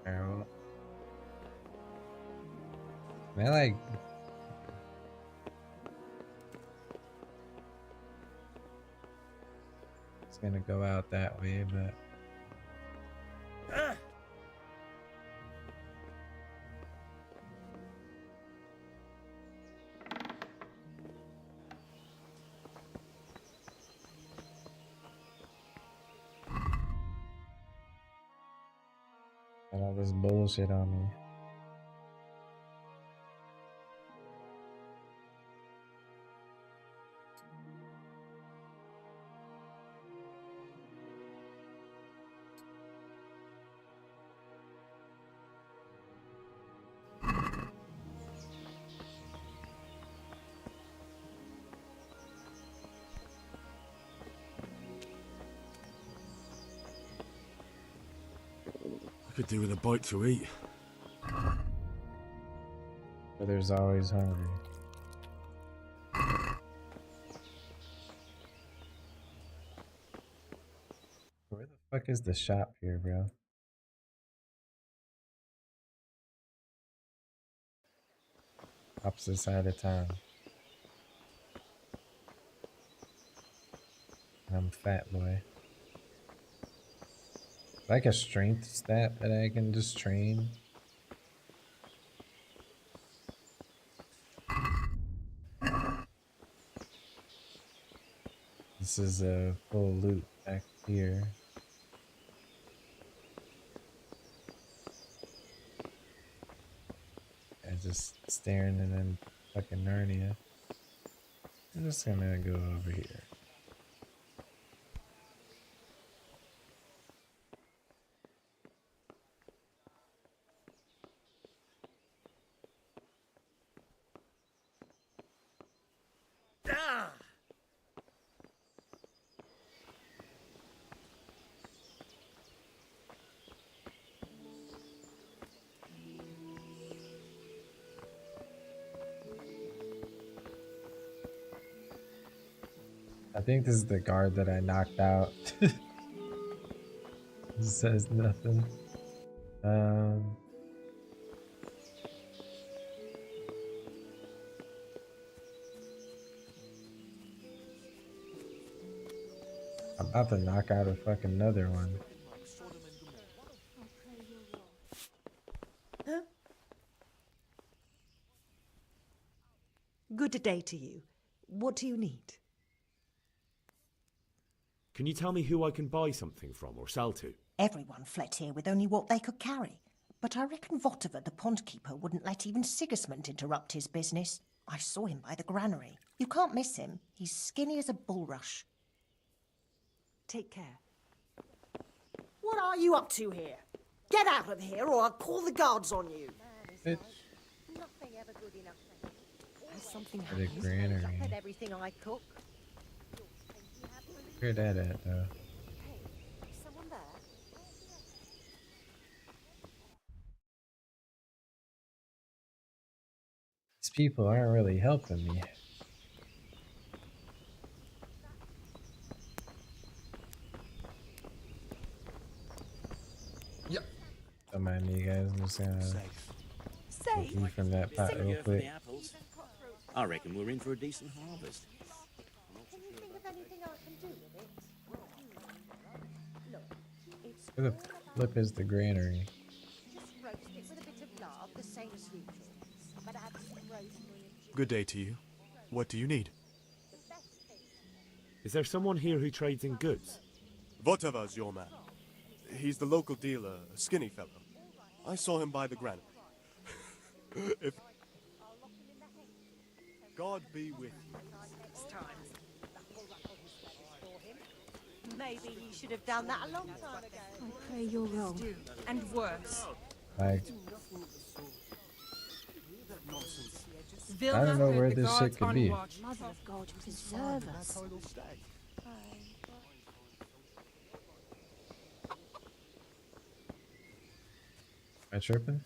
A: Alright, well, I like it's gonna go out that way, but got all this bullshit on me.
R: I could do with a bite to eat.
A: But there's always hungry. Where the fuck is the shop here, bro? Opposite side of town. And I'm fat boy. Like a strength stat that I can just train. This is a full loot back here. I just staring and then fucking Narnia. I'm just gonna go over here. I think this is the guard that I knocked out. He says nothing. I'm about to knock out a fucking another one.
C: Huh? Good day to you. What do you need?
R: Can you tell me who I can buy something from or sell to?
T: Everyone fled here with only what they could carry. But I reckon Votiver, the pondkeeper, wouldn't let even Sigismund interrupt his business. I saw him by the granary. You can't miss him. He's skinny as a bulrush.
C: Take care. What are you up to here? Get out of here or I'll call the guards on you.
A: Bitch.
P: Nothing ever good enough for him.
C: Has something
A: The
C: happened?
A: granary.
P: Up at everything I cook.
A: Where that at though?
P: Is someone there?
A: These people aren't really helping me.
U: Yep,
A: Don't mind me, guys. I'm just gonna eat from that pot real
N: Here for
A: quick.
N: the apples. I reckon we're in for a decent harvest.
T: Can you think of anything I can do with it? Look, it's
A: Where the flip is the granary?
T: just roast it with a bit of lard, the same as usual. But add some rosemary and
M: Good day to you. What do you need?
R: Is there someone here who trades in goods?
M: Votava's your man. He's the local dealer, a skinny fellow. I saw him by the granary. If God be with you.
C: Next time. Maybe you should have done that a long time ago.
U: I pray you're wrong. And worse.
A: Like,
U: Vilna
A: I don't know
U: heard
A: where
U: the
A: this
U: gods
A: shit could
U: on
A: be.
U: watch. Mother of God, preserve us.
A: Am I tripping?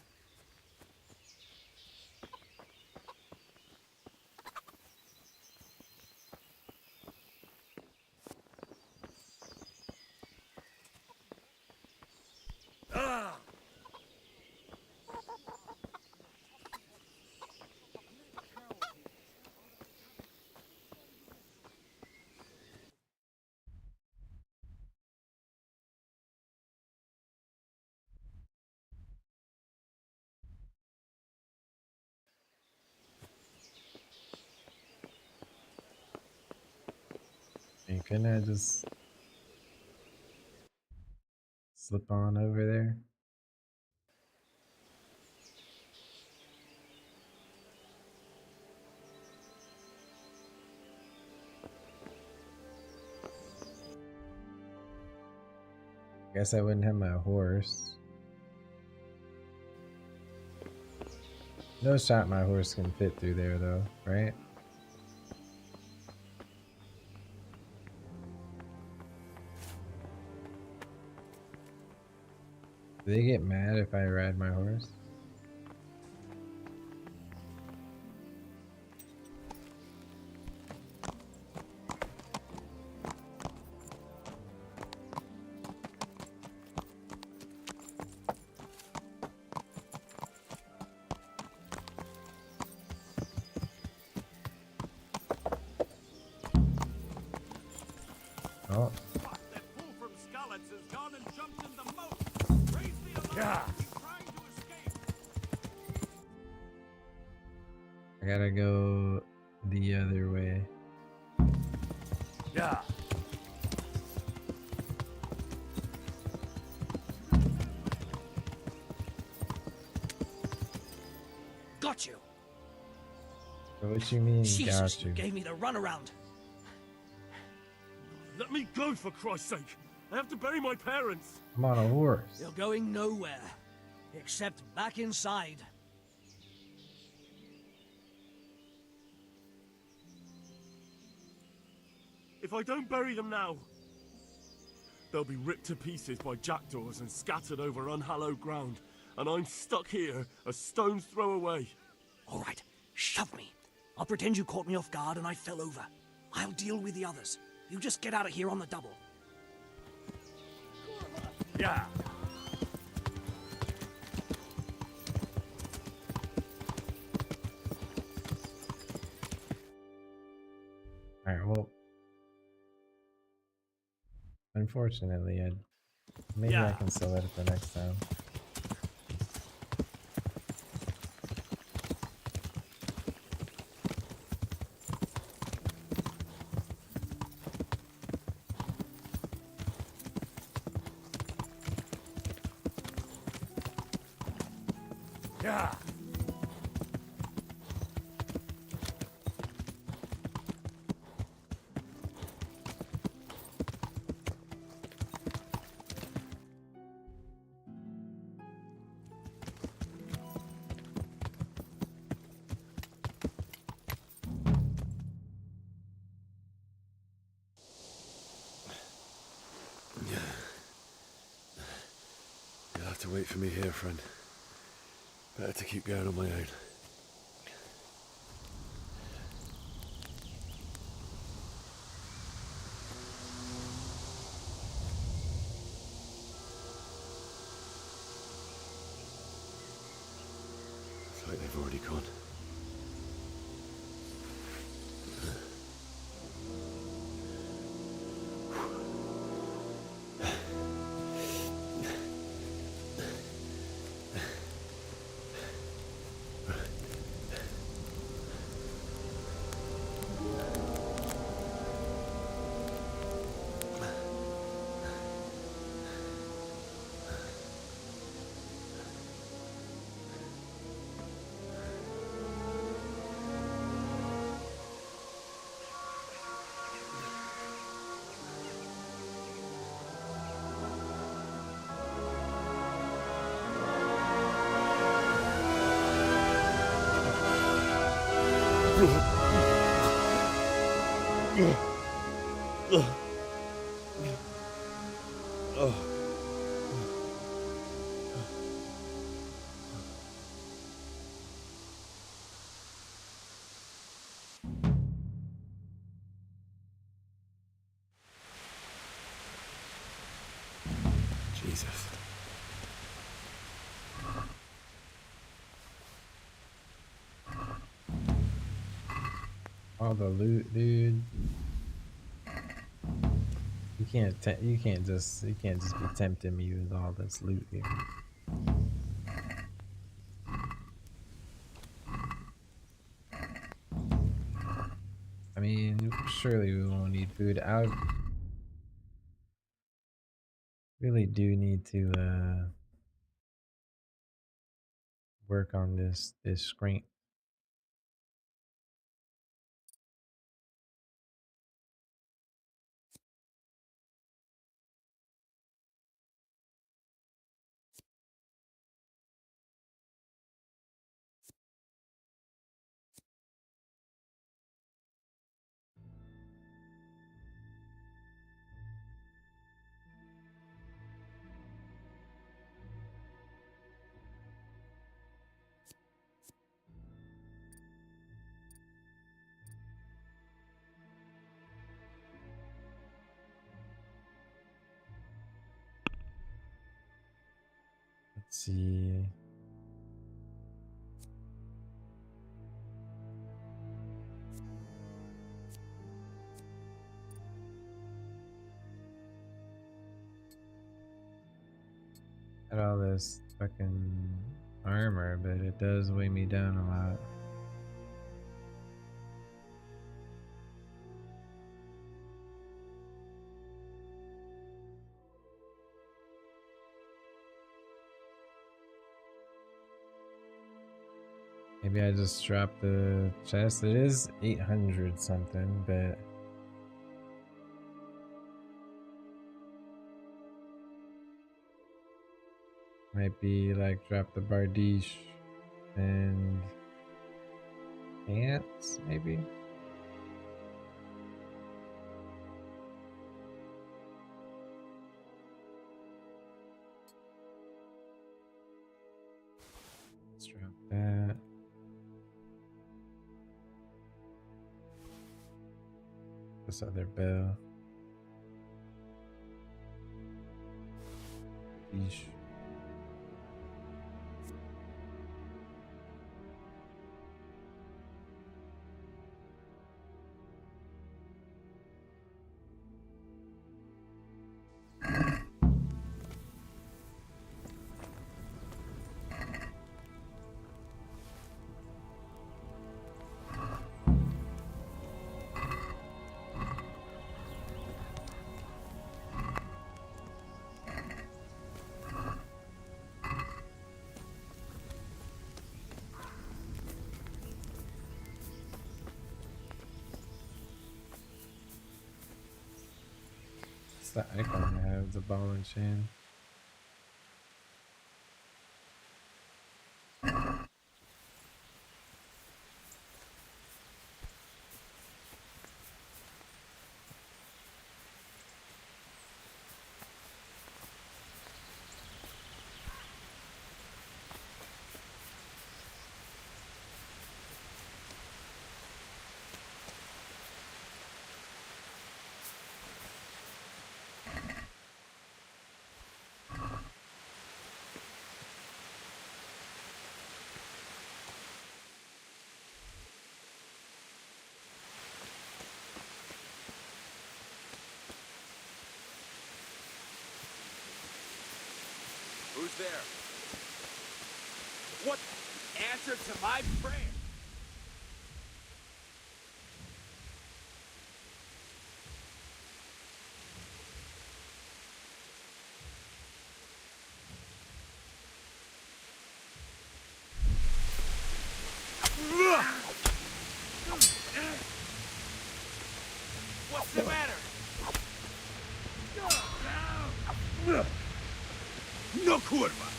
A: And couldn't I just slip on over there? Guess I wouldn't have my horse. No shot my horse can fit through there though, right? Do they get mad if I ride my horse? Oh.
G: That fool from Skalitz has gone and jumped in the moat. Raise the alarm. He's trying to escape.
A: I gotta go the other way.
M: Yeah.
I: Got you.
A: What you mean,
I: Jesus,
A: got you?
I: gave me the runaround.
F: Let me go, for Christ's sake! I have to bury my parents!
A: I'm on a horse.
I: You're going nowhere. Except back inside.
F: If I don't bury them now, they'll be ripped to pieces by jackdaws and scattered over unhallowed ground, and I'm stuck here, a stone's throw away.
I: All right, shove me. I'll pretend you caught me off guard and I fell over. I'll deal with the others. You just get out of here on the double.
M: Yeah.
A: Alright, well. Unfortunately, maybe I can sell it for next time.
M: Yeah.
R: You'll have to wait for me here, friend. Better to keep going on my own. Jesus.
A: All the loot, dude. You can't just be tempting me with all this loot here. I mean, surely we won't need food. I really do need to work on this screen. Let's see. Got all this fucking armor, but it does weigh me down a lot. Maybe I just dropped the chest. It is 800 something, but might be like drop the bardiche and pants, maybe. Let's drop that. This other bell. Bardiche. The icon I have, the ball and chain.
G: Who's there? What answer to my prayer? What's the matter? No curva.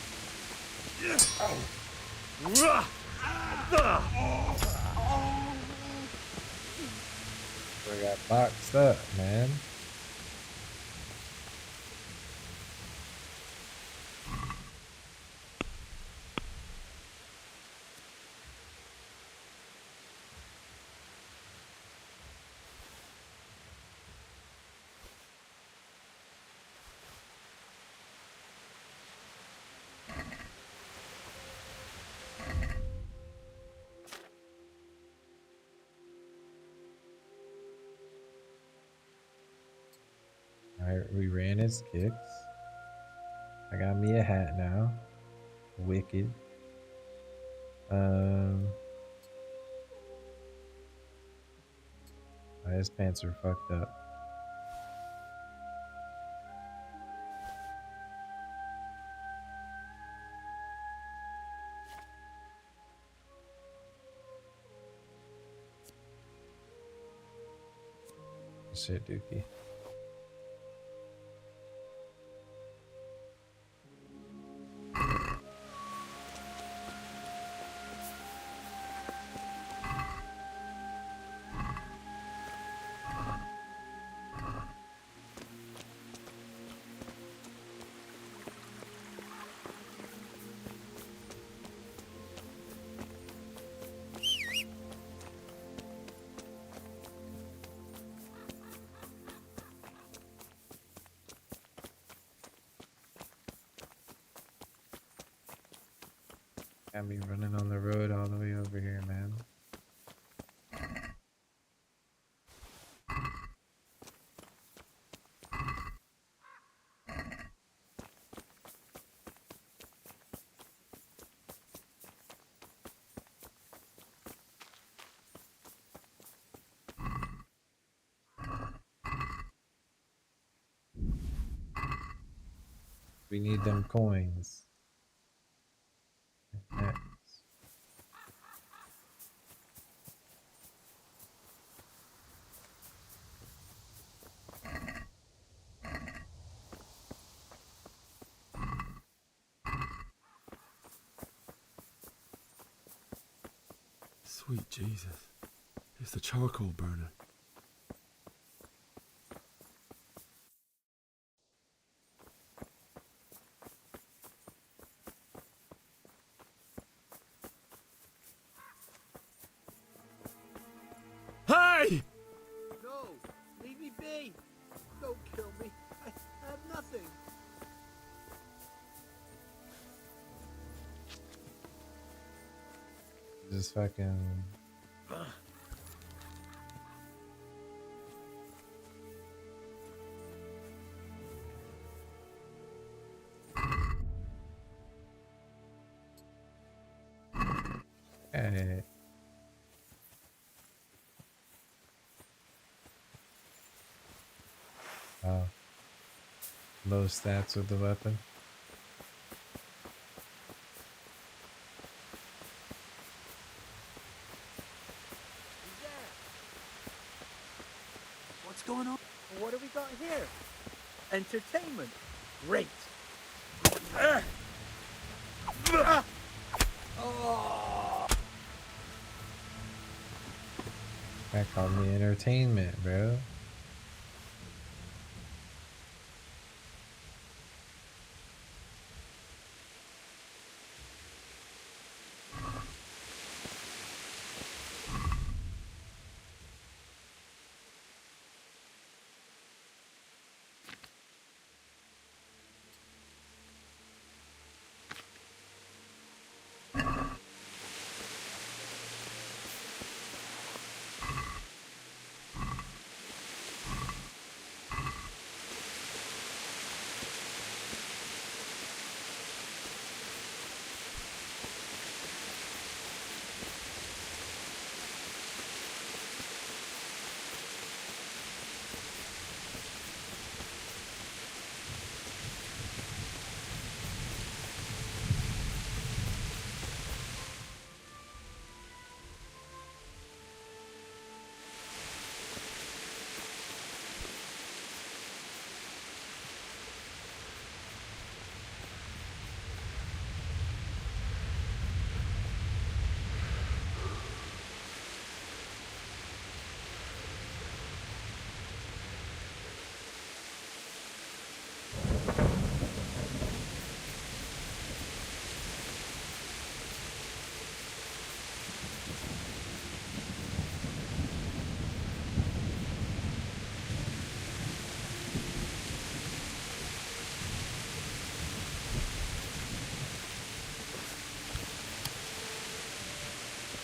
A: We got boxed up, man. Alright, we ran his kicks. I got me a hat now. Wicked. His pants are fucked up. Shit, Dookie. Can't be running on the road all the way over here, man. We need them coins. Next.
R: Sweet Jesus. It's the charcoal burner. Hey!
B: No! Leave me be! Don't kill me. I have nothing.
A: Just fucking. Hey. Oh. Low stats with the weapon.
I: What's going on?
B: What have we got here? Entertainment. Great.
A: That called me entertainment, bro.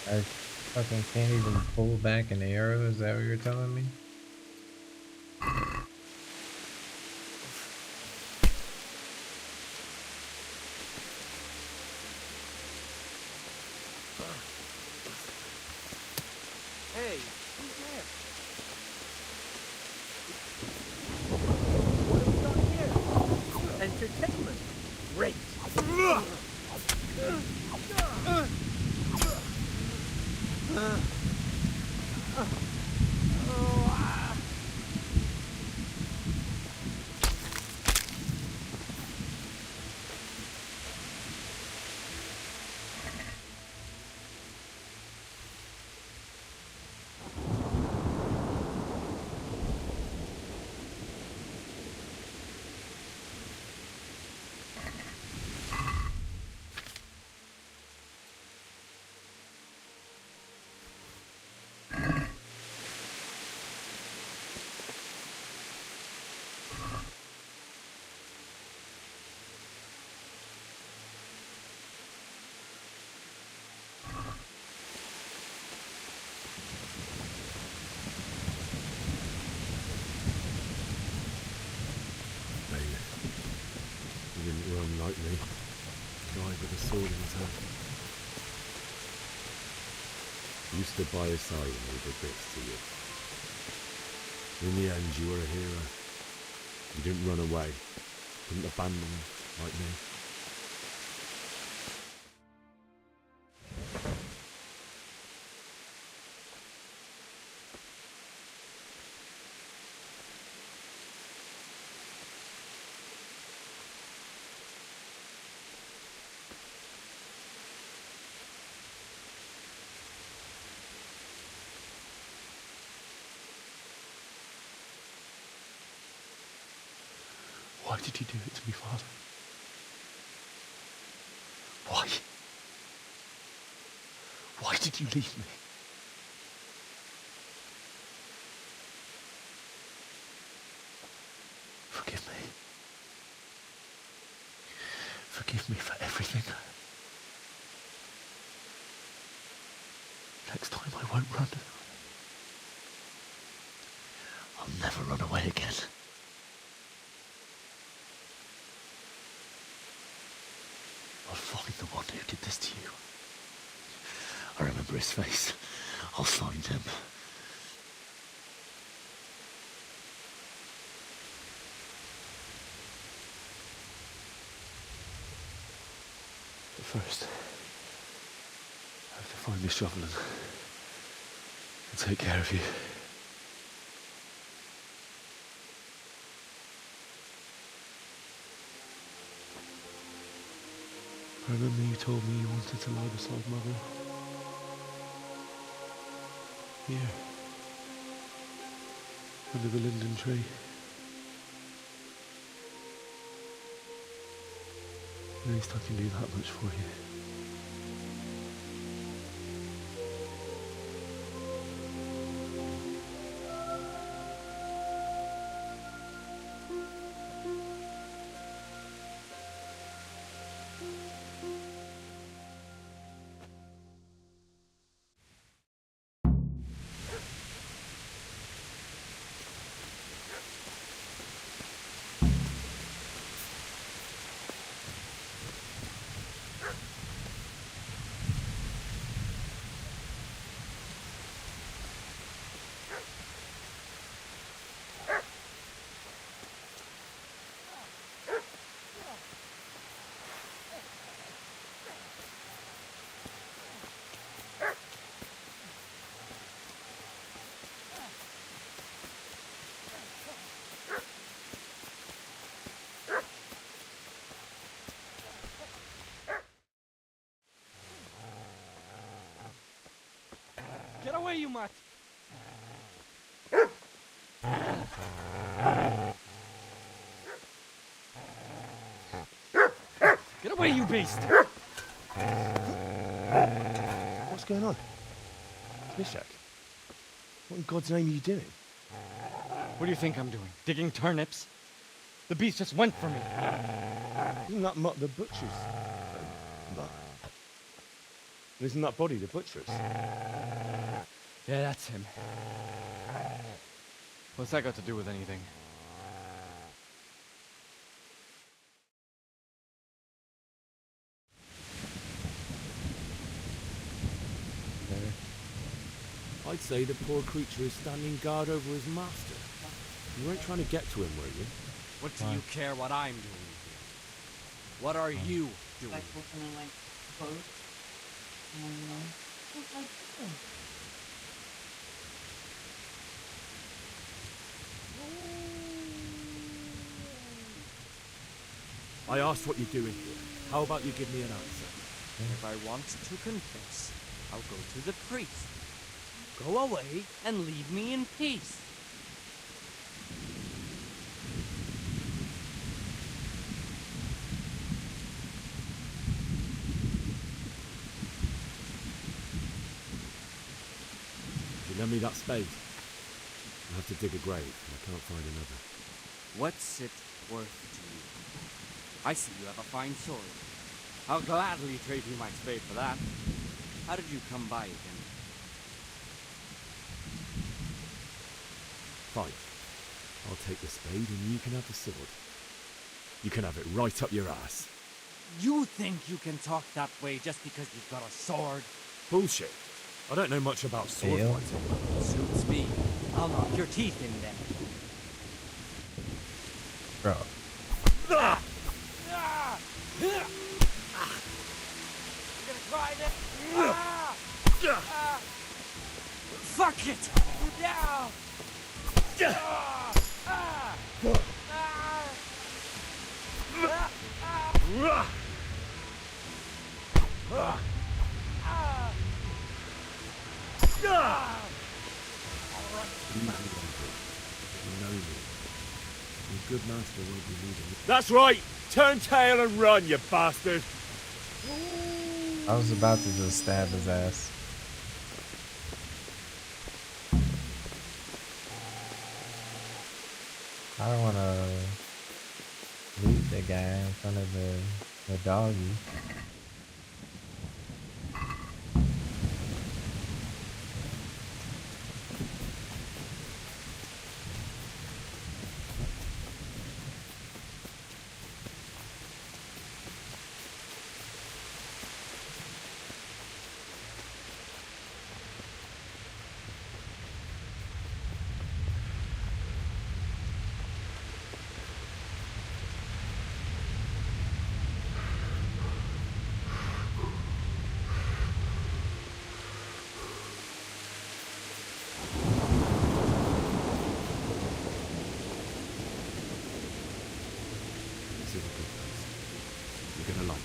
A: I fucking can't even pull back an arrow, is that what you're telling me?
R: unlikely. Guy with a sword in his hand. You stood by his side and he did this to you. In the end, you were a hero. You didn't run away. Didn't abandon like me.
F: Why did you do it to me, Father? Why? Why did you leave me? Forgive me. Forgive me for everything. Next time I won't run. I'll never run away again. I'll find the one who did this to you. I remember his face. I'll find him. But first, I have to find this shovel and take care of you. I remember you told me you wanted to lie beside Mother. Here. Under the linden tree. At least I can do that much for you.
K: Get away, you mutt! Get away, you beast!
F: What's going on? Mishak, what in God's name are you doing?
K: What do you think I'm doing? Digging turnips? The beast just went for me.
F: Isn't that Mutt the butcher's? Mutt. Isn't that body the butcher's?
K: Yeah, that's him. What's that got to do with anything?
R: I'd say the poor creature is standing guard over his master. You weren't trying to get to him, were you?
K: What do you care what I'm doing here? What are you doing?
S: Like opening like clothes.
R: I asked what you're doing here. How about you give me an answer?
K: If I want to confess, I'll go to the priest. Go away and leave me in peace.
R: If you lend me that spade, I'll have to dig a grave and I can't find another.
K: What's it worth to you? I see you have a fine sword. I'll gladly trade you my spade for that. How did you come by it, then?
R: Fine. I'll take the spade and you can have the sword. You can have it right up your ass.
S: You think you can talk that way just because you've got a sword?
R: Bullshit. I don't know much about sword
A: Fail.
R: fighting.
S: Suits me. I'll knock your teeth in them.
A: Bro.
S: Ah! Ah! You're gonna try this? Ah! Ah! Fuck it! Yeah! Ah! Ah!
R: Your good master will be leading you.
F: That's right! Turn tail and run, you bastard!
A: I was about to just stab his ass. I don't want to loot the guy in front of the doggy.
R: This is a good place. You're gonna like it.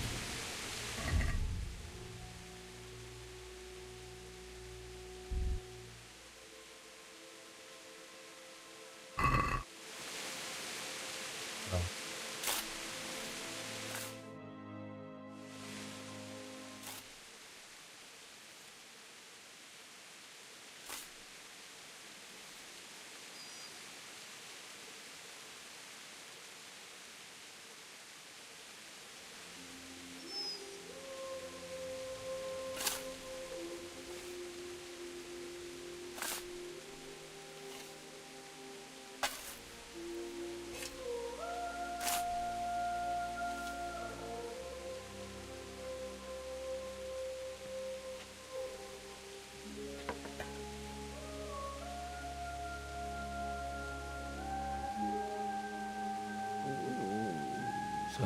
R: So,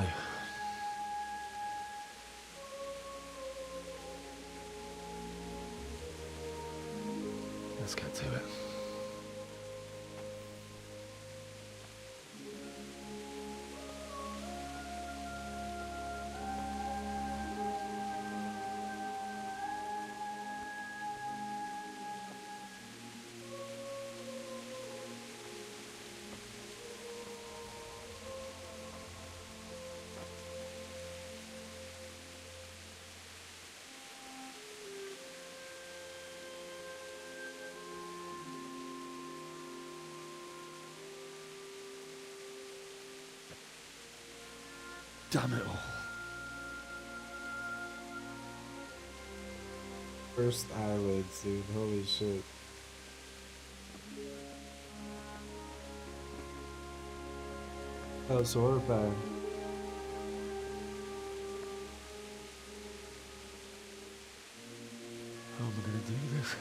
R: let's get to it. Damn it all.
A: First eyelids, dude. Holy shit. That's horrifying.
R: How am I gonna do this?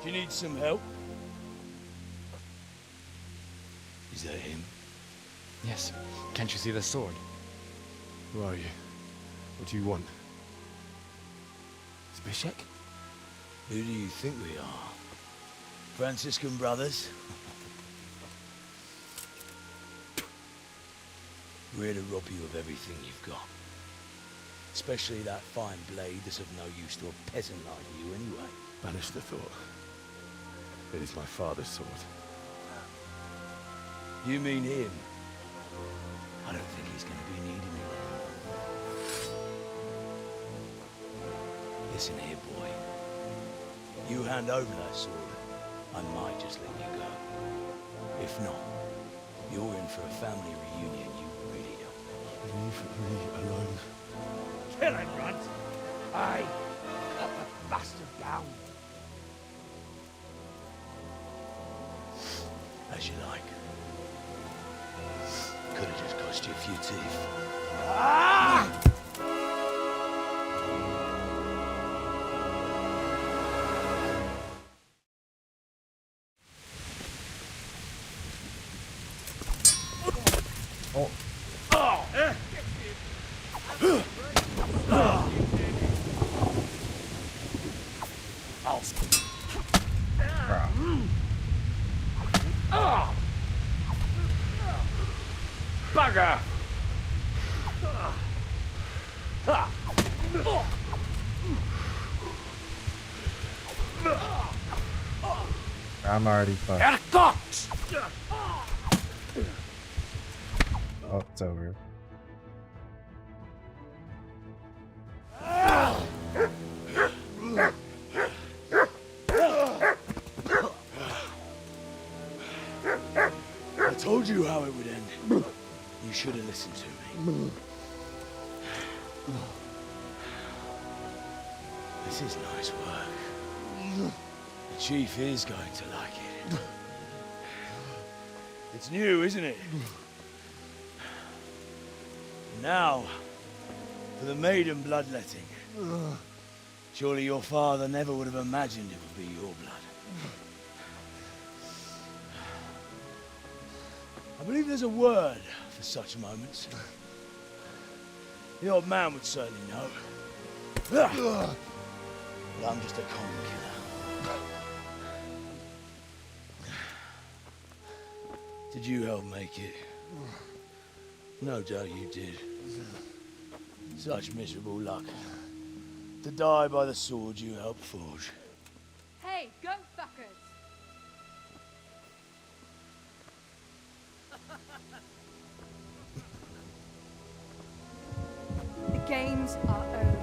V: Do you need some help? Is that him?
R: Yes. Can't you see the sword? Who are you? What do you want? Zbyszek?
V: Who do you think we are? Franciscan brothers? We're here to rob you of everything you've got. Especially that fine blade that's of no use to a peasant like you anyway.
R: Banish the thought. It is my father's sword.
V: You mean him? I don't think he's going to be needing it. Listen here, boy. You hand over that sword, I might just let you go. If not, you're in for a family reunion you really don't.
R: Leave me alone.
V: Kill him, Runt! Aye, cut the bastard down. As you like. off your teeth.
A: Oh.
F: Bugger!
A: I'm already fucked. Oh, it's over.
V: I told you how it would end. You should have listened to me. This is nice work. The chief is going to like it. It's new, isn't it? Now, for the maiden bloodletting. Surely your father never would have imagined it would be your blood. I believe there's a word for such moments. The old man would certainly know. But I'm just a common killer. Did you help make it? No doubt you did. Such miserable luck. To die by the sword you helped forge.
U: Hey, go fuckers! The games are over.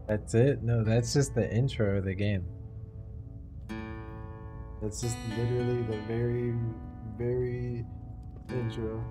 A: That's it? No, that's just the intro of the game. That's just literally the very, very intro.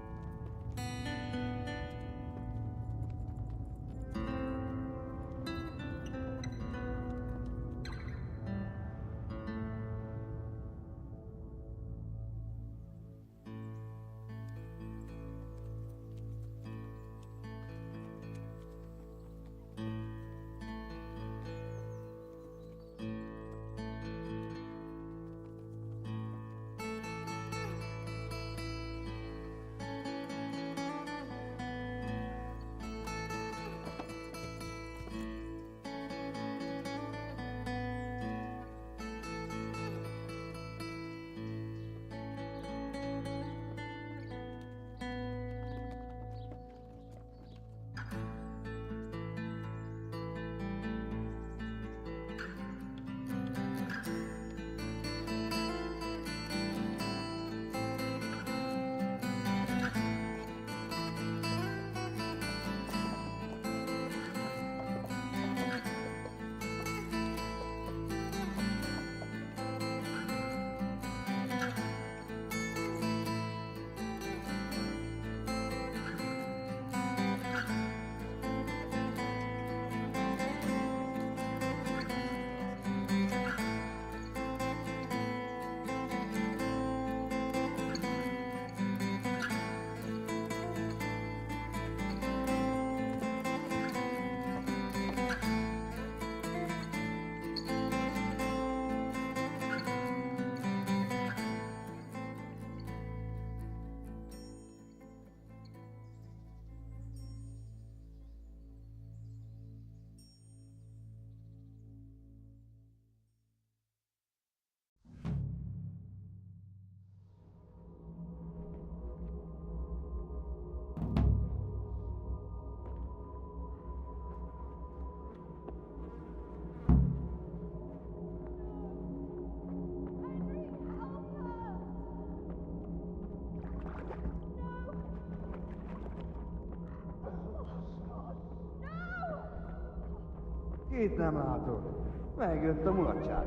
E: Kit nem látott. Megjött a mulatság.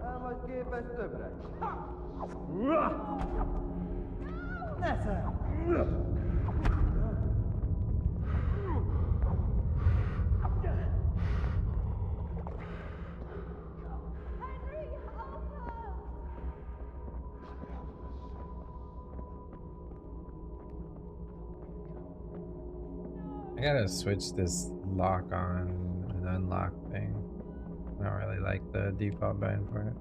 E: El vagy képes többre? Ne fel!
A: I gotta switch this lock on and unlock thing. I don't really like the default button for it.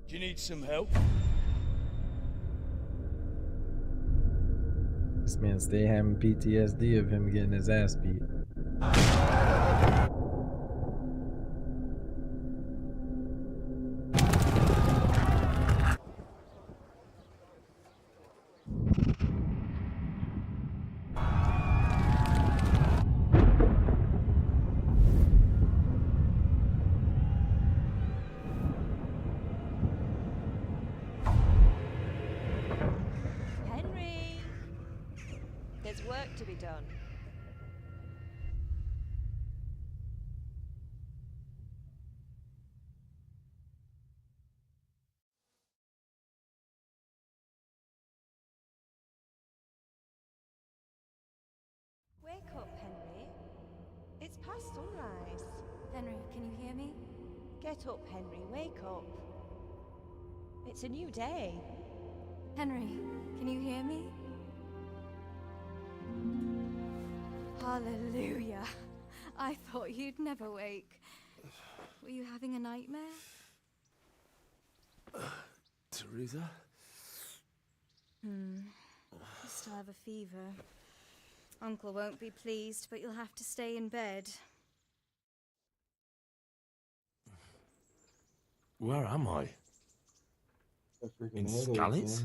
V: Do you need some help?
A: This man stay having PTSD of him getting his ass beat.
L: Henry! There's work to be done. Wake up, Henry. It's past sunrise.
U: Henry, can you hear me?
L: Get up, Henry. Wake up. It's a new day.
U: Henry, can you hear me? Hallelujah. I thought you'd never wake. Were you having a nightmare?
R: Teresa?
U: You still have a fever. Uncle won't be pleased, but you'll have to stay in bed.
R: Where am I? In Skalitz?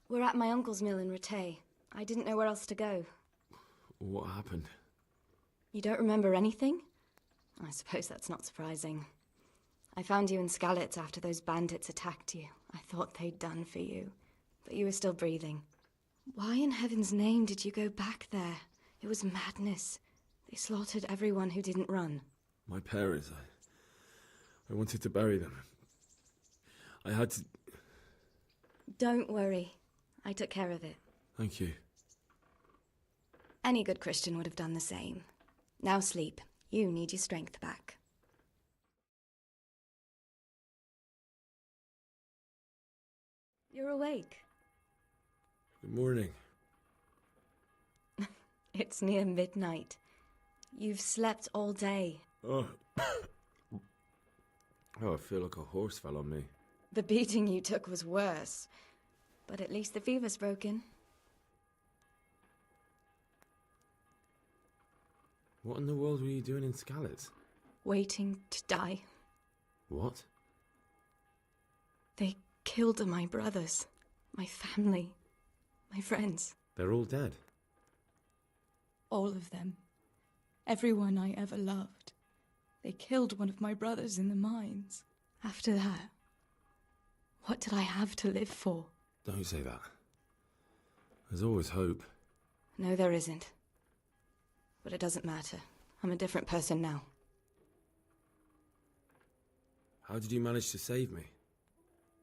U: We're at my uncle's mill in Rattay. I didn't know where else to go.
R: What happened?
U: You don't remember anything? I suppose that's not surprising. I found you in Skalitz after those bandits attacked you. I thought they'd done for you, but you were still breathing. Why in heaven's name did you go back there? It was madness. They slaughtered everyone who didn't run.
R: My parents, I wanted to bury them. I had to...
U: Don't worry. I took care of it.
R: Thank you.
U: Any good Christian would have done the same. Now sleep. You need your strength back. You're awake.
R: Good morning.
U: It's near midnight. You've slept all day.
R: Oh. Oh, I feel like a horse fell on me.
U: The beating you took was worse. But at least the fever's broken.
R: What in the world were you doing in Skalitz?
U: Waiting to die.
R: What?
U: They killed my brothers, my family, my friends.
R: They're all dead.
U: All of them. Everyone I ever loved. They killed one of my brothers in the mines. After that, what did I have to live for?
R: Don't say that. There's always hope.
U: No, there isn't. But it doesn't matter. I'm a different person now.
R: How did you manage to save me?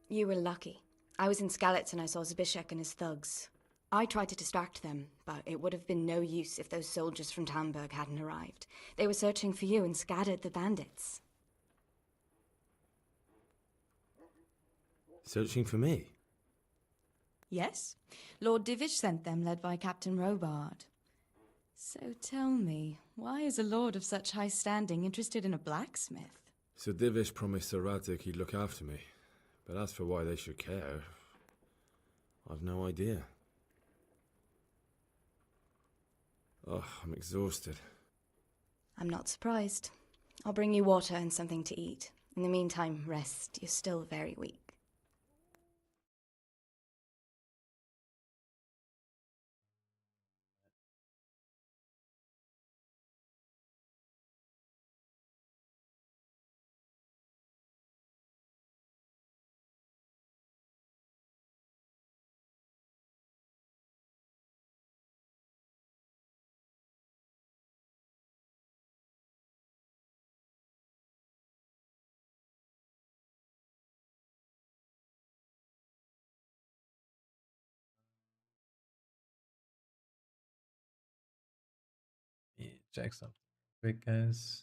U: You were lucky. I was in Skalitz and I saw Zbyszek and his thugs. I tried to distract them, but it would have been no use if those soldiers from Tamburg hadn't arrived. They were searching for you and scattered the bandits.
R: Searching for me?
U: Yes. Lord Divish sent them, led by Captain Robard. So tell me, why is a lord of such high standing interested in a blacksmith?
R: Sir Divish promised Sir Radzik he'd look after me. But as for why they should care, I've no idea. Oh, I'm exhausted.
U: I'm not surprised. I'll bring you water and something to eat. In the meantime, rest. You're still very weak.
A: check something quick, guys.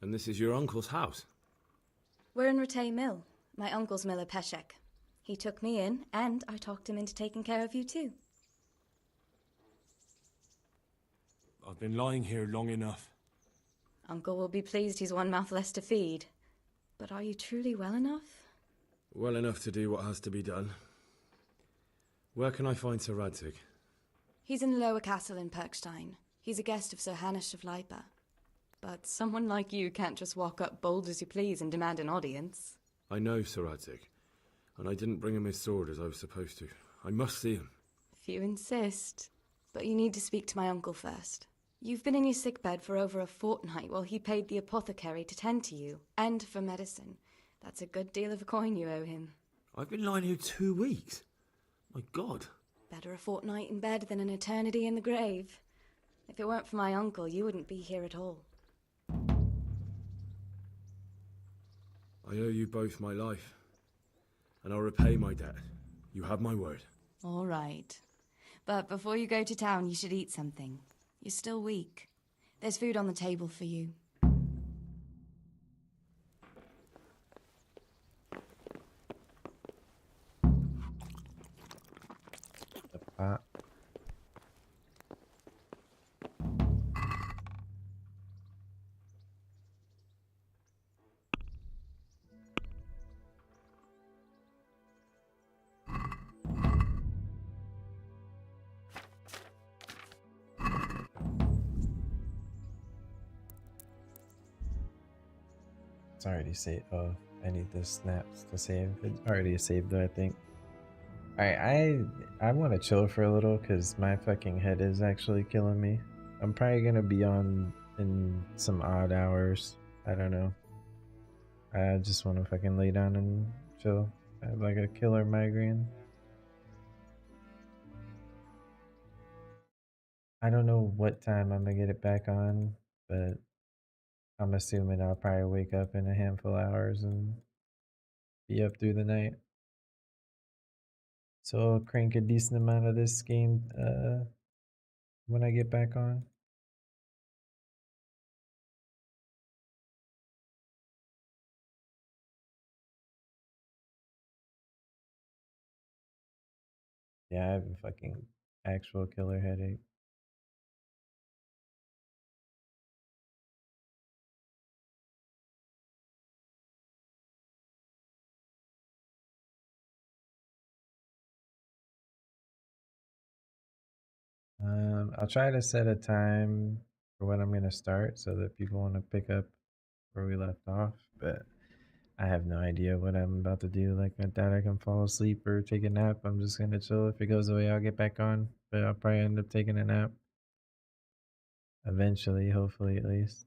R: And this is your uncle's house?
U: We're in Rattay Mill, my uncle's mill at Peshek. He took me in, and I talked him into taking care of you too.
R: I've been lying here long enough.
U: Uncle will be pleased he's one mouth less to feed. But are you truly well enough?
R: Well enough to do what has to be done. Where can I find Sir Radzig?
U: He's in the lower castle in Perkstein. He's a guest of Sir Hanush of Leipa. But someone like you can't just walk up bold as you please and demand an audience.
R: I know Sir Radzig, and I didn't bring him his sword as I was supposed to. I must see him.
U: If you insist. But you need to speak to my uncle first. You've been in your sickbed for over a fortnight while he paid the apothecary to tend to you, and for medicine. That's a good deal of a coin you owe him.
R: I've been lying here 2 weeks. My God.
U: Better a fortnight in bed than an eternity in the grave. If it weren't for my uncle, you wouldn't be here at all.
R: I owe you both my life, and I'll repay my debt. You have my word.
U: All right. But before you go to town, you should eat something. You're still weak. There's food on the table for you.
A: The pot. It's already saved. Oh, I need the snaps to save. It's already saved though, I think. Alright, I want to chill for a little because my fucking head is actually killing me. I'm probably gonna be on in some odd hours. I don't know. I just want to fucking lay down and chill. I have like a killer migraine. I don't know what time I'm gonna get it back on, but I'm assuming I'll probably wake up in a handful of hours and be up through the night. So I'll crank a decent amount of this game when I get back on. Yeah, I have a fucking actual killer headache. I'll try to set a time for when I'm gonna start so that people want to pick up where we left off, but I have no idea what I'm about to do. Like, I doubt I can fall asleep or take a nap. I'm just gonna chill. If it goes away, I'll get back on, but I'll probably end up taking a nap eventually, hopefully at least.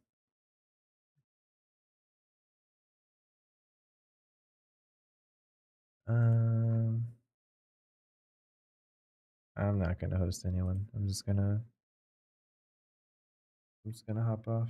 A: Um, I'm not gonna host anyone. I'm just gonna hop off.